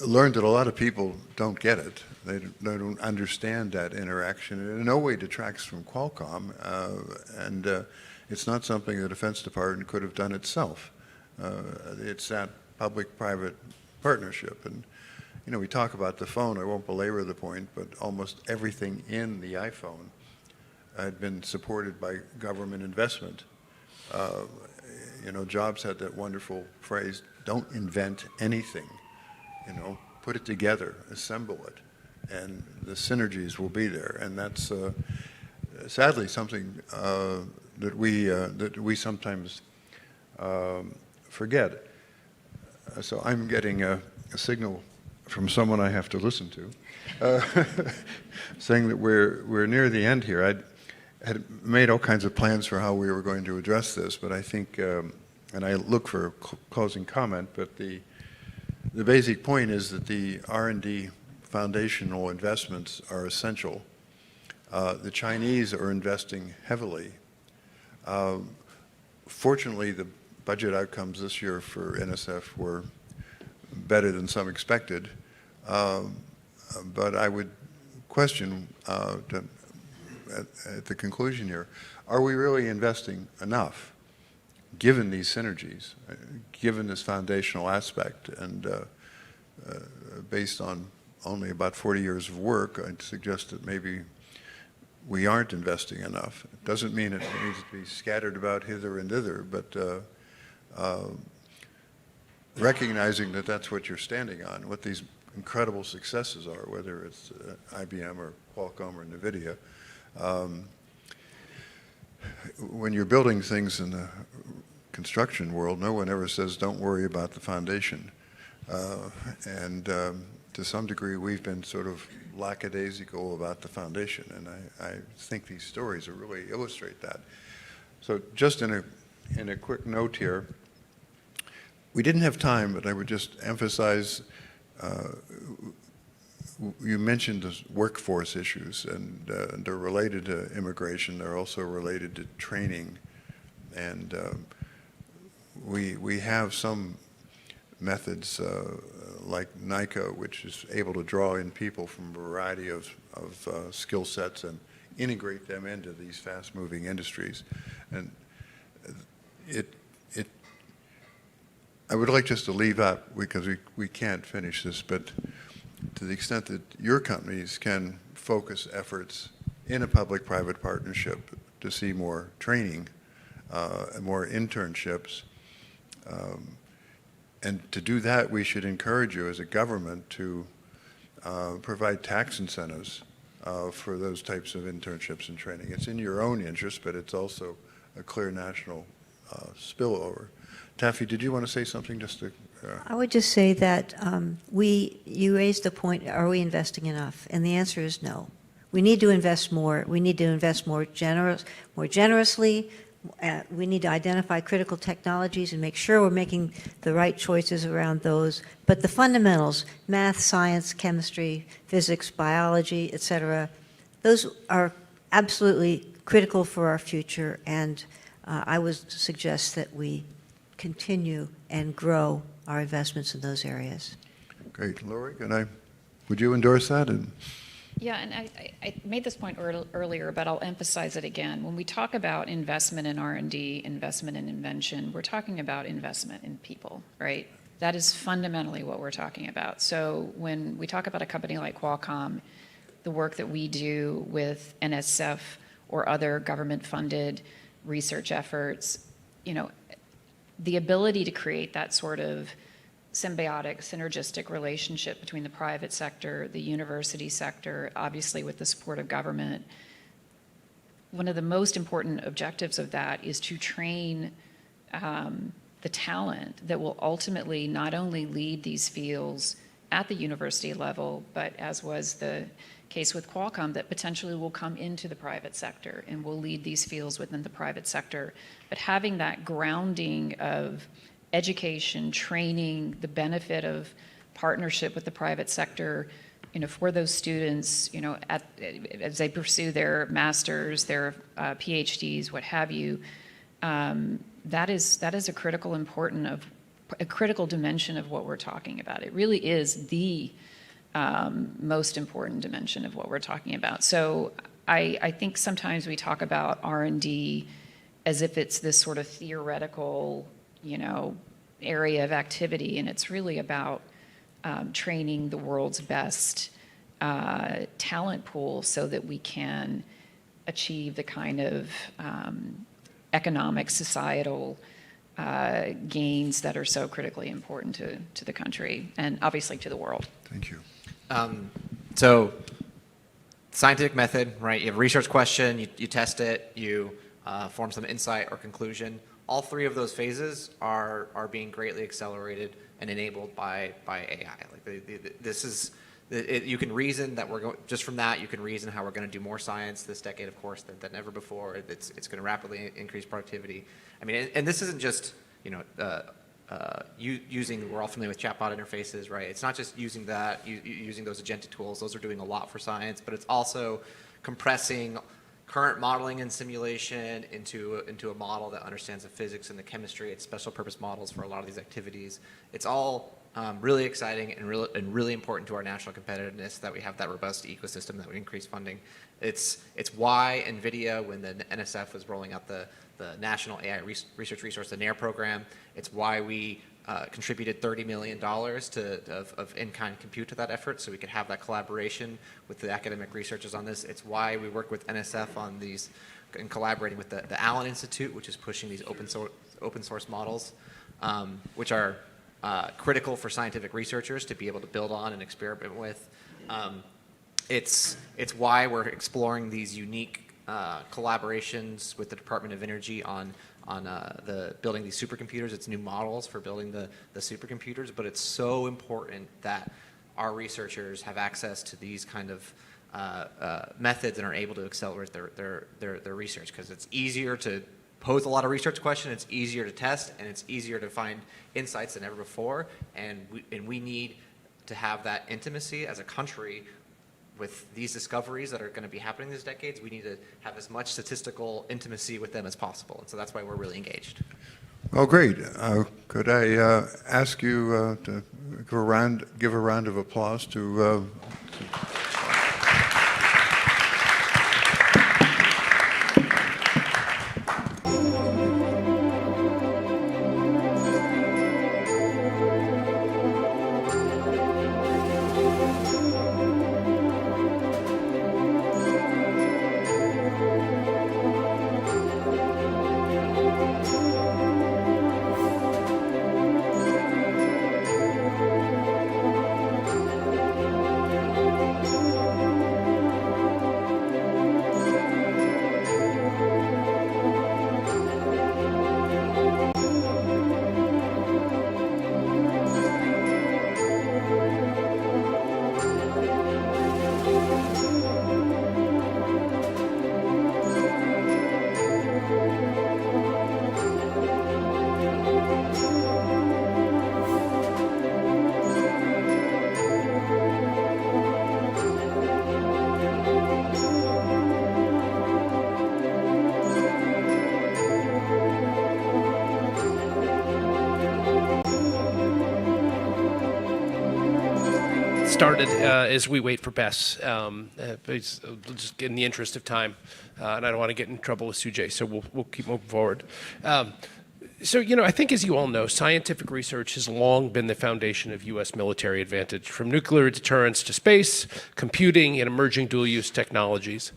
learned that a lot of people don't get it. They don't understand that interaction. It in no way detracts from Qualcomm, and it's not something the Defense Department could have done itself. It's that public-private partnership. And, you know, we talk about the phone. I won't belabor the point, but almost everything in the iPhone had been supported by government investment. You know, Jobs had that wonderful phrase, don't invent anything, you know, put it together, assemble it, and the synergies will be there. And that's sadly something that we sometimes forget. So I'm getting a signal from someone I have to listen to, saying that we're near the end here. I had made all kinds of plans for how we were going to address this, but I think, and I look for a closing comment, but the basic point is that the R&D foundational investments are essential. The Chinese are investing heavily. Fortunately, the budget outcomes this year for NSF were better than some expected, but I would question at the conclusion here, are we really investing enough, given these synergies, given this foundational aspect, and based on only about 40 years of work, I'd suggest that maybe we aren't investing enough. It doesn't mean it needs to be scattered about hither and thither, but recognizing that that's what you're standing on, what these incredible successes are, whether it's IBM or Qualcomm or NVIDIA. When you're building things in the construction world, no one ever says, don't worry about the foundation. To some degree, we've been sort of lackadaisical about the foundation, and I think these stories really illustrate that. So just in a quick note here, we didn't have time, but I would just emphasize, you mentioned the workforce issues, and they're related to immigration. They're also related to training, and we have some methods like NICA, which is able to draw in people from a variety of skill sets and integrate them into these fast-moving industries. And I would like just to leave out, because we can't finish this, but to the extent that your companies can focus efforts in a public-private partnership to see more training, more internships, and to do that, we should encourage you as a government to provide tax incentives for those types of internships and training. It's in your own interest, but it's also a clear national spillover. Taffy, did you want to say something just to...
I would just say that you raised the point, are we investing enough? And the answer is no. We need to invest more. We need to invest more generously. We need to identify critical technologies and make sure we're making the right choices around those. But the fundamentals, math, science, chemistry, physics, biology, et cetera, those are absolutely critical for our future. And I would suggest that we continue and grow our investments in those areas.
Great. Lori, would you endorse that?
Yeah, and I made this point earlier, but I'll emphasize it again. When we talk about investment in R&D, investment in invention, we're talking about investment in people, right? That is fundamentally what we're talking about. So when we talk about a company like Qualcomm, the work that we do with NSF or other government-funded research efforts, the ability to create that sort of symbiotic, synergistic relationship between the private sector, the university sector, obviously with the support of government. One of the most important objectives of that is to train the talent that will ultimately not only lead these fields at the university level, but as was the case with Qualcomm, that potentially will come into the private sector and will lead these fields within the private sector. But having that grounding of education, training, the benefit of partnership with the private sector, for those students, as they pursue their masters, their PhDs, what have you, that is a critical dimension of what we're talking about. It really is the most important dimension of what we're talking about. So I think sometimes we talk about R&D as if it's this sort of theoretical, area of activity, and it's really about training the world's best talent pool so that we can achieve the kind of economic, societal gains that are so critically important to the country and obviously to the world.
Thank you.
So scientific method, right? You have a research question, you test it, you form some insight or conclusion. All three of those phases are being greatly accelerated and enabled by AI. You can reason that we're going, just from that, you can reason how we're going to do more science this decade, of course, than ever before. It's going to rapidly increase productivity. I mean, and this isn't just, using, we're all familiar with chatbot interfaces, right? It's not just using that, using those agentic tools. Those are doing a lot for science, but it's also compressing current modeling and simulation into a model that understands the physics and the chemistry. It's special purpose models for a lot of these activities. It's all really exciting and really important to our national competitiveness that we have that robust ecosystem, that we increase funding. It's why NVIDIA, when the NSF was rolling out the National AI Research Resource, the NAIR program, it's why we contributed $30 million of in-kind compute to that effort, so we could have that collaboration with the academic researchers on this. It's why we work with NSF on these and collaborating with the Allen Institute, which is pushing these open source models, which are critical for scientific researchers to be able to build on and experiment with. It's why we're exploring these unique collaborations with the Department of Energy on building these supercomputers. It's new models for building the supercomputers, but it's so important that our researchers have access to these kind of methods and are able to accelerate their research, because it's easier to pose a lot of research questions, it's easier to test, and it's easier to find insights than ever before. And we need to have that intimacy as a country with these discoveries that are going to be happening these decades. We need to have as much statistical intimacy with them as possible. And so that's why we're really engaged.
Well, great. Could I ask you to give a round of applause to
started as we wait for Bess, just in the interest of time, and I don't want to get in trouble with Sujay, so we'll keep moving forward. So, I think, as you all know, scientific research has long been the foundation of U.S. military advantage, from nuclear deterrence to space, computing, and emerging dual-use technologies.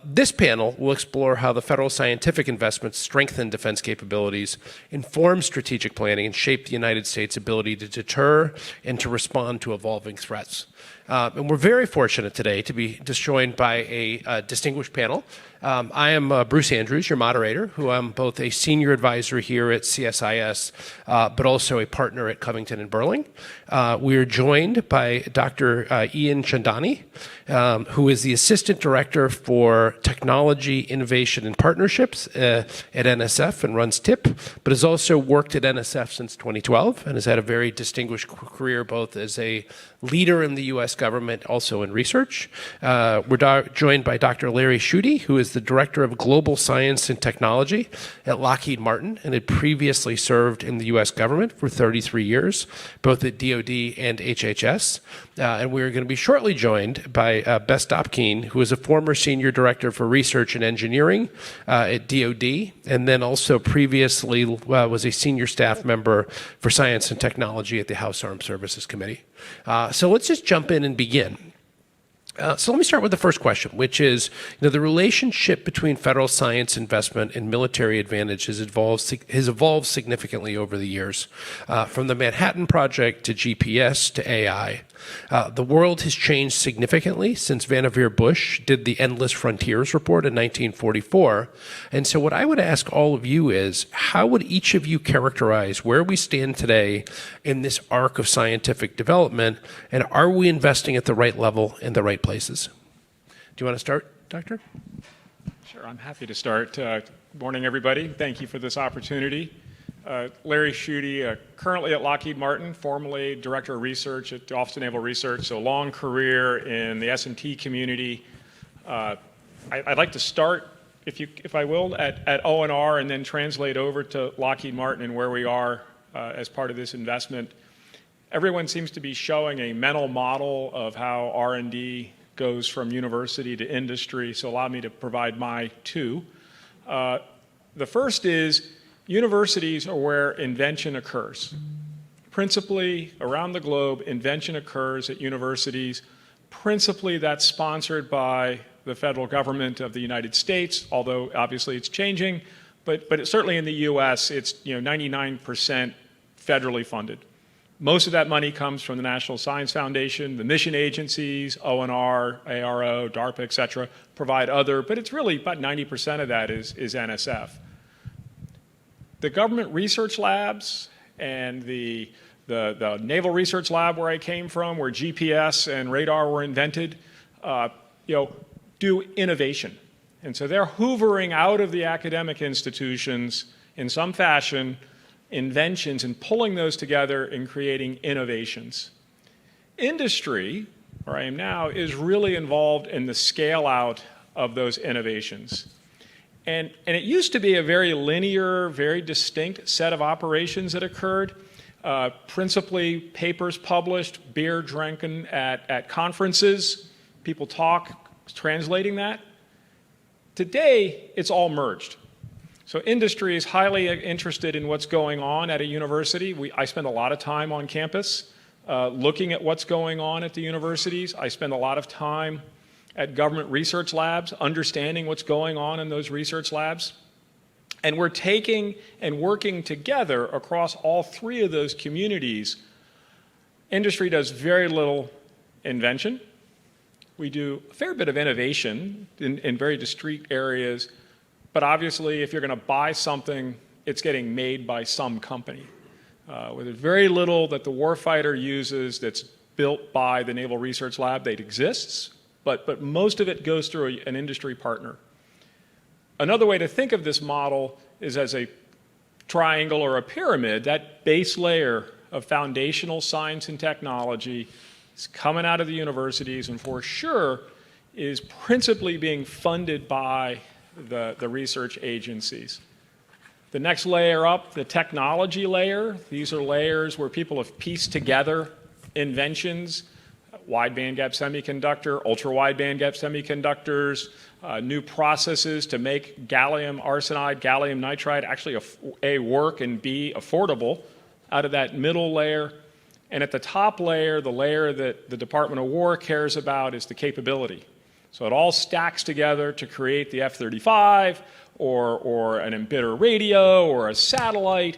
This panel will explore how the federal scientific investments strengthen defense capabilities, inform strategic planning, and shape the United States' ability to deter and to respond to evolving threats. And we're very fortunate today to be just joined by a distinguished panel. I am Bruce Andrews, your moderator, who I'm both a senior advisor here at CSIS, but also a partner at Covington and Burling. We are joined by Dr. Ian Chandani, who is the Assistant Director for Technology, Innovation, and Partnerships at NSF and runs TIP, but has also worked at NSF since 2012 and has had a very distinguished career both as a leader in the U.S. government, also in research. We're joined by Dr. Larry Schutte, who is the Director of Global Science and Technology at Lockheed Martin and had previously served in the U.S. government for 33 years, both at DoD and HHS. And we're going to be shortly joined by Bess Dopkine, who is a former Senior Director for Research and Engineering at DoD, and then also previously was a senior staff member for Science and Technology at the House Armed Services Committee. So let's just jump in and begin. So let me start with the first question, which is, the relationship between federal science investment and military advantage has evolved significantly over the years, from the Manhattan Project to GPS to AI. The world has changed significantly since Vannevar Bush did the Endless Frontiers report in 1944. And so what I would ask all of you is, how would each of you characterize where we stand today in this arc of scientific development, and are we investing at the right level in the right places? Do you want to start, Doctor?
Sure, I'm happy to start. Good morning, everybody. Thank you for this opportunity. Larry Schutte, currently at Lockheed Martin, formerly Director of Research at the Office of Naval Research, so a long career in the S&T community. I'd like to start, if I will, at O&R and then translate over to Lockheed Martin and where we are as part of this investment. Everyone seems to be showing a mental model of how R&D goes from university to industry, so allow me to provide my two. The first is, universities are where invention occurs. Principally, around the globe, invention occurs at universities. Principally, that's sponsored by the federal government of the United States, although obviously it's changing. But certainly in the U.S., it's 99% federally funded. Most of that money comes from the National Science Foundation, the mission agencies, ONR, ARO, DARPA, et cetera, provide other, but it's really about 90% of that is NSF. The government research labs and the Naval Research Lab where I came from, where GPS and radar were invented, do innovation. And so they're hoovering out of the academic institutions in some fashion inventions and pulling those together and creating innovations. Industry, where I am now, is really involved in the scale out of those innovations. And it used to be a very linear, very distinct set of operations that occurred. Principally papers published, beer drinking at conferences, people talk, translating that. Today, it's all merged. So industry is highly interested in what's going on at a university. I spend a lot of time on campus looking at what's going on at the universities. I spend a lot of time at government research labs understanding what's going on in those research labs. And we're taking and working together across all three of those communities. Industry does very little invention. We do a fair bit of innovation in very discrete areas. But obviously, if you're going to buy something, it's getting made by some company. Where there's very little that the warfighter uses that's built by the Naval Research Lab that exists, but most of it goes through an industry partner. Another way to think of this model is as a triangle or a pyramid. That base layer of foundational science and technology is coming out of the universities and for sure is principally being funded by the research agencies. The next layer up, the technology layer, these are layers where people have pieced together inventions, wide bandgap semiconductor, ultra wide bandgap semiconductors, new processes to make gallium arsenide, gallium nitride actually A, work and B, affordable out of that middle layer. And at the top layer, the layer that the Department of War cares about is the capability. So it all stacks together to create the F-35 or an embedder radio or a satellite.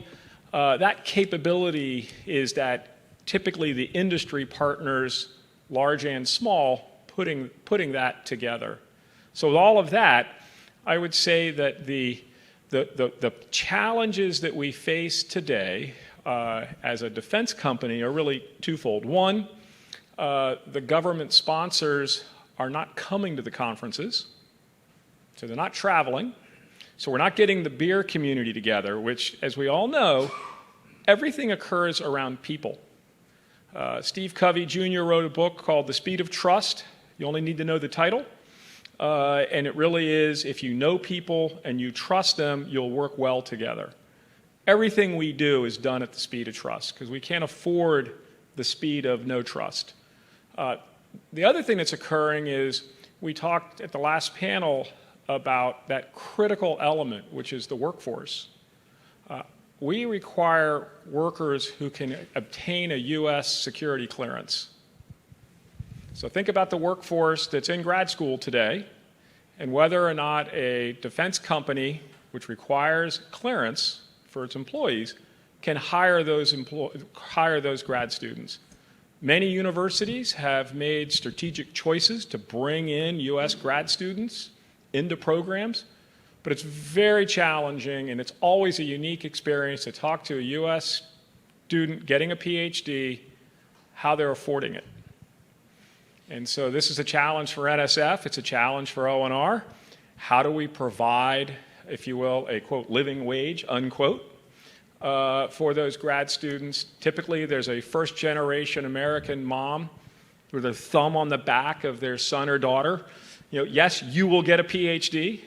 That capability is that typically the industry partners, large and small, putting that together. So with all of that, I would say that the challenges that we face today as a defense company are really twofold. One, the government sponsors are not coming to the conferences, so they're not traveling. So we're not getting the beer community together, which, as we all know, everything occurs around people. Steve Covey Jr. wrote a book called The Speed of Trust. You only need to know the title. And it really is, if you know people and you trust them, you'll work well together. Everything we do is done at the speed of trust because we can't afford the speed of no trust. The other thing that's occurring is we talked at the last panel about that critical element, which is the workforce. We require workers who can obtain a U.S. security clearance. So think about the workforce that's in grad school today and whether or not a defense company, which requires clearance for its employees, can hire those grad students. Many universities have made strategic choices to bring in U.S. grad students into programs, but it's very challenging and it's always a unique experience to talk to a U.S. student getting a PhD, how they're affording it. And so this is a challenge for NSF, it's a challenge for ONR. How do we provide, if you will, a quote, living wage, unquote, for those grad students? Typically there's a first generation American mom with a thumb on the back of their son or daughter. Yes, you will get a PhD.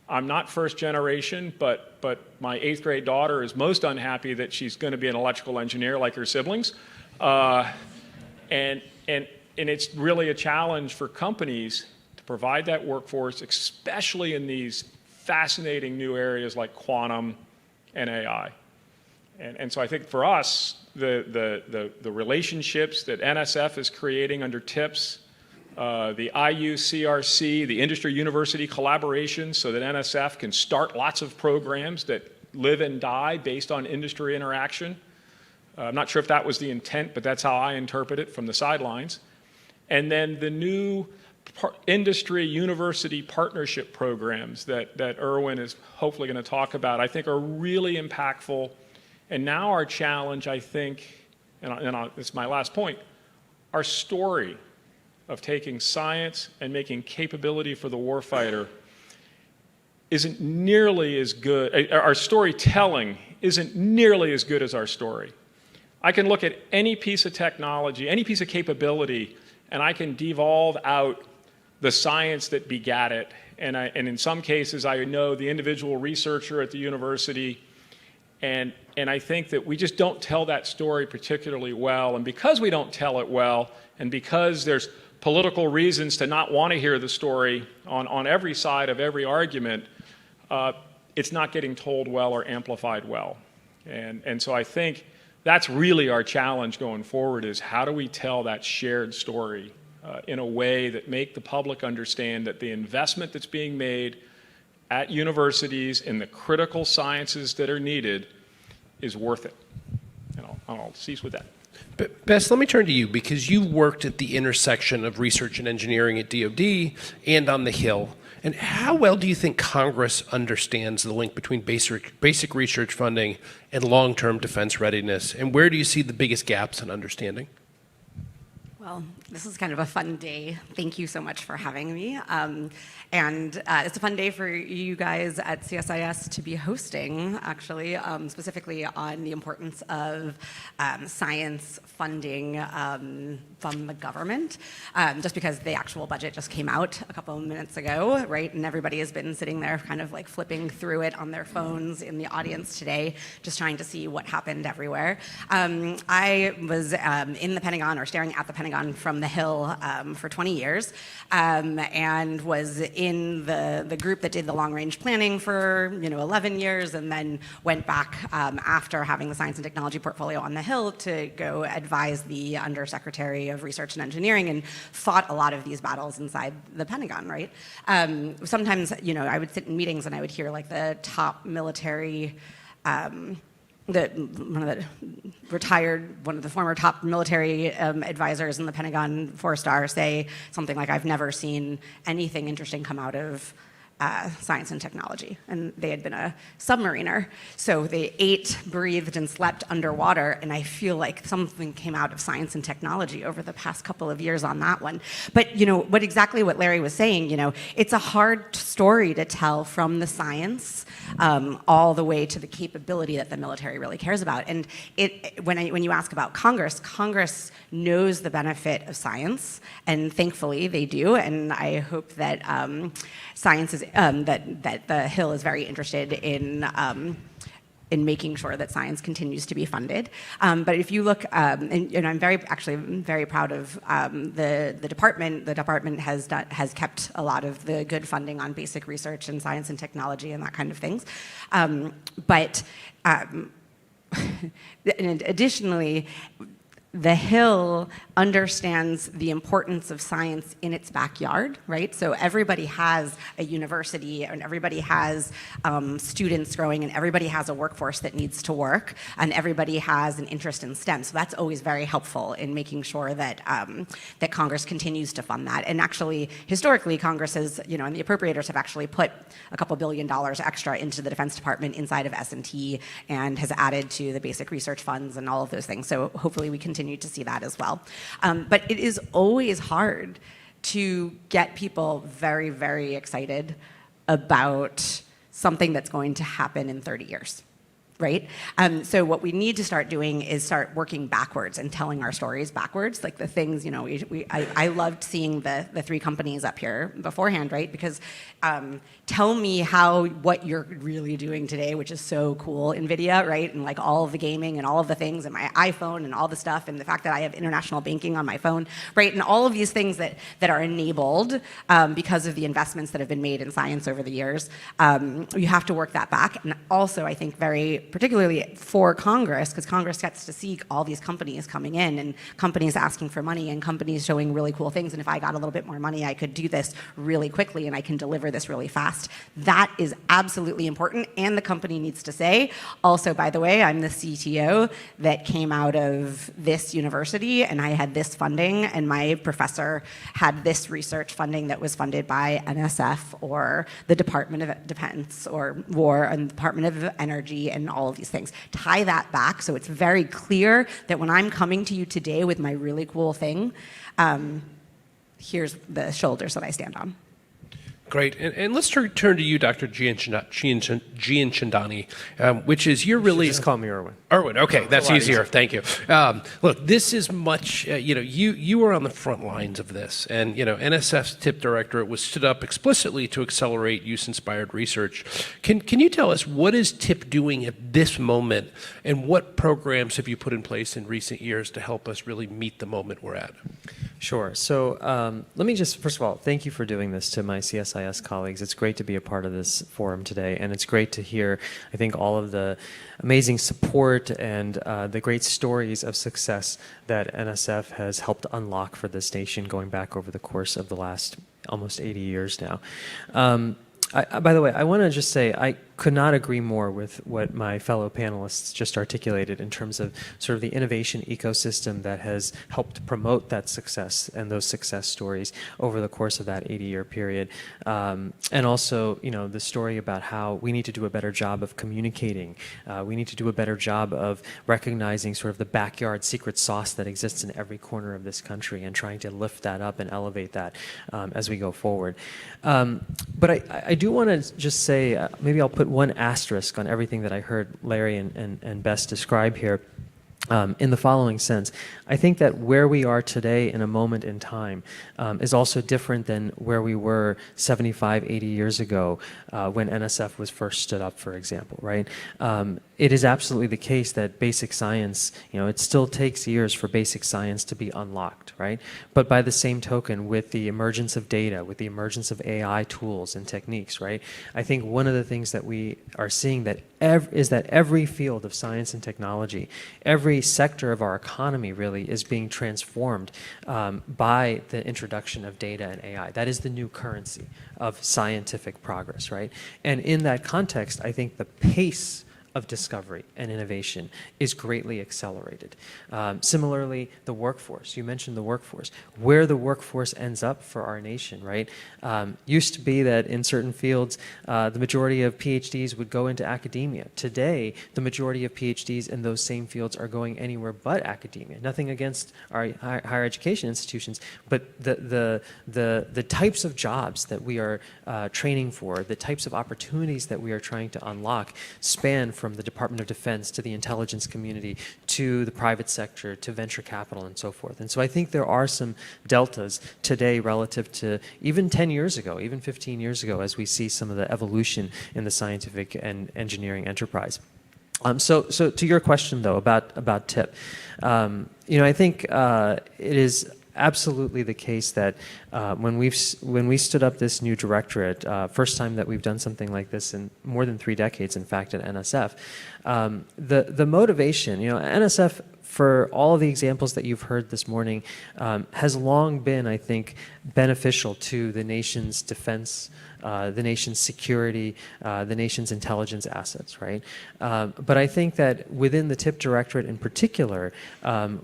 I'm not first generation, but my 8th grade daughter is most unhappy that she's going to be an electrical engineer like her siblings. And it's really a challenge for companies to provide that workforce, especially in these fascinating new areas like quantum and AI. And so I think for us, the relationships that NSF is creating under TIPS, the IU-CRC, the industry-university collaboration so that NSF can start lots of programs that live and die based on industry interaction. I'm not sure if that was the intent, but that's how I interpret it from the sidelines. And then the new industry-university partnership programs that Erwin is hopefully going to talk about, I think are really impactful. And now our challenge, I think, and it's my last point, our story of taking science and making capability for the warfighter isn't nearly as good. Our storytelling isn't nearly as good as our story. I can look at any piece of technology, any piece of capability, and I can devolve out the science that begat it. And in some cases, I know the individual researcher at the university. And I think that we just don't tell that story particularly well. And because we don't tell it well, and because there's political reasons to not want to hear the story on every side of every argument, it's not getting told well or amplified well. And so I think that's really our challenge going forward, is how do we tell that shared story in a way that make the public understand that the investment that's being made at universities in the critical sciences that are needed is worth it. And I'll cease with that.
Bess, let me turn to you, because you worked at the intersection of research and engineering at DoD and on the Hill. And how well do you think Congress understands the link between basic research funding and long-term defense readiness? And where do you see the biggest gaps in understanding?
Well, this is kind of a fun day. Thank you so much for having me. And it's a fun day for you guys at CSIS to be hosting, actually, specifically on the importance of science funding from the government, just because the actual budget just came out a couple of minutes ago, right? And everybody has been sitting there kind of like flipping through it on their phones in the audience today, just trying to see what happened everywhere. I was in the Pentagon, or staring at the Pentagon from the Hill for 20 years, and was in the group that did the long-range planning for 11 years, and then went back after having the science and technology portfolio on the Hill to go advise the Undersecretary of Research and Engineering, and fought a lot of these battles inside the Pentagon, right? Sometimes, I would sit in meetings and I would hear like the top military one of the former top military advisors in the Pentagon, 4-star, say something like, "I've never seen anything interesting come out of science and technology." And they had been a submariner, so they ate, breathed, and slept underwater, and I feel like something came out of science and technology over the past couple of years on that one. But exactly what Larry was saying, it's a hard story to tell from the science all the way to the capability that the military really cares about. And when you ask about Congress knows the benefit of science, and thankfully they do, and I hope that science is that the Hill is very interested in making sure that science continues to be funded. But if you look, and I'm very proud of the department. The department has kept a lot of the good funding on basic research and science and technology and that kind of things. But additionally, the Hill understands the importance of science in its backyard, right? So everybody has a university, and everybody has students growing, and everybody has a workforce that needs to work, and everybody has an interest in STEM. So that's always very helpful in making sure that that Congress continues to fund that. And actually, historically, Congress has, and the appropriators have actually put a couple $2 billion extra into the Defense Department inside of S&T, and has added to the basic research funds and all of those things. So hopefully we continue to see that as well. But it is always hard to get people very, very excited about something that's going to happen in 30 years. Right? So what we need to start doing is start working backwards and telling our stories backwards, like the things, I loved seeing the 3 companies up here beforehand, right? Because tell me what you're really doing today, which is so cool, NVIDIA, right? And like all of the gaming and all of the things, and my iPhone and all the stuff, and the fact that I have international banking on my phone, right? And all of these things that are enabled because of the investments that have been made in science over the years. You have to work that back. And also, I think very particularly for Congress, because Congress gets to see all these companies coming in and companies asking for money and companies showing really cool things. And if I got a little bit more money, I could do this really quickly and I can deliver this really fast. That is absolutely important. And the company needs to say, also, by the way, I'm the CTO that came out of this university and I had this funding and my professor had this research funding that was funded by NSF or the Department of Defense or War and Department of Energy and all of these things. Tie that back so it's very clear that when I'm coming to you today with my really cool thing, here's the shoulders that I stand on.
Great. And let's turn to you, Dr. Gianchandani, which is you're really...
Just call me Erwin.
Erwin, okay, that's easier. Thank you. Look, this is much, you were on the front lines of this. And, NSF's TIP Directorate was stood up explicitly to accelerate use-inspired research. Can you tell us what is TIP doing at this moment and what programs have you put in place in recent years to help us really meet the moment we're at?
Sure. So let me just, first of all, thank you for doing this to my CSIS colleagues. It's great to be a part of this forum today, and it's great to hear, I think, all of the amazing support and the great stories of success that NSF has helped unlock for this nation going back over the course of the last almost 80 years now. By the way, I want to just say I could not agree more with what my fellow panelists just articulated in terms of sort of the innovation ecosystem that has helped promote that success and those success stories over the course of that 80-year period. And also, the story about how we need to do a better job of communicating. We need to do a better job of recognizing sort of the backyard secret sauce that exists in every corner of this country and trying to lift that up and elevate that as we go forward. But I do want to just say, maybe I'll put one asterisk on everything that I heard Larry and Bess describe here. In the following sense, I think that where we are today in a moment in time is also different than where we were 75, 80 years ago when NSF was first stood up, for example, right? It is absolutely the case that basic science, it still takes years for basic science to be unlocked, right? But by the same token, with the emergence of data, with the emergence of AI tools and techniques, right? I think one of the things that we are seeing is that every field of science and technology, every sector of our economy really is being transformed by the introduction of data and AI. That is the new currency of scientific progress, right? And in that context, I think the pace of discovery and innovation is greatly accelerated. Similarly, the workforce. You mentioned the workforce. Where the workforce ends up for our nation, right? Used to be that in certain fields, the majority of PhDs would go into academia. Today, the majority of PhDs in those same fields are going anywhere but academia. Nothing against our higher education institutions, but the types of jobs that we are training for, the types of opportunities that we are trying to unlock span from the Department of Defense to the intelligence community to the private sector to venture capital and so forth. And so I think there are some deltas today relative to even 10 years ago, even 15 years ago, as we see some of the evolution in the scientific and engineering enterprise. So to your question, though, about TIP, I think it is absolutely the case that when we stood up this new directorate, first time that we've done something like this in more than 3 decades, in fact, at NSF, the motivation, NSF, for all of the examples that you've heard this morning, has long been, I think, beneficial to the nation's defense, the nation's security, the nation's intelligence assets, right? But I think that within the TIP Directorate in particular,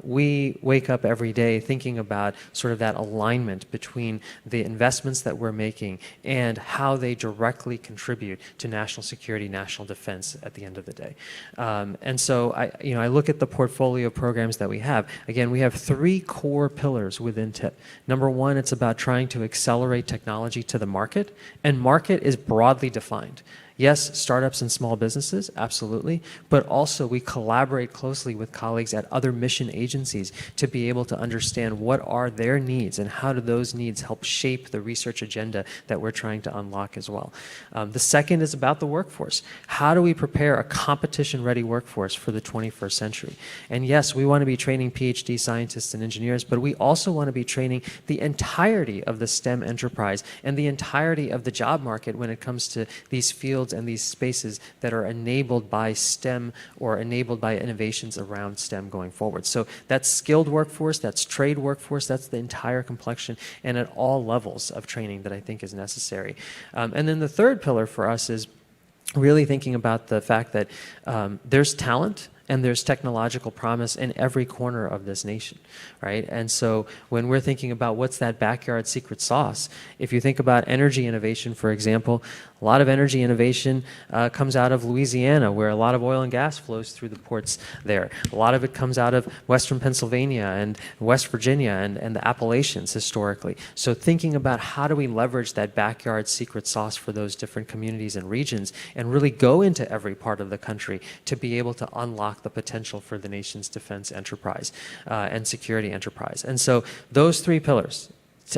we wake up every day thinking about sort of that alignment between the investments that we're making and how they directly contribute to national security, national defense at the end of the day. And so I look at the portfolio of programs that we have. Again, we have 3 core pillars within TIP. Number 1, it's about trying to accelerate technology to the market, and market is broadly defined. Yes, startups and small businesses, absolutely, but also we collaborate closely with colleagues at other mission agencies to be able to understand what are their needs and how do those needs help shape the research agenda that we're trying to unlock as well. The second is about the workforce. How do we prepare a competition-ready workforce for the 21st century? And yes, we want to be training PhD scientists and engineers, but we also want to be training the entirety of the STEM enterprise and the entirety of the job market when it comes to these fields fields and these spaces that are enabled by STEM or enabled by innovations around STEM going forward. So that's skilled workforce, that's trade workforce, that's the entire complexion, and at all levels of training that I think is necessary. And then the third pillar for us is really thinking about the fact that there's talent and there's technological promise in every corner of this nation, right? And so when we're thinking about what's that backyard secret sauce, if you think about energy innovation, for example, a lot of energy innovation comes out of Louisiana, where a lot of oil and gas flows through the ports there. A lot of it comes out of Western Pennsylvania and West Virginia and the Appalachians historically. So thinking about how do we leverage that backyard secret sauce for those different communities and regions and really go into every part of the country to be able to unlock the potential for the nation's defense enterprise and security enterprise. And so those three pillars,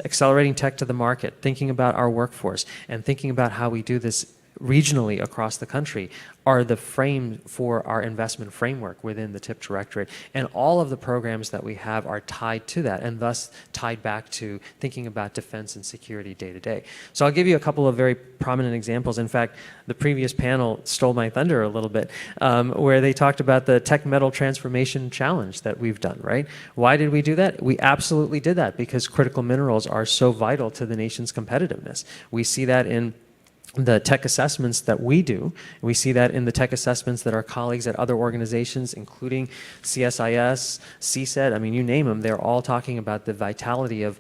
accelerating tech to the market, thinking about our workforce, and thinking about how we do this regionally across the country are the frame for our investment framework within the TIP Directorate. And all of the programs that we have are tied to that and thus tied back to thinking about defense and security day to day. So I'll give you a couple of very prominent examples. In fact, the previous panel stole my thunder a little bit, where they talked about the Tech Metal Transformation Challenge that we've done, right? Why did we do that? We absolutely did that because critical minerals are so vital to the nation's competitiveness. We see that in the tech assessments that we do. We see that in the tech assessments that our colleagues at other organizations, including CSIS, CSET, I mean, you name them, they're all talking about the vitality of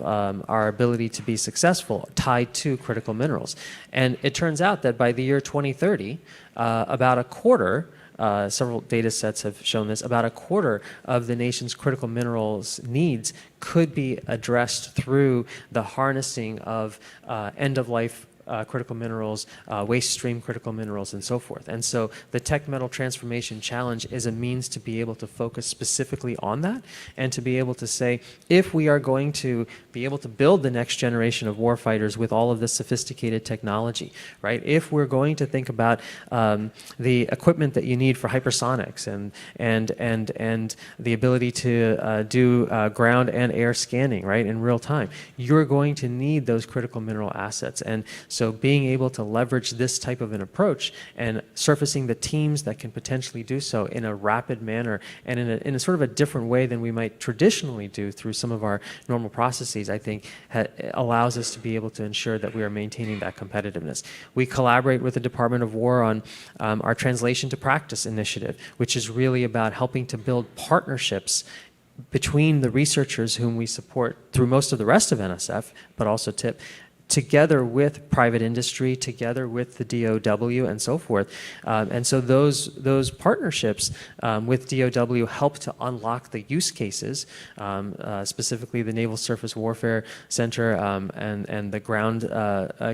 our ability to be successful tied to critical minerals. And it turns out that by the year 2030, about a quarter, several data sets have shown this, about a quarter of the nation's critical minerals needs could be addressed through the harnessing of end-of-life critical minerals, waste stream critical minerals, and so forth. And so the Tech Metal Transformation Challenge is a means to be able to focus specifically on that and to be able to say, if we are going to be able to build the next generation of warfighters with all of this sophisticated technology, right? If we're going to think about the equipment that you need for hypersonics and the ability to do ground and air scanning, right, in real time, you're going to need those critical mineral assets. And so being able to leverage this type of an approach and surfacing the teams that can potentially do so in a rapid manner and in a sort of a different way than we might traditionally do through some of our normal processes, I think allows us to be able to ensure that we are maintaining that competitiveness. We collaborate with the Department of War on our Translation to Practice initiative, which is really about helping to build partnerships between the researchers whom we support through most of the rest of NSF, but also TIP, together with private industry, together with the DOW and so forth. And so those partnerships with DOW help to unlock the use cases, specifically the Naval Surface Warfare Center and the ground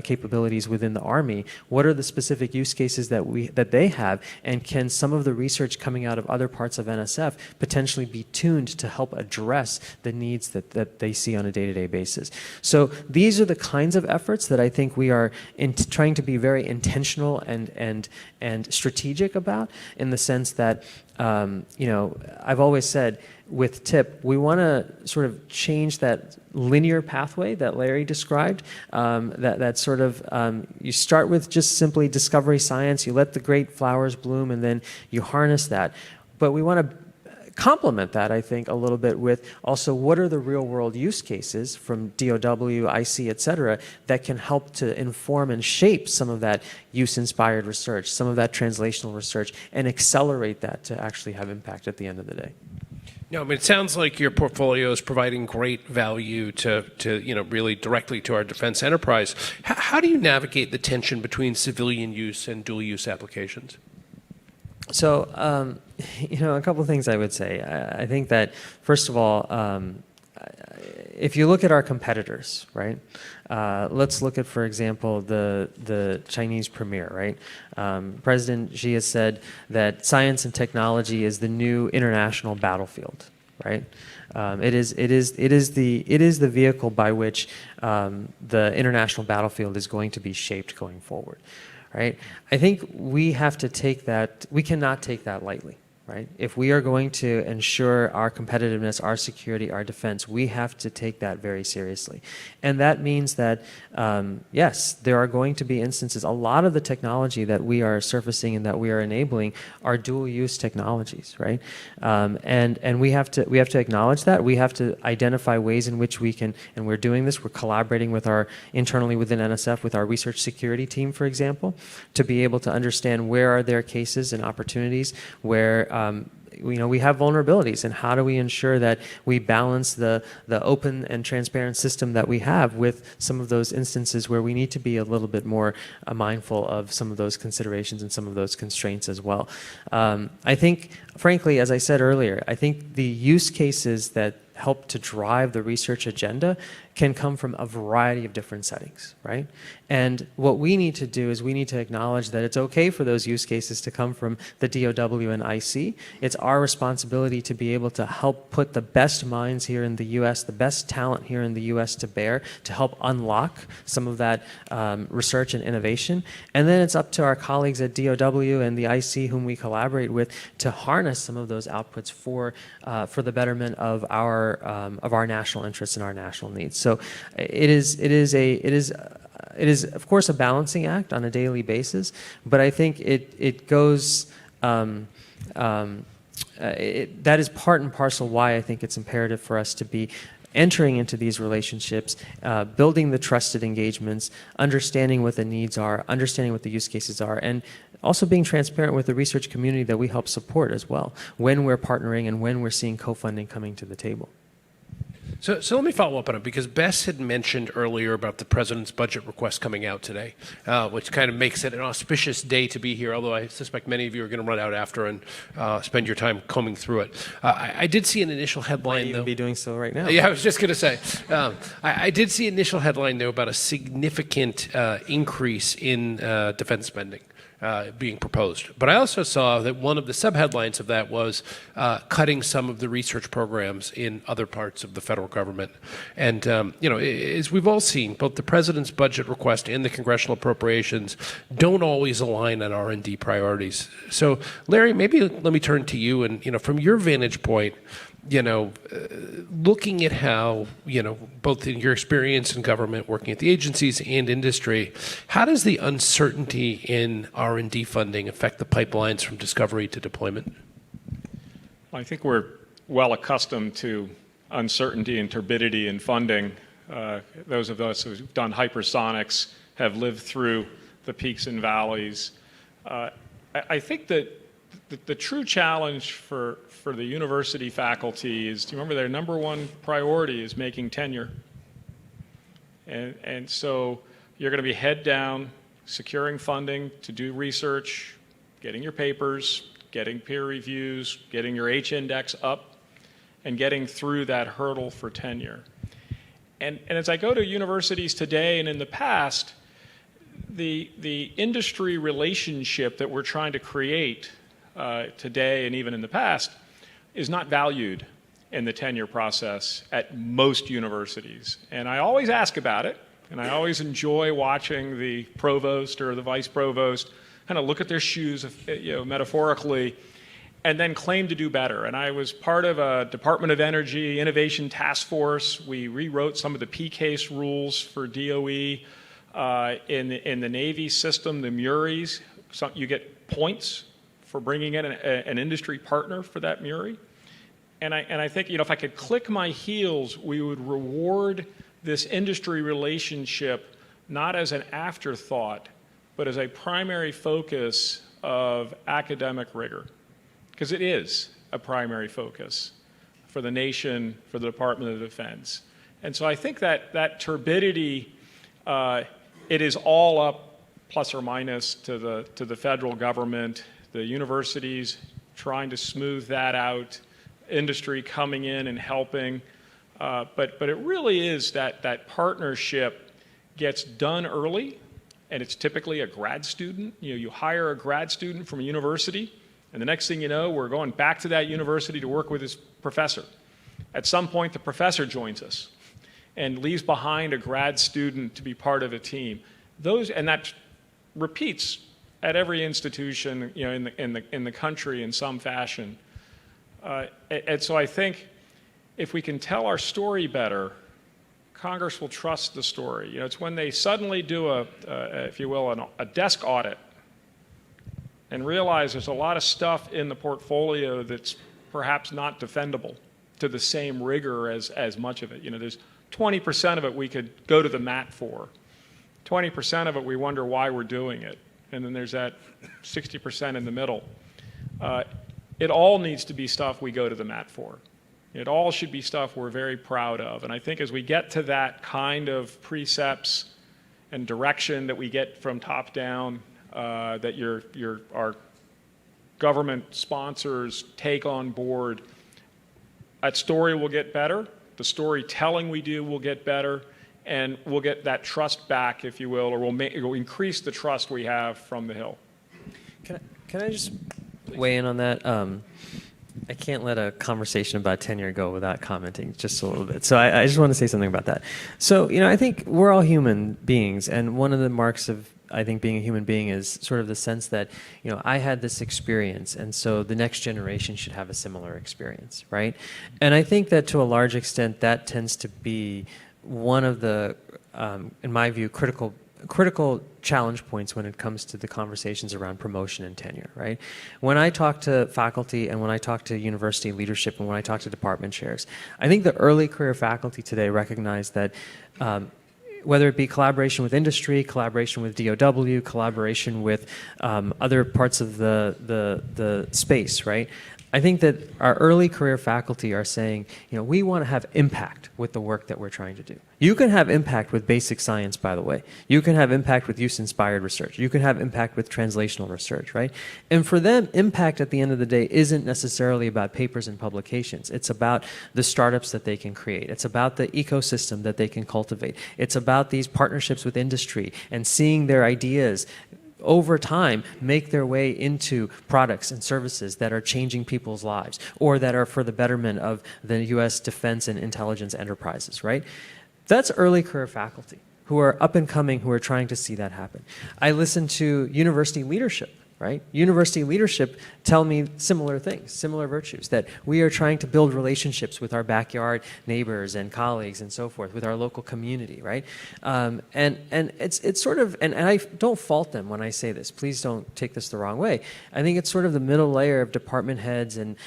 capabilities within the Army. What are the specific use cases that they have, and can some of the research coming out of other parts of NSF potentially be tuned to help address the needs that they see on a day-to-day basis? So these are the kinds of efforts that I think we are trying to be very intentional and strategic about, in the sense that I've always said with TIP, we want to sort of change that linear pathway that Larry described, that sort of you start with just simply discovery science, you let the great flowers bloom, and then you harness that. But we want to complement that, I think, a little bit with also what are the real world use cases from DOW, IC, et cetera, that can help to inform and shape some of that use-inspired research, some of that translational research, and accelerate that to actually have impact at the end of the day.
No, I mean, it sounds like your portfolio is providing great value to really directly to our defense enterprise. How do you navigate the tension between civilian use and dual use applications?
So, a couple of things I would say. I think that, first of all, if you look at our competitors, right? Let's look at, for example, the Chinese premier, right? President Xi has said that science and technology is the new international battlefield, right? It is the vehicle by which the international battlefield is going to be shaped going forward. Right? I think we have to take that, we cannot take that lightly, right? If we are going to ensure our competitiveness, our security, our defense, we have to take that very seriously. And that means that, yes, there are going to be instances, a lot of the technology that we are surfacing and that we are enabling are dual-use technologies, right? And we have to acknowledge that. We have to identify ways in which we can, and we're doing this, we're collaborating with internally within NSF, with our research security team, for example, to be able to understand where are there cases and opportunities where we have vulnerabilities, and how do we ensure that we balance the open and transparent system that we have with some of those instances where we need to be a little bit more mindful of some of those considerations and some of those constraints as well. I think, frankly, as I said earlier, I think the use cases that help to drive the research agenda can come from a variety of different settings, right? And what we need to do is we need to acknowledge that it's okay for those use cases to come from the DOW and IC. It's our responsibility to be able to help put the best minds here in the US, the best talent here in the US to bear, to help unlock some of that research and innovation. And then it's up to our colleagues at DOW and the IC whom we collaborate with to harness some of those outputs for the betterment of our national interests and our national needs. So it is of course a balancing act on a daily basis, but I think it goes. That is part and parcel why I think it's imperative for us to be entering into these relationships, building the trusted engagements, understanding what the needs are, understanding what the use cases are, and also being transparent with the research community that we help support as well when we're partnering and when we're seeing co-funding coming to the table.
So let me follow up on it, because Bess had mentioned earlier about the president's budget request coming out today, which kind of makes it an auspicious day to be here, although I suspect many of you are going to run out after and spend your time combing through it. I did see an initial headline, though.
Be doing so right now.
Yeah, I was just going to say. I did see an initial headline, though, about a significant increase in defense spending being proposed. But I also saw that one of the subheadlines of that was cutting some of the research programs in other parts of the federal government. And, as we've all seen, both the president's budget request and the congressional appropriations don't always align on R&D priorities. So, Larry, maybe let me turn to you and, from your vantage point, looking at how, both in your experience in government, working at the agencies and industry, how does the uncertainty in R&D funding affect the pipelines from discovery to deployment?
I think we're well accustomed to uncertainty and turbidity in funding. Those of us who've done hypersonics have lived through the peaks and valleys. I think that the true challenge for the university faculty is, do you remember their number one priority is making tenure? And so you're going to be head down, securing funding to do research, getting your papers, getting peer reviews, getting your H-index up, and getting through that hurdle for tenure. And as I go to universities today and in the past, the industry relationship that we're trying to create today and even in the past is not valued in the tenure process at most universities. And I always ask about it, and I always enjoy watching the provost or the vice provost kind of look at their shoes, metaphorically, and then claim to do better. And I was part of a Department of Energy innovation task force. We rewrote some of the PCASE rules for DOE. In the Navy system, the MURIs, you get points for bringing in an industry partner for that MURI. And I think, if I could click my heels, we would reward this industry relationship not as an afterthought, but as a primary focus of academic rigor. Because it is a primary focus for the nation, for the Department of Defense. And so I think that turbidity, it is all up, plus or minus, to the federal government, the universities trying to smooth that out, industry coming in and helping. But it really is that partnership gets done early, and it's typically a grad student. You hire a grad student from a university, and the next thing you know, we're going back to that university to work with his professor. At some point, the professor joins us and leaves behind a grad student to be part of a team. And that repeats at every institution, in the country in some fashion. And so I think if we can tell our story better, Congress will trust the story. It's when they suddenly do if you will, a desk audit and realize there's a lot of stuff in the portfolio that's perhaps not defendable to the same rigor as much of it. There's 20% of it we could go to the mat for. 20% of it we wonder why we're doing it. And then there's that 60% in the middle. It all needs to be stuff we go to the mat for. It all should be stuff we're very proud of. And I think as we get to that kind of precepts and direction that we get from top down, that our government sponsors take on board, that story will get better. The storytelling we do will get better, and we'll get that trust back, if you will, or we'll increase the trust we have from the Hill.
Can I just weigh in on that? I can't let a conversation about tenure go without commenting just a little bit. So I just want to say something about that. So, I think we're all human beings, and one of the marks of, I think, being a human being is sort of the sense that, I had this experience, and so the next generation should have a similar experience, right? And I think that to a large extent, that tends to be one of the, in my view, critical challenge points when it comes to the conversations around promotion and tenure, right? When I talk to faculty and when I talk to university leadership and when I talk to department chairs, I think the early career faculty today recognize that whether it be collaboration with industry, collaboration with DOW, collaboration with other parts of the space, right? I think that our early career faculty are saying, we want to have impact with the work that we're trying to do. You can have impact with basic science, by the way. You can have impact with use-inspired research. You can have impact with translational research, right? And for them, impact at the end of the day isn't necessarily about papers and publications. It's about the startups that they can create. It's about the ecosystem that they can cultivate. It's about these partnerships with industry and seeing their ideas over time make their way into products and services that are changing people's lives or that are for the betterment of the U.S. defense and intelligence enterprises, right? That's early career faculty who are up and coming, who are trying to see that happen. I listen to university leadership, right? University leadership tell me similar things, similar virtues, that we are trying to build relationships with our backyard neighbors and colleagues and so forth, with our local community, right? And it's sort of, and I don't fault them when I say this, please don't take this the wrong way. I think it's sort of the middle layer of department heads and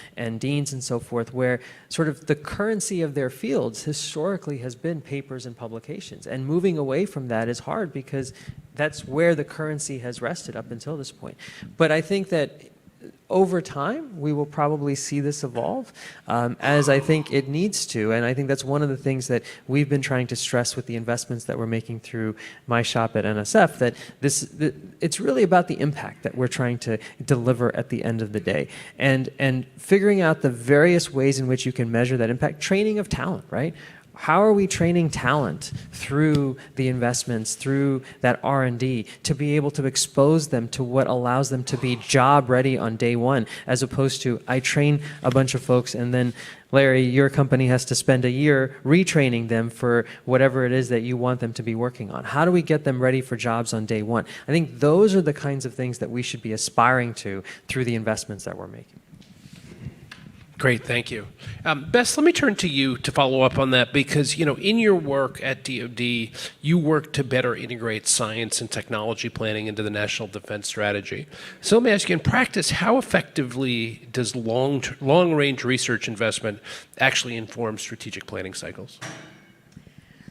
deans and so forth, where sort of the currency of their fields historically has been papers and publications. And moving away from that is hard because that's where the currency has rested up until this point. But I think that over time, we will probably see this evolve, as I think it needs to. And I think that's one of the things that we've been trying to stress with the investments that we're making through my shop at NSF, that it's really about the impact that we're trying to deliver at the end of the day. And figuring out the various ways in which you can measure that impact, training of talent, right? How are we training talent through the investments, through that R&D, to be able to expose them to what allows them to be job ready on day one, as opposed to I train a bunch of folks and then, Larry, your company has to spend a year retraining them for whatever it is that you want them to be working on. How do we get them ready for jobs on day one? I think those are the kinds of things that we should be aspiring to through the investments that we're making.
Great, thank you. Bess, let me turn to you to follow up on that because, in your work at DoD, you work to better integrate science and technology planning into the National Defense Strategy. So let me ask you, in practice, how effectively does long-range research investment actually inform strategic planning cycles?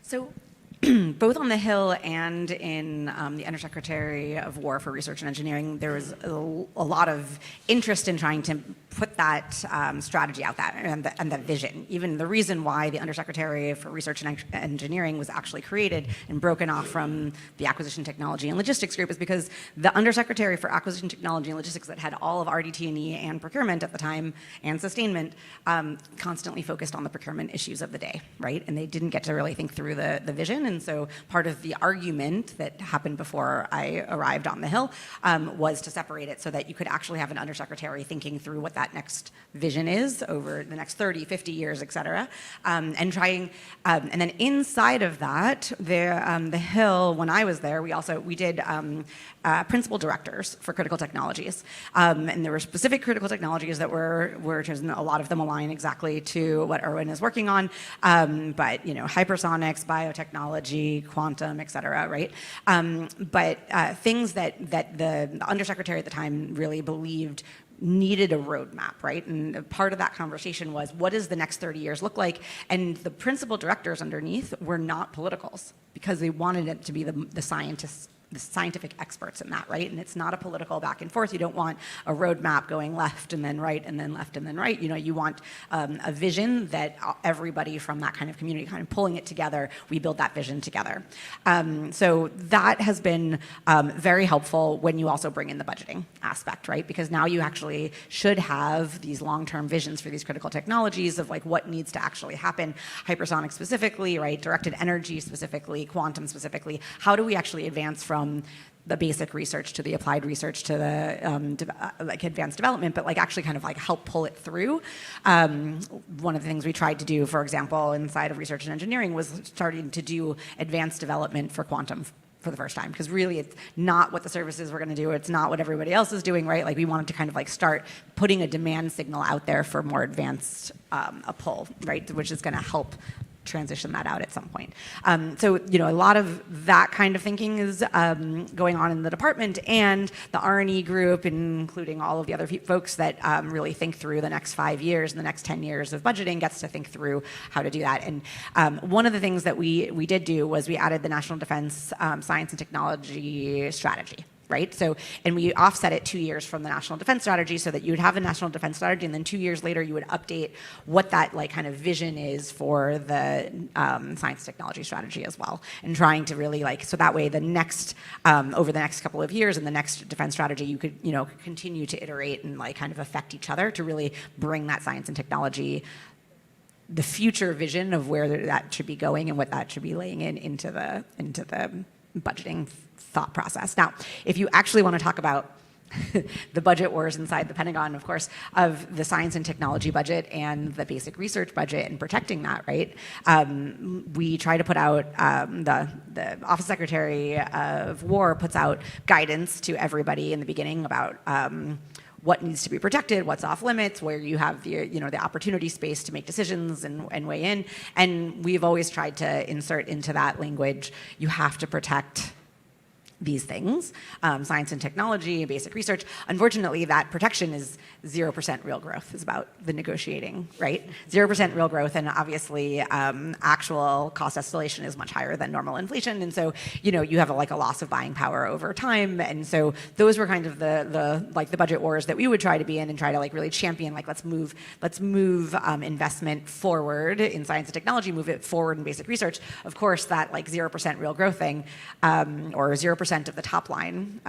So both on the Hill and in the Undersecretary of War for Research and Engineering, there was a lot of interest in trying to put that strategy out there and that vision. Even the reason why the Undersecretary for Research and Engineering was actually created and broken off from the Acquisition Technology and Logistics Group is because the Undersecretary for Acquisition Technology and Logistics that had all of RDT&E and procurement at the time and sustainment constantly focused on the procurement issues of the day, right? And they didn't get to really think through the vision, And so part of the argument that happened before I arrived on the Hill was to separate it so that you could actually have an undersecretary thinking through what that next vision is over the next 30, 50 years, et cetera, and trying, and then inside of that, the Hill, when I was there, we did principal directors for critical technologies. And there were specific critical technologies that were chosen. A lot of them align exactly to what Erwin is working on. But, hypersonics, biotechnology, quantum, et cetera, right? But things that the undersecretary at the time really believed needed a roadmap, right? And part of that conversation was, what does the next 30 years look like? And the principal directors underneath were not politicals because they wanted it to be the scientists, the scientific experts in that, right? And it's not a political back and forth. You don't want a roadmap going left and then right and then left and then right. You want a vision that everybody from that kind of community kind of pulling it together, we build that vision together. So that has been very helpful when you also bring in the budgeting aspect, right? Because now you actually should have these long-term visions for these critical technologies of like what needs to actually happen, hypersonic specifically, right? Directed energy specifically, quantum specifically. How do we actually advance from the basic research to the applied research to the advanced development, but actually kind of help pull it through. One of the things we tried to do, for example, inside of research and engineering was starting to do advanced development for quantum for the first time, because really it's not what the services were going to do. It's not what everybody else is doing, right? We wanted to kind of start putting a demand signal out there for more advanced a pull, right? Which is going to help transition that out at some point. So, a lot of that kind of thinking is going on in the department, and the R&E group, including all of the other folks that really think through the next 5 years and the next 10 years of budgeting, gets to think through how to do that. And one of the things that we did do was we added the National Defense Science and Technology Strategy. Right? So, and we offset it 2 years from the National Defense Strategy so that you would have a National Defense Strategy, and then 2 years later you would update what that kind of vision is for the Science Technology Strategy as well. And trying to really so that way the next, over the next couple of years in the next defense strategy, you could, continue to iterate and kind of affect each other to really bring that science and technology, the future vision of where that should be going and what that should be laying into the budgeting thought process. Now, if you actually want to talk about the budget wars inside the Pentagon, of course, of the science and technology budget and the basic research budget and protecting that, right? We try to put out, the Office Secretary of War puts out guidance to everybody in the beginning about what needs to be protected, what's off limits, where you have the opportunity space to make decisions and weigh in. And we've always tried to insert into that language, you have to protect these things, science and technology, basic research. Unfortunately, that protection is 0% real growth, is about the negotiating, right? 0% real growth, and obviously actual cost escalation is much higher than normal inflation, and so you have a loss of buying power over time, and so those were kind of the budget wars that we would try to be in and try to really champion, let's move investment forward in science and technology, move it forward in basic research. Of course, that 0% real growth thing, or 0% of the top line,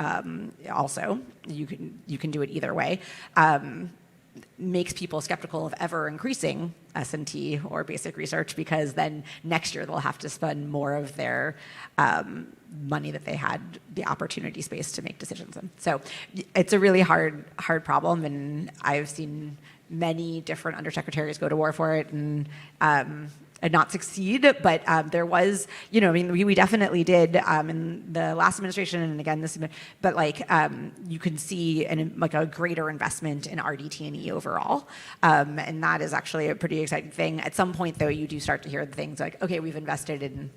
also you can do it either way, makes people skeptical of ever increasing S&T or basic research, because then next year they'll have to spend more of their money that they had the opportunity space to make decisions in. So it's a really hard problem, and I've seen many different undersecretaries go to war for it and not succeed, but there was, we definitely did in the last administration, and again this, but you can see a greater investment in RDT&E overall, and that is actually a pretty exciting thing. At some point, though, you do start to hear the things okay, we've invested in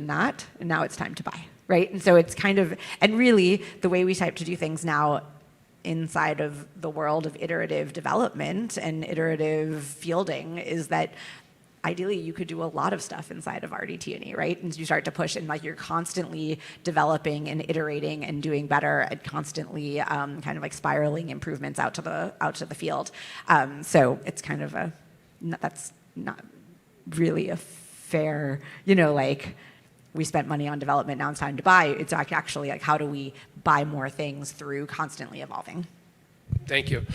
that, and now it's time to buy, right? And so it's kind of, and really the way we type to do things now inside of the world of iterative development and iterative fielding is that ideally you could do a lot of stuff inside of RDT&E, right? And you start to push, and you're constantly developing and iterating and doing better, and constantly kind of spiraling improvements out to the field. So it's kind of that's not really a fair, we spent money on development, now it's time to buy. It's actually how do we buy more things through constantly evolving?
Thank you.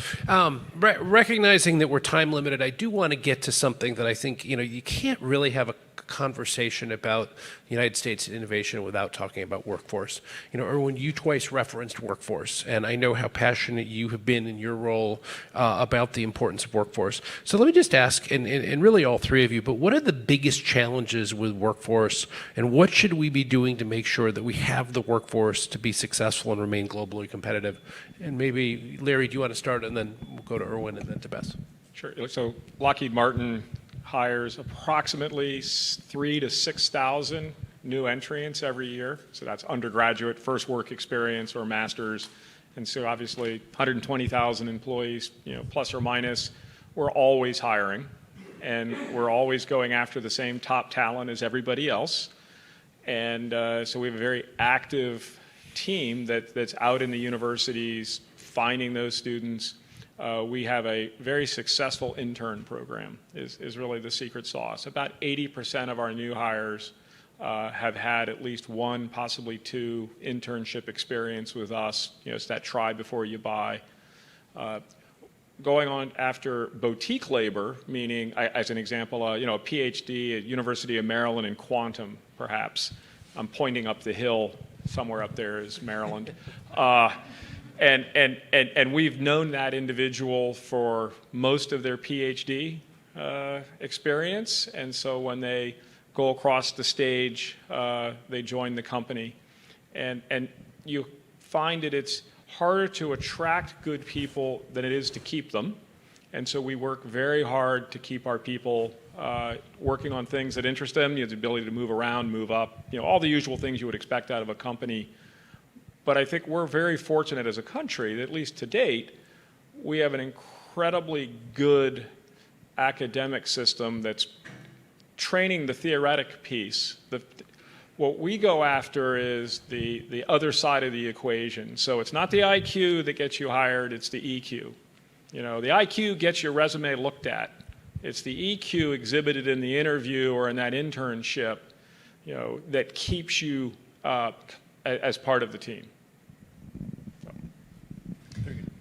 Recognizing that we're time limited, I do want to get to something that I think, you can't really have a conversation about the United States innovation without talking about workforce. You know, Erwin, you twice referenced workforce, and I know how passionate you have been in your role about the importance of workforce. So let me just ask, and really all three of you, but what are the biggest challenges with workforce, and what should we be doing to make sure that we have the workforce to be successful and remain globally competitive? And maybe, Larry, do you want to start, and then we'll go to Erwin and then to Bess.
Sure. So Lockheed Martin hires approximately 3,000 to 6,000 new entrants every year. So that's undergraduate, first work experience, or master's. And so obviously 120,000 employees, you know, plus or minus. We're always hiring, and we're always going after the same top talent as everybody else. And so we have a very active team that's out in the universities finding those students. We have a very successful intern program is really the secret sauce. About 80% of our new hires have had at least one, possibly two, internship experience with us. You know, it's that try before you buy. Going on after boutique labor, meaning, as an example, you know, a PhD at University of Maryland in quantum, perhaps. I'm pointing up the hill. Somewhere up there is Maryland. And we've known that individual for most of their PhD experience, and so when they go across the stage, they join the company. And you find that it's harder to attract good people than it is to keep them, and so we work very hard to keep our people working on things that interest them. You have the ability to move around, move up, you know, all the usual things you would expect out of a company. But I think we're very fortunate as a country that, at least to date, we have an incredibly good academic system that's training the theoretic piece. What we go after is the other side of the equation. So it's not the IQ that gets you hired, it's the EQ. You know, the IQ gets your resume looked at. It's the EQ exhibited in the interview or in that internship, you know, that keeps you as part of the team.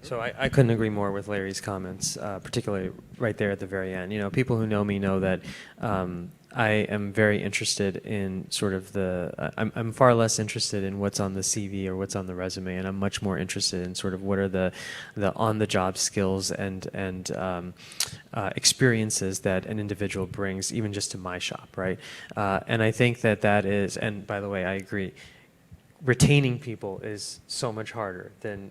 So I couldn't agree more with Larry's comments, particularly right there at the very end. You know, people who know me know that I am very interested in sort of I'm far less interested in what's on the CV or what's on the resume, and I'm much more interested in sort of what are the on-the-job skills and experiences that an individual brings, even just to my shop, right? And I think that is, and by the way, I agree, retaining people is so much harder than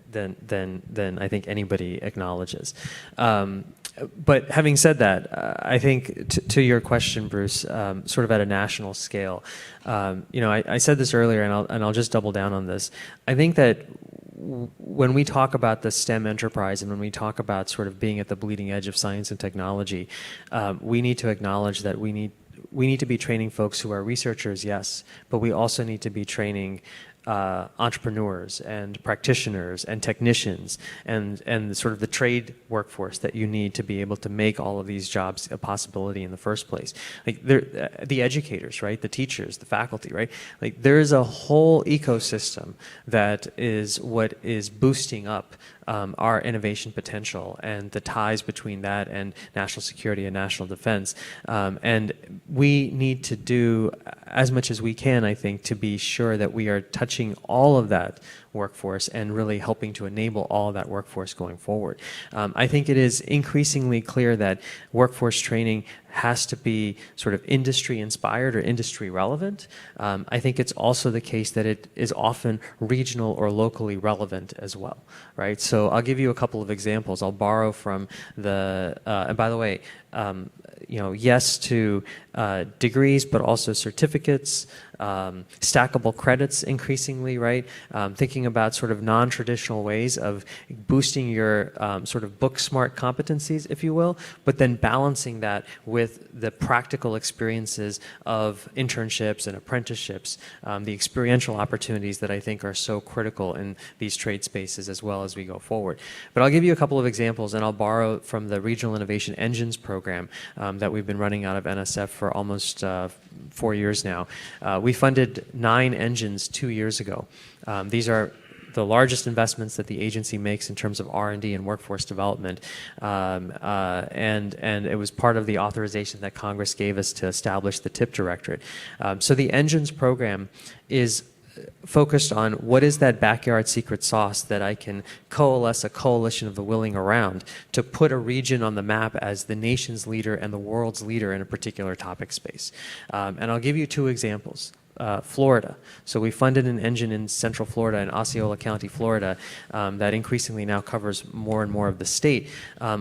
I think anybody acknowledges. But having said that, I think to your question, Bruce, sort of at a national scale, you know, I said this earlier, and I'll just double down on this. I think that when we talk about the STEM enterprise and when we talk about sort of being at the bleeding edge of science and technology, we need to acknowledge that we need to be training folks who are researchers, yes, but we also need to be training entrepreneurs and practitioners and technicians and sort of the trade workforce that you need to be able to make all of these jobs a possibility in the first place. Like the educators, right? The teachers, the faculty, right? Like there is a whole ecosystem that is what is boosting up our innovation potential and the ties between that and national security and national defense. And we need to do as much as we can, I think, to be sure that we are touching all of that workforce and really helping to enable all of that workforce going forward. I think it is increasingly clear that workforce training has to be sort of industry inspired or industry relevant. I think it's also the case that it is often regional or locally relevant as well, right? So I'll give you a couple of examples. I'll borrow from and by the way, you know, yes to degrees, but also certificates, stackable credits increasingly, right? Thinking about sort of non-traditional ways of boosting your sort of book smart competencies, if you will, but then balancing that with the practical experiences of internships and apprenticeships, the experiential opportunities that I think are so critical in these trade spaces as well as we go forward. But I'll give you a couple of examples, and I'll borrow from the Regional Innovation Engines program that we've been running out of NSF for almost 4 years now. We funded 9 engines 2 years ago. These are the largest investments that the agency makes in terms of R&D and workforce development, and it was part of the authorization that Congress gave us to establish the TIP Directorate. So the Engines program is focused on what is that backyard secret sauce that I can coalesce a coalition of the willing around to put a region on the map as the nation's leader and the world's leader in a particular topic space. And I'll give you two examples. Florida. So we funded an engine in Central Florida, in Osceola County, Florida, that increasingly now covers more and more of the state,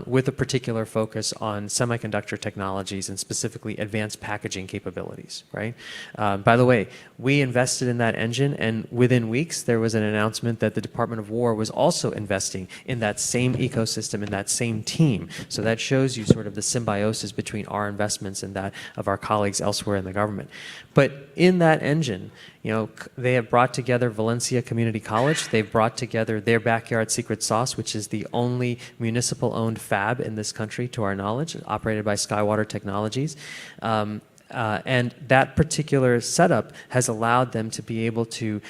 with a particular focus on semiconductor technologies and specifically advanced packaging capabilities, right? By the way, we invested in that engine, and within weeks there was an announcement that the Department of War was also investing in that same ecosystem, in that same team. So that shows you sort of the symbiosis between our investments and that of our colleagues elsewhere in the government. But in that engine, you know, they have brought together Valencia Community College. They've brought together their backyard secret sauce, which is the only municipal-owned fab in this country, to our knowledge, operated by Skywater Technologies. And that particular setup has allowed them to be able to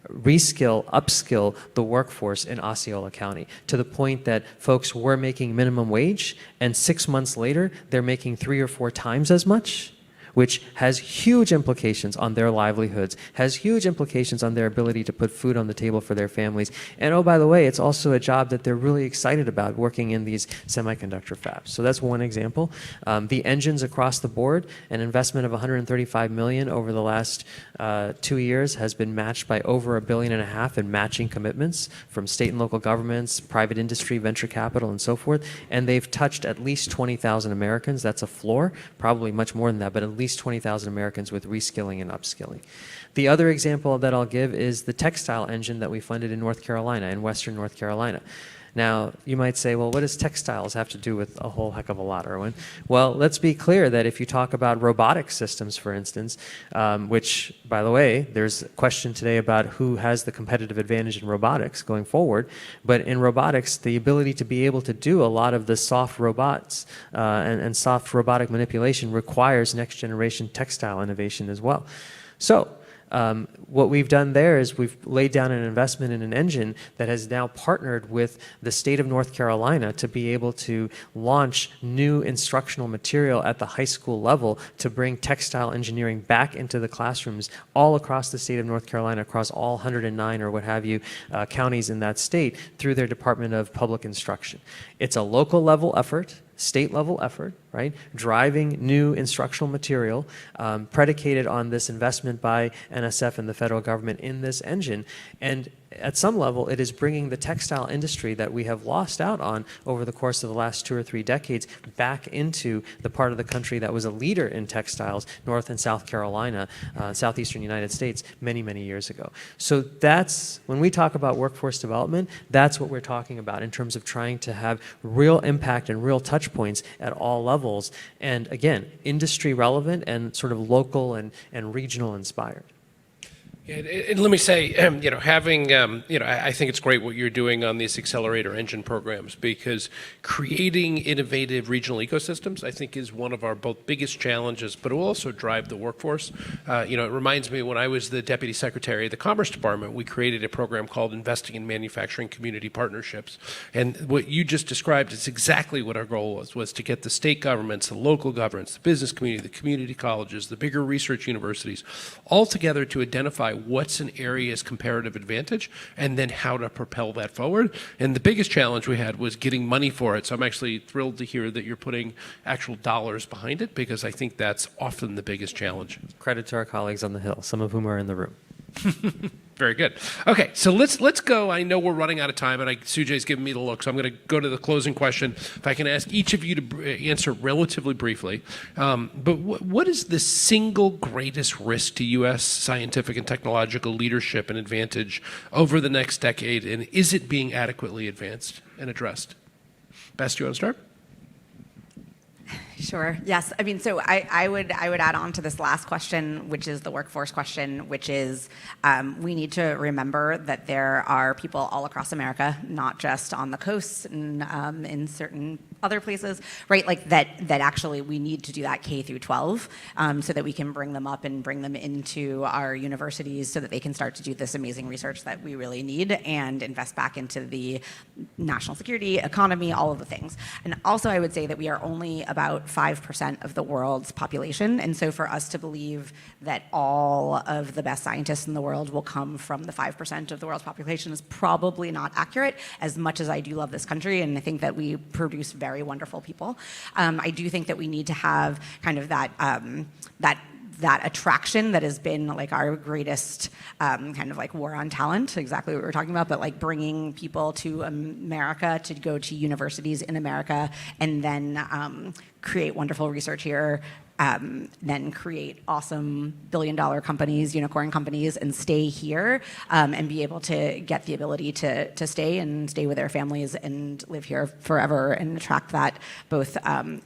reskill, upskill the workforce in Osceola County to the point that folks were making minimum wage, and 6 months later, they're making 3 or 4 times as much, which has huge implications on their livelihoods, has huge implications on their ability to put food on the table for their families. And oh, by the way, it's also a job that they're really excited about, working in these semiconductor fabs. So that's one example. The engines across the board, an investment of $135 million over the last 2 years has been matched by over $1.5 billion in matching commitments from state and local governments, private industry, venture capital, and so forth. And they've touched at least 20,000 Americans. That's a floor, probably much more than that, but at least 20,000 Americans with reskilling and upskilling. The other example that I'll give is the textile engine that we funded in North Carolina, in Western North Carolina. Now, you might say, well, what does textiles have to do with a whole heck of a lot, Erwin? Well, let's be clear that if you talk about robotic systems, for instance, which, by the way, there's a question today about who has the competitive advantage in robotics going forward, but in robotics, the ability to be able to do a lot of the soft robots and soft robotic manipulation requires next-generation textile innovation as well. So, what we've done there is we've laid down an investment in an engine that has now partnered with the state of North Carolina to be able to launch new instructional material at the high school level to bring textile engineering back into the classrooms all across the state of North Carolina, across all 109 or what have you counties in that state through their Department of Public Instruction. It's a local level effort, state level effort, right? Driving new instructional material predicated on this investment by NSF and the federal government in this engine. And at some level, it is bringing the textile industry that we have lost out on over the course of the last 2 or 3 decades back into the part of the country that was a leader in textiles, North and South Carolina, southeastern United States, many, many years ago. So that's, when we talk about workforce development, that's what we're talking about in terms of trying to have real impact and real touch points at all levels. And again, industry relevant and sort of local and regional inspired.
And let me say, having, I think it's great what you're doing on these accelerator engine programs, because creating innovative regional ecosystems, I think, is one of our both biggest challenges, but it will also drive the workforce. It reminds me, when I was the Deputy Secretary of the Commerce Department, we created a program called Investing in Manufacturing Community Partnerships. And what you just described is exactly what our goal was to get the state governments, the local governments, the business community, the community colleges, the bigger research universities, all together to identify what's an area's comparative advantage and then how to propel that forward. And the biggest challenge we had was getting money for it. So I'm actually thrilled to hear that you're putting actual dollars behind it, because I think that's often the biggest challenge.
Credit to our colleagues on the Hill, some of whom are in the room.
Very good. Okay, so let's go. I know we're running out of time, and Sujay's giving me the look, so I'm going to go to the closing question. If I can ask each of you to answer relatively briefly, but what is the single greatest risk to U.S. scientific and technological leadership and advantage over the next decade, and is it being adequately advanced and addressed? Bess, do you want to start?
Sure. Yes. I mean, so I would add on to this last question, which is the workforce question, which is we need to remember that there are people all across America, not just on the coasts and in certain other places, right? Like that actually we need to do that K through 12 so that we can bring them up and bring them into our universities so that they can start to do this amazing research that we really need and invest back into the national security, economy, all of the things. And also I would say that we are only about 5% of the world's population. And so for us to believe that all of the best scientists in the world will come from the 5% of the world's population is probably not accurate, as much as I do love this country and I think that we produce very wonderful people. I do think that we need to have kind of that attraction that has been like our greatest kind of like war on talent, exactly what we were talking about, but like bringing people to America to go to universities in America and then create wonderful research here, then create awesome billion-dollar companies, unicorn companies, and stay here and be able to get the ability to stay and stay with their families and live here forever and attract that both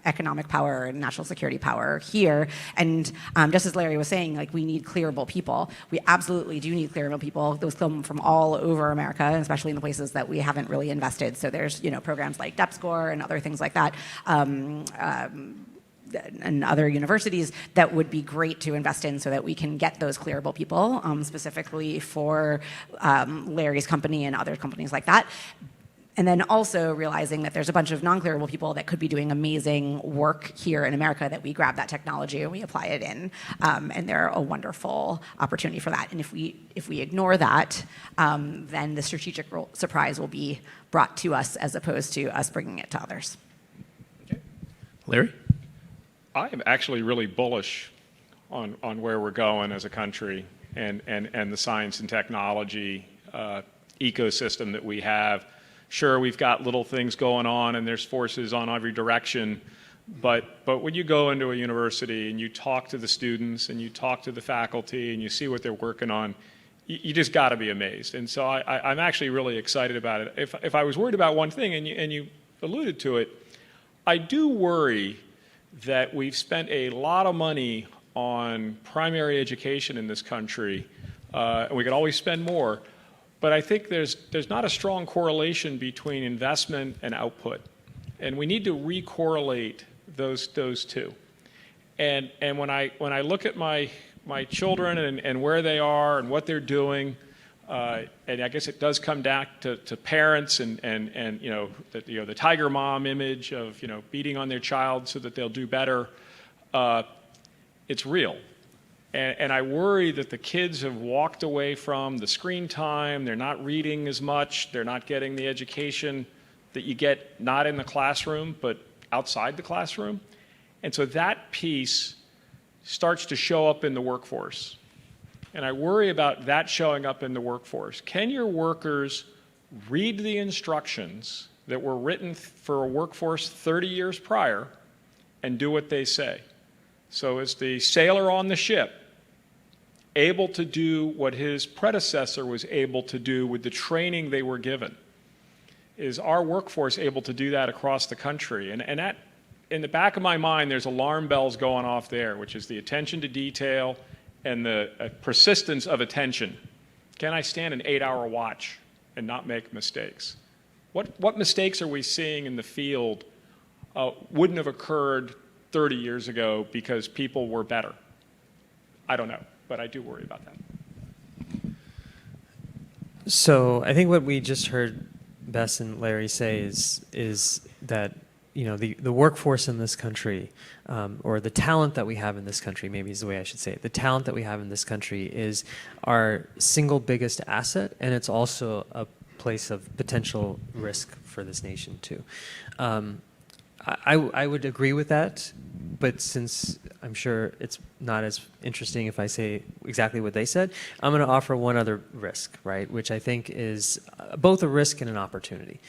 economic power and national security power here. And just as Larry was saying, like we need clearable people. We absolutely do need clearable people. Those come from all over America, especially in the places that we haven't really invested. So there's programs like DepScore and other things like that. And other universities that would be great to invest in so that we can get those clearable people, specifically for Larry's company and other companies like that. And then also realizing that there's a bunch of non-clearable people that could be doing amazing work here in America that we grab that technology and we apply it in. And they're a wonderful opportunity for that. And if we ignore that, then the strategic surprise will be brought to us as opposed to us bringing it to others.
Okay. Larry?
I am actually really bullish on where we're going as a country and the science and technology ecosystem that we have. Sure, we've got little things going on and there's forces on every direction, but when you go into a university and you talk to the students and you talk to the faculty and you see what they're working on, you just got to be amazed. And so I'm actually really excited about it. If I was worried about one thing, and you alluded to it, I do worry that we've spent a lot of money on primary education in this country, and we could always spend more, but I think there's not a strong correlation between investment and output, and we need to recorrelate those two. And when I look at my children and where they are and what they're doing, and I guess it does come back to parents and the tiger mom image of beating on their child so that they'll do better. It's real, and I worry that the kids have walked away from the screen time. They're not reading as much. They're not getting the education that you get not in the classroom but outside the classroom, and so that piece starts to show up in the workforce. And I worry about that showing up in the workforce. Can your workers read the instructions that were written for a workforce 30 years prior and do what they say? So is the sailor on the ship able to do what his predecessor was able to do with the training they were given? Is our workforce able to do that across the country? And that, in the back of my mind, there's alarm bells going off there, which is the attention to detail and the persistence of attention. Can I stand an 8-hour watch and not make mistakes? What mistakes are we seeing in the field wouldn't have occurred 30 years ago because people were better? I don't know, but I do worry about that.
So I think what we just heard Bess and Larry say is that the workforce in this country, or the talent that we have in this country, maybe is the way I should say it. The talent that we have in this country is our single biggest asset, and it's also a place of potential risk for this nation too. I would agree with that, but since I'm sure it's not as interesting if I say exactly what they said, I'm going to offer one other risk, right, which I think is both a risk and an opportunity.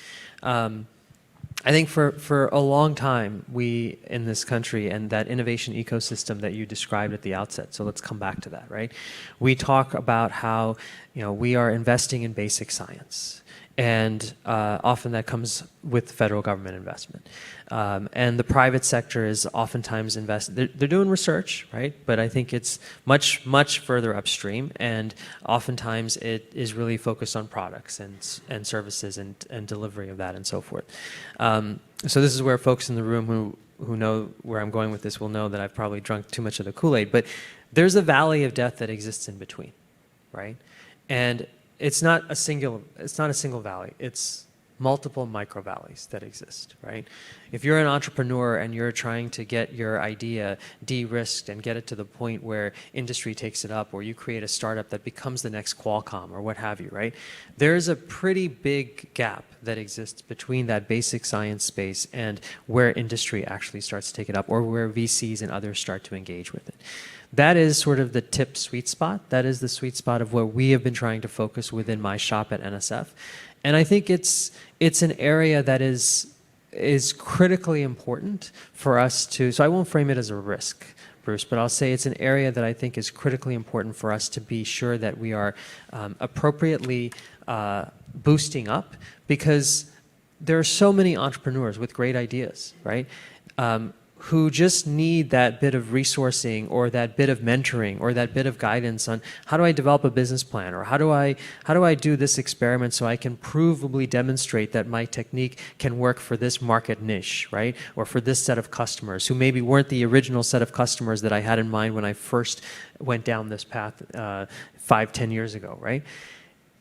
I think for a long time, we in this country and that innovation ecosystem that you described at the outset, so let's come back to that, right? We talk about how we are investing in basic science, and often that comes with federal government investment. And the private sector is oftentimes invested. They're doing research, right? But I think it's much, much further upstream, and oftentimes it is really focused on products and services and delivery of that and so forth. so this is where folks in the room who know where I'm going with this will know that I've probably drunk too much of the Kool-Aid, but there's a valley of death that exists in between, right? And it's not a single valley. It's multiple micro valleys that exist, right? If you're an entrepreneur and you're trying to get your idea de-risked and get it to the point where industry takes it up, or you create a startup that becomes the next Qualcomm or what have you, right? There's a pretty big gap that exists between that basic science space and where industry actually starts to take it up, or where VCs and others start to engage with it. That is sort of the tip sweet spot. That is the sweet spot of where we have been trying to focus within my shop at NSF. And I think it's an area that is critically important for us to, so I won't frame it as a risk, Bruce, but I'll say it's an area that I think is critically important for us to be sure that we are appropriately boosting up, because there are so many entrepreneurs with great ideas, right? Who just need that bit of resourcing, or that bit of mentoring, or that bit of guidance on how do I develop a business plan, or how do I do this experiment so I can provably demonstrate that my technique can work for this market niche, right? Or for this set of customers who maybe weren't the original set of customers that I had in mind when I first went down this path 5-10 years ago, right?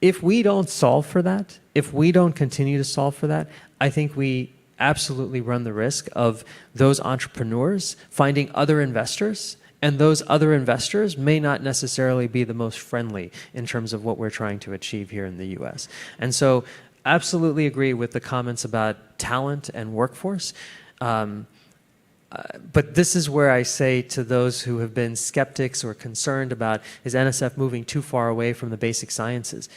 If we don't solve for that, if we don't continue to solve for that, I think we absolutely run the risk of those entrepreneurs finding other investors, and those other investors may not necessarily be the most friendly in terms of what we're trying to achieve here in the US. And so absolutely agree with the comments about talent and workforce. But this is where I say to those who have been skeptics or concerned about, is NSF moving too far away from the basic sciences?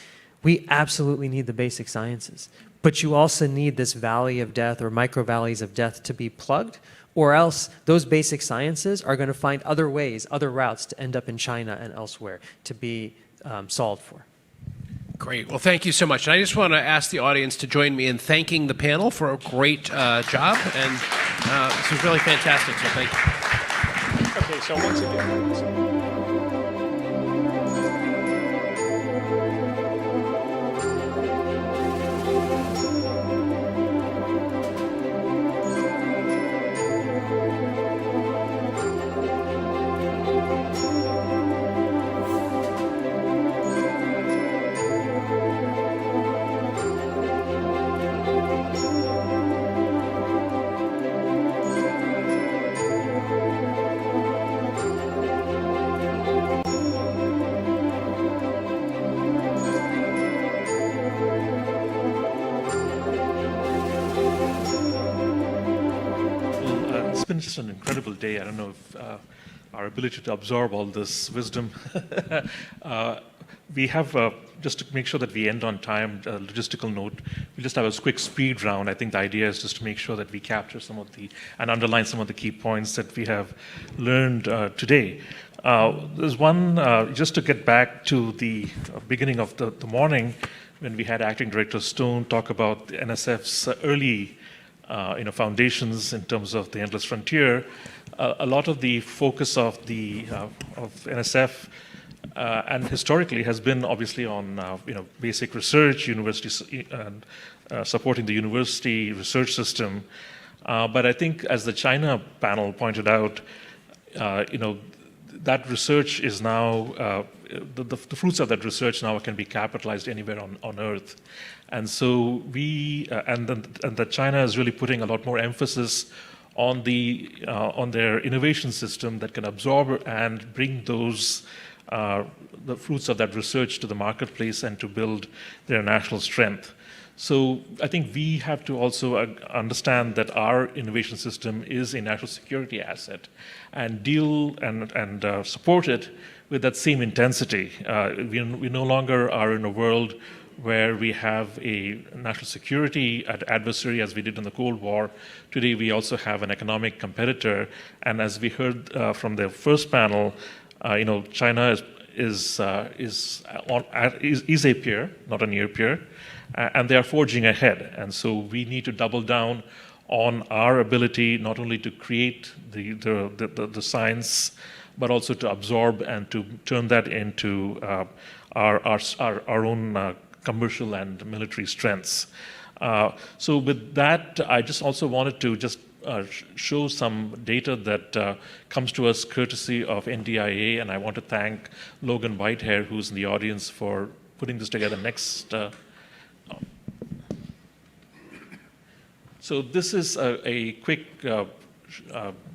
We absolutely need the basic sciences. But you also need this valley of death, or micro valleys of death, to be plugged, or else those basic sciences are going to find other ways, other routes to end up in China and elsewhere to be solved for.
Great. Well, thank you so much. And I just want to ask the audience to join me in thanking the panel for a great job. And this was really fantastic, so thank you.
Okay, so once again.
It's been just an incredible day. I don't know if our ability to absorb all this wisdom. We have, just to make sure that we end on time, a logistical note, we just have a quick speed round. I think the idea is just to make sure that we capture some of and underline some of the key points that we have learned today. There's one, just to get back to the beginning of the morning, when we had Acting Director Stone talk about the NSF's early foundations in terms of the endless frontier. A lot of the focus of NSF and historically has been obviously on basic research, university supporting the university research system. But I think, as the China panel pointed out, that research is now the fruits of that research now can be capitalized anywhere on Earth. And so that China is really putting a lot more emphasis on their innovation system that can absorb and bring those the fruits of that research to the marketplace and to build their national strength. So I think we have to also understand that our innovation system is a national security asset, and deal and support it with that same intensity. We no longer are in a world where we have a national security adversary as we did in the Cold War. Today we also have an economic competitor, and as we heard from the first panel, China is a peer, not a near peer, and they are forging ahead. And so we need to double down on our ability not only to create the science, but also to absorb and to turn that into our own commercial and military strengths. So with that, I just also wanted to just show some data that comes to us courtesy of NDIA, and I want to thank Logan Whitehair, who's in the audience, for putting this together. Next. So this is a quick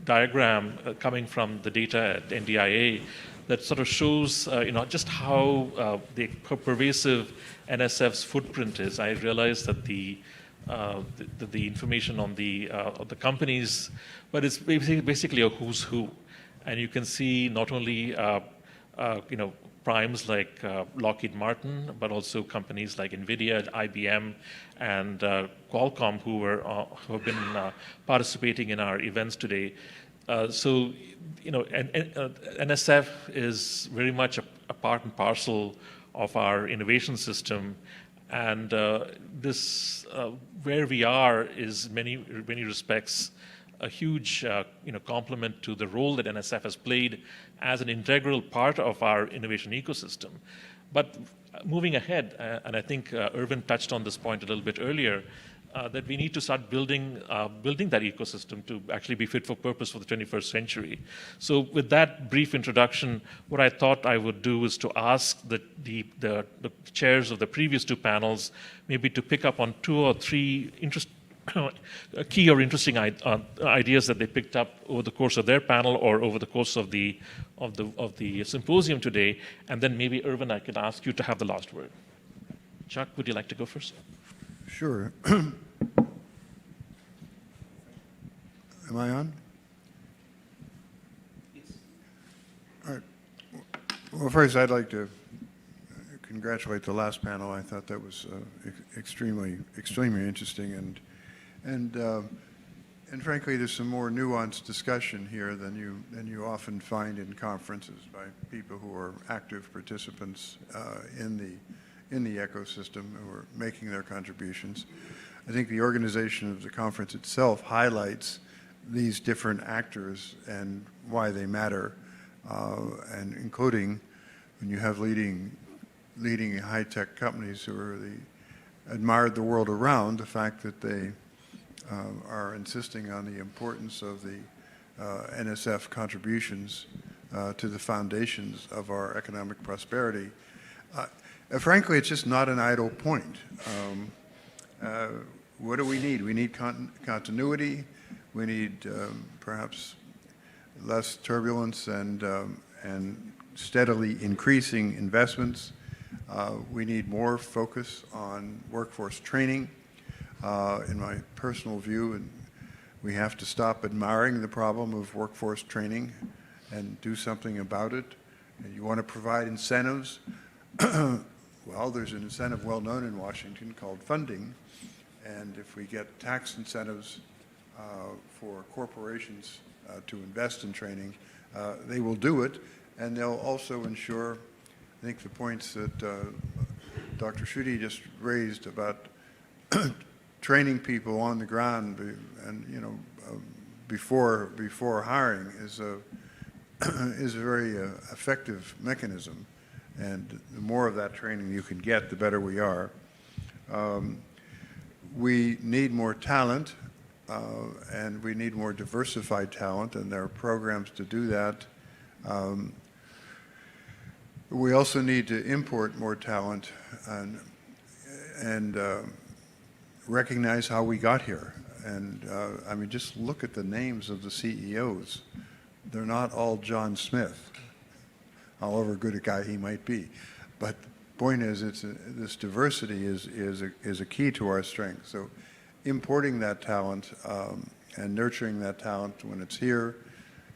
diagram coming from the data at NDIA that sort of shows, just how pervasive NSF's footprint is. I realize that the information on the companies, but it's basically a who's who, and you can see not only primes like Lockheed Martin, but also companies like NVIDIA, IBM, and Qualcomm, who have been participating in our events today. So, NSF is very much a part and parcel of our innovation system, and this, where we are, is many respects a huge complement to the role that NSF has played as an integral part of our innovation ecosystem. But moving ahead, and I think Irvin touched on this point a little bit earlier, that we need to start building that ecosystem to actually be fit for purpose for the 21st century. So with that brief introduction, what I thought I would do is to ask the chairs of the previous two panels maybe to pick up on 2 or 3 key or interesting ideas that they picked up over the course of their panel or over the course of the symposium today, and then maybe Irvin, I could ask you to have the last word. Chuck, would you like to go first?
Sure. Am I on?
Yes.
All right. Well, first, I'd like to congratulate the last panel. I thought that was extremely interesting, and frankly, there's some more nuanced discussion here than you often find in conferences by people who are active participants in the ecosystem who are making their contributions. I think the organization of the conference itself highlights these different actors and why they matter, and including when you have leading high-tech companies who are admired the world around, the fact that they are insisting on the importance of the NSF contributions to the foundations of our economic prosperity. Frankly, it's just not an idle point. What do we need? We need continuity. We need perhaps less turbulence and steadily increasing investments. We need more focus on workforce training. In my personal view, and we have to stop admiring the problem of workforce training and do something about it. And you want to provide incentives. Well, there's an incentive well known in Washington called funding, and if we get tax incentives for corporations to invest in training, they will do it, and they'll also ensure, I think the points that Dr. Schutte just raised about training people on the ground and before hiring is a very effective mechanism, and the more of that training you can get, the better we are. We need more talent, and we need more diversified talent, and there are programs to do that. We also need to import more talent and recognize how we got here. And I mean, just look at the names of the CEOs. They're not all John Smith, however good a guy he might be. But the point is, this diversity is a key to our strength. So importing that talent and nurturing that talent when it's here,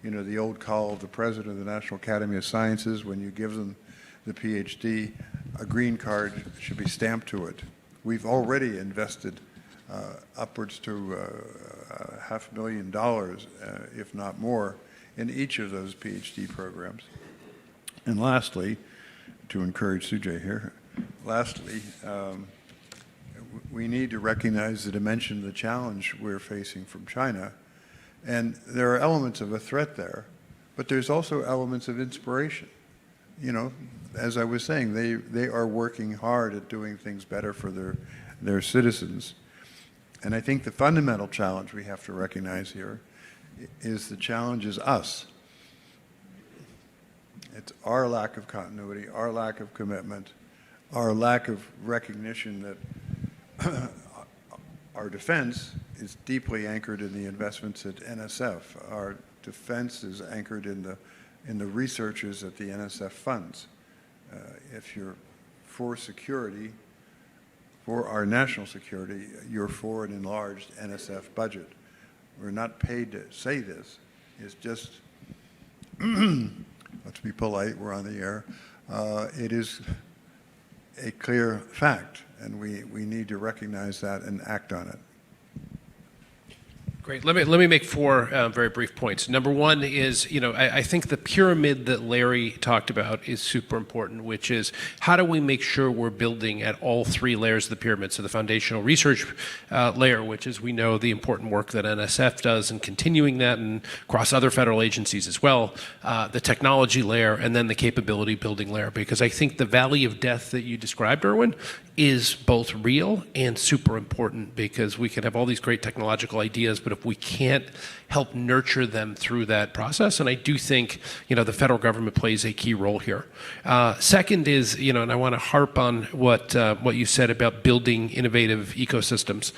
the old call of the president of the National Academy of Sciences, when you give them the PhD, a green card should be stamped to it. We've already invested upwards to $500,000, if not more, in each of those PhD programs. And lastly, to encourage Sujay here, we need to recognize the dimension of the challenge we're facing from China. And there are elements of a threat there, but there's also elements of inspiration. you know, as I was saying, they are working hard at doing things better for their citizens. And I think the fundamental challenge we have to recognize here is the challenge is us. It's our lack of continuity, our lack of commitment, our lack of recognition that our defense is deeply anchored in the investments at NSF. Our defense is anchored in the researchers that the NSF funds. If you're for security, for our national security, you're for an enlarged NSF budget. We're not paid to say this. It's just, let's be polite, we're on the air. It is a clear fact, and we need to recognize that and act on it.
Great. Let me make four very brief points. Number one is, I think the pyramid that Larry talked about is super important, which is how do we make sure we're building at all three layers of the pyramid? So the foundational research layer, which is we know the important work that NSF does and continuing that and across other federal agencies as well, the technology layer, and then the capability building layer. Because I think the valley of death that you described, Erwin, is both real and super important, because we can have all these great technological ideas, but if we can't help nurture them through that process, and I do think the federal government plays a key role here. Second is, and I want to harp on what you said about building innovative ecosystems,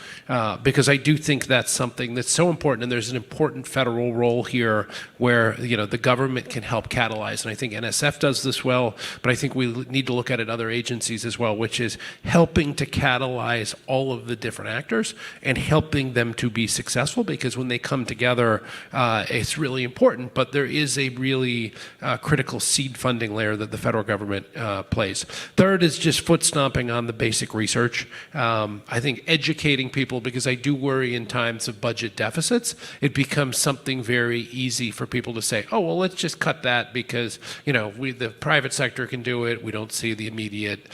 because I do think that's something that's so important, and there's an important federal role here where the government can help catalyze, and I think NSF does this well, but I think we need to look at it other agencies as well, which is helping to catalyze all of the different actors and helping them to be successful, because when they come together, it's really important, but there is a really critical seed funding layer that the federal government plays. Third is just foot stomping on the basic research. I think educating people, because I do worry in times of budget deficits, it becomes something very easy for people to say, oh, well, let's just cut that because, the private sector can do it. We don't see the immediate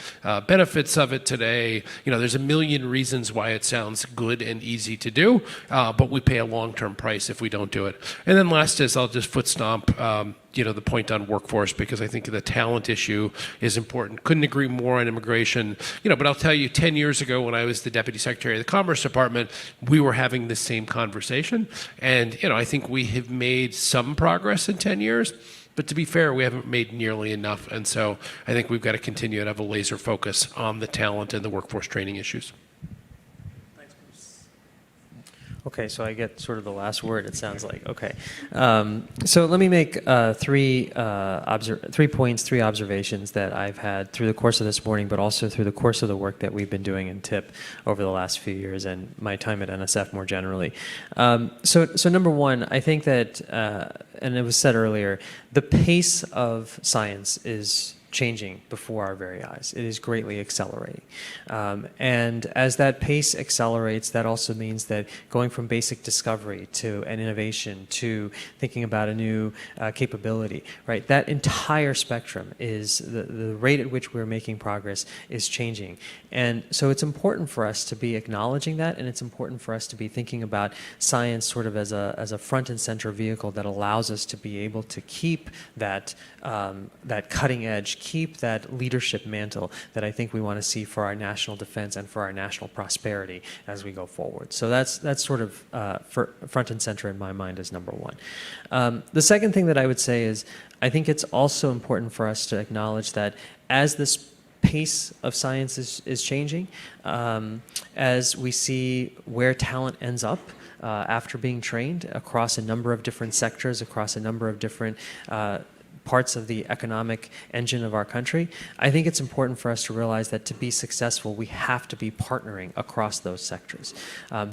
benefits of it today. There's a million reasons why it sounds good and easy to do, but we pay a long-term price if we don't do it. And then last is I'll just foot stomp the point on workforce, because I think the talent issue is important. Couldn't agree more on immigration. But I'll tell you, 10 years ago when I was the Deputy Secretary of the Commerce Department, we were having the same conversation. And, I think we have made some progress in 10 years. But to be fair, we haven't made nearly enough. And so I think we've got to continue to have a laser focus on the talent and the workforce training issues.
Okay, so I get sort of the last word, it sounds like. Okay. So let me make three observations that I've had through the course of this morning, but also through the course of the work that we've been doing in TIP over the last few years and my time at NSF more generally. So number one, I think that, and it was said earlier, the pace of science is changing before our very eyes. It is greatly accelerating. And as that pace accelerates, that also means that going from basic discovery to an innovation to thinking about a new capability, right? That entire spectrum is the rate at which we're making progress is changing. And so it's important for us to be acknowledging that, and it's important for us to be thinking about science sort of as a front and center vehicle that allows us to be able to keep that cutting edge, keep that leadership mantle that I think we want to see for our national defense and for our national prosperity as we go forward. So that's sort of front and center in my mind as number one. The second thing that I would say is I think it's also important for us to acknowledge that as this pace of science is changing, as we see where talent ends up after being trained across a number of different sectors, across a number of different parts of the economic engine of our country, I think it's important for us to realize that to be successful, we have to be partnering across those sectors.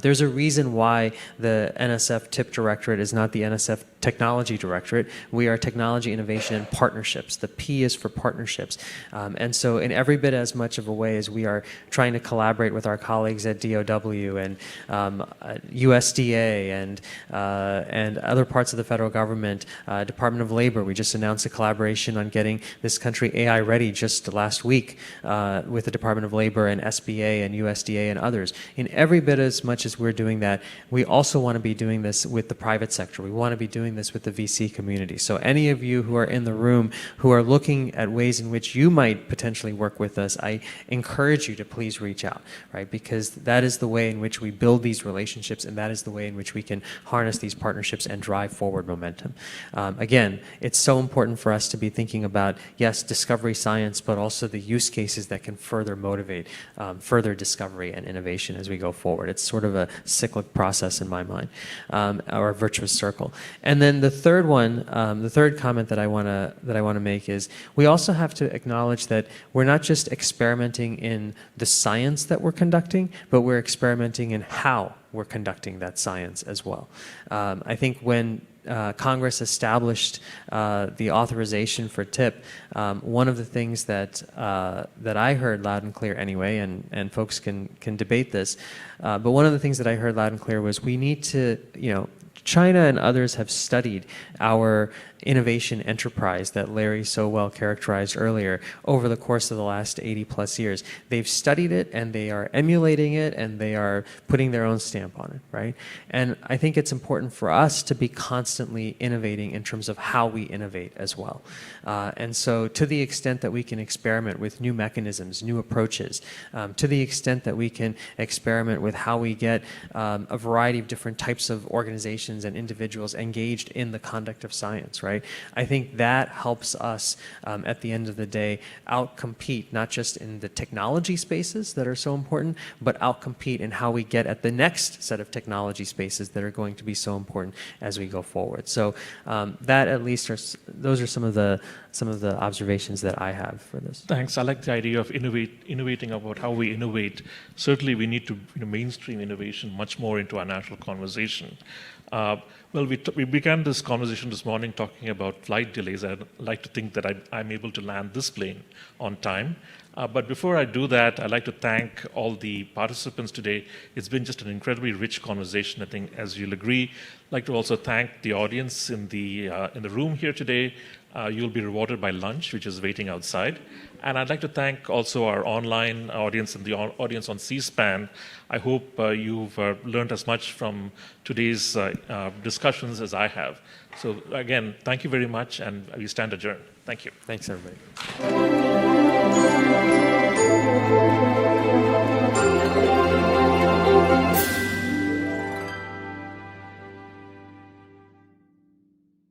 There's a reason why the NSF TIP Directorate is not the NSF Technology Directorate. We are Technology, Innovation, and Partnerships. The P is for partnerships. And so in every bit as much of a way as we are trying to collaborate with our colleagues at DOW and USDA and other parts of the federal government, Department of Labor, we just announced a collaboration on getting this country AI ready just last week with the Department of Labor and SBA and USDA and others. In every bit as much as we're doing that, we also want to be doing this with the private sector. We want to be doing doing this with the VC community. So any of you who are in the room who are looking at ways in which you might potentially work with us, I encourage you to please reach out, right? Because that is the way in which we build these relationships, and that is the way in which we can harness these partnerships and drive forward momentum. Again, it's so important for us to be thinking about, yes, discovery science, but also the use cases that can further motivate further discovery and innovation as we go forward. It's sort of a cyclic process in my mind, or a virtuous circle. And then the third one, the third comment that I want to make is we also have to acknowledge that we're not just experimenting in the science that we're conducting, but we're experimenting in how we're conducting that science as well. I think when Congress established the authorization for TIP, one of the things that I heard loud and clear anyway, and folks can debate this, but one of the things that I heard loud and clear was we need to, China and others have studied our innovation enterprise that Larry so well characterized earlier over the course of the last 80 plus years. They've studied it and they are emulating it and they are putting their own stamp on it, right? And I think it's important for us to be constantly innovating in terms of how we innovate as well. And so to the extent that we can experiment with new mechanisms, new approaches, to the extent that we can experiment with how we get a variety of different types of organizations and individuals engaged in the conduct of science, right? I think that helps us, at the end of the day, outcompete, not just in the technology spaces that are so important, but outcompete in how we get at the next set of technology spaces that are going to be so important as we go forward. So that at least those are some of the observations that I have for this.
Thanks. I like the idea of innovating about how we innovate. Certainly, we need to mainstream innovation much more into our national conversation. Well, we began this conversation this morning talking about flight delays. I'd like to think that I'm able to land this plane on time. But before I do that, I'd like to thank all the participants today. It's been just an incredibly rich conversation, I think, as you'll agree. I'd like to also thank the audience in the room here today. You'll be rewarded by lunch, which is waiting outside. And I'd like to thank also our online audience and the audience on C-SPAN. I hope you've learned as much from today's discussions as I have. So again, thank you very much, and we stand adjourned. Thank you.
Thanks, everybody.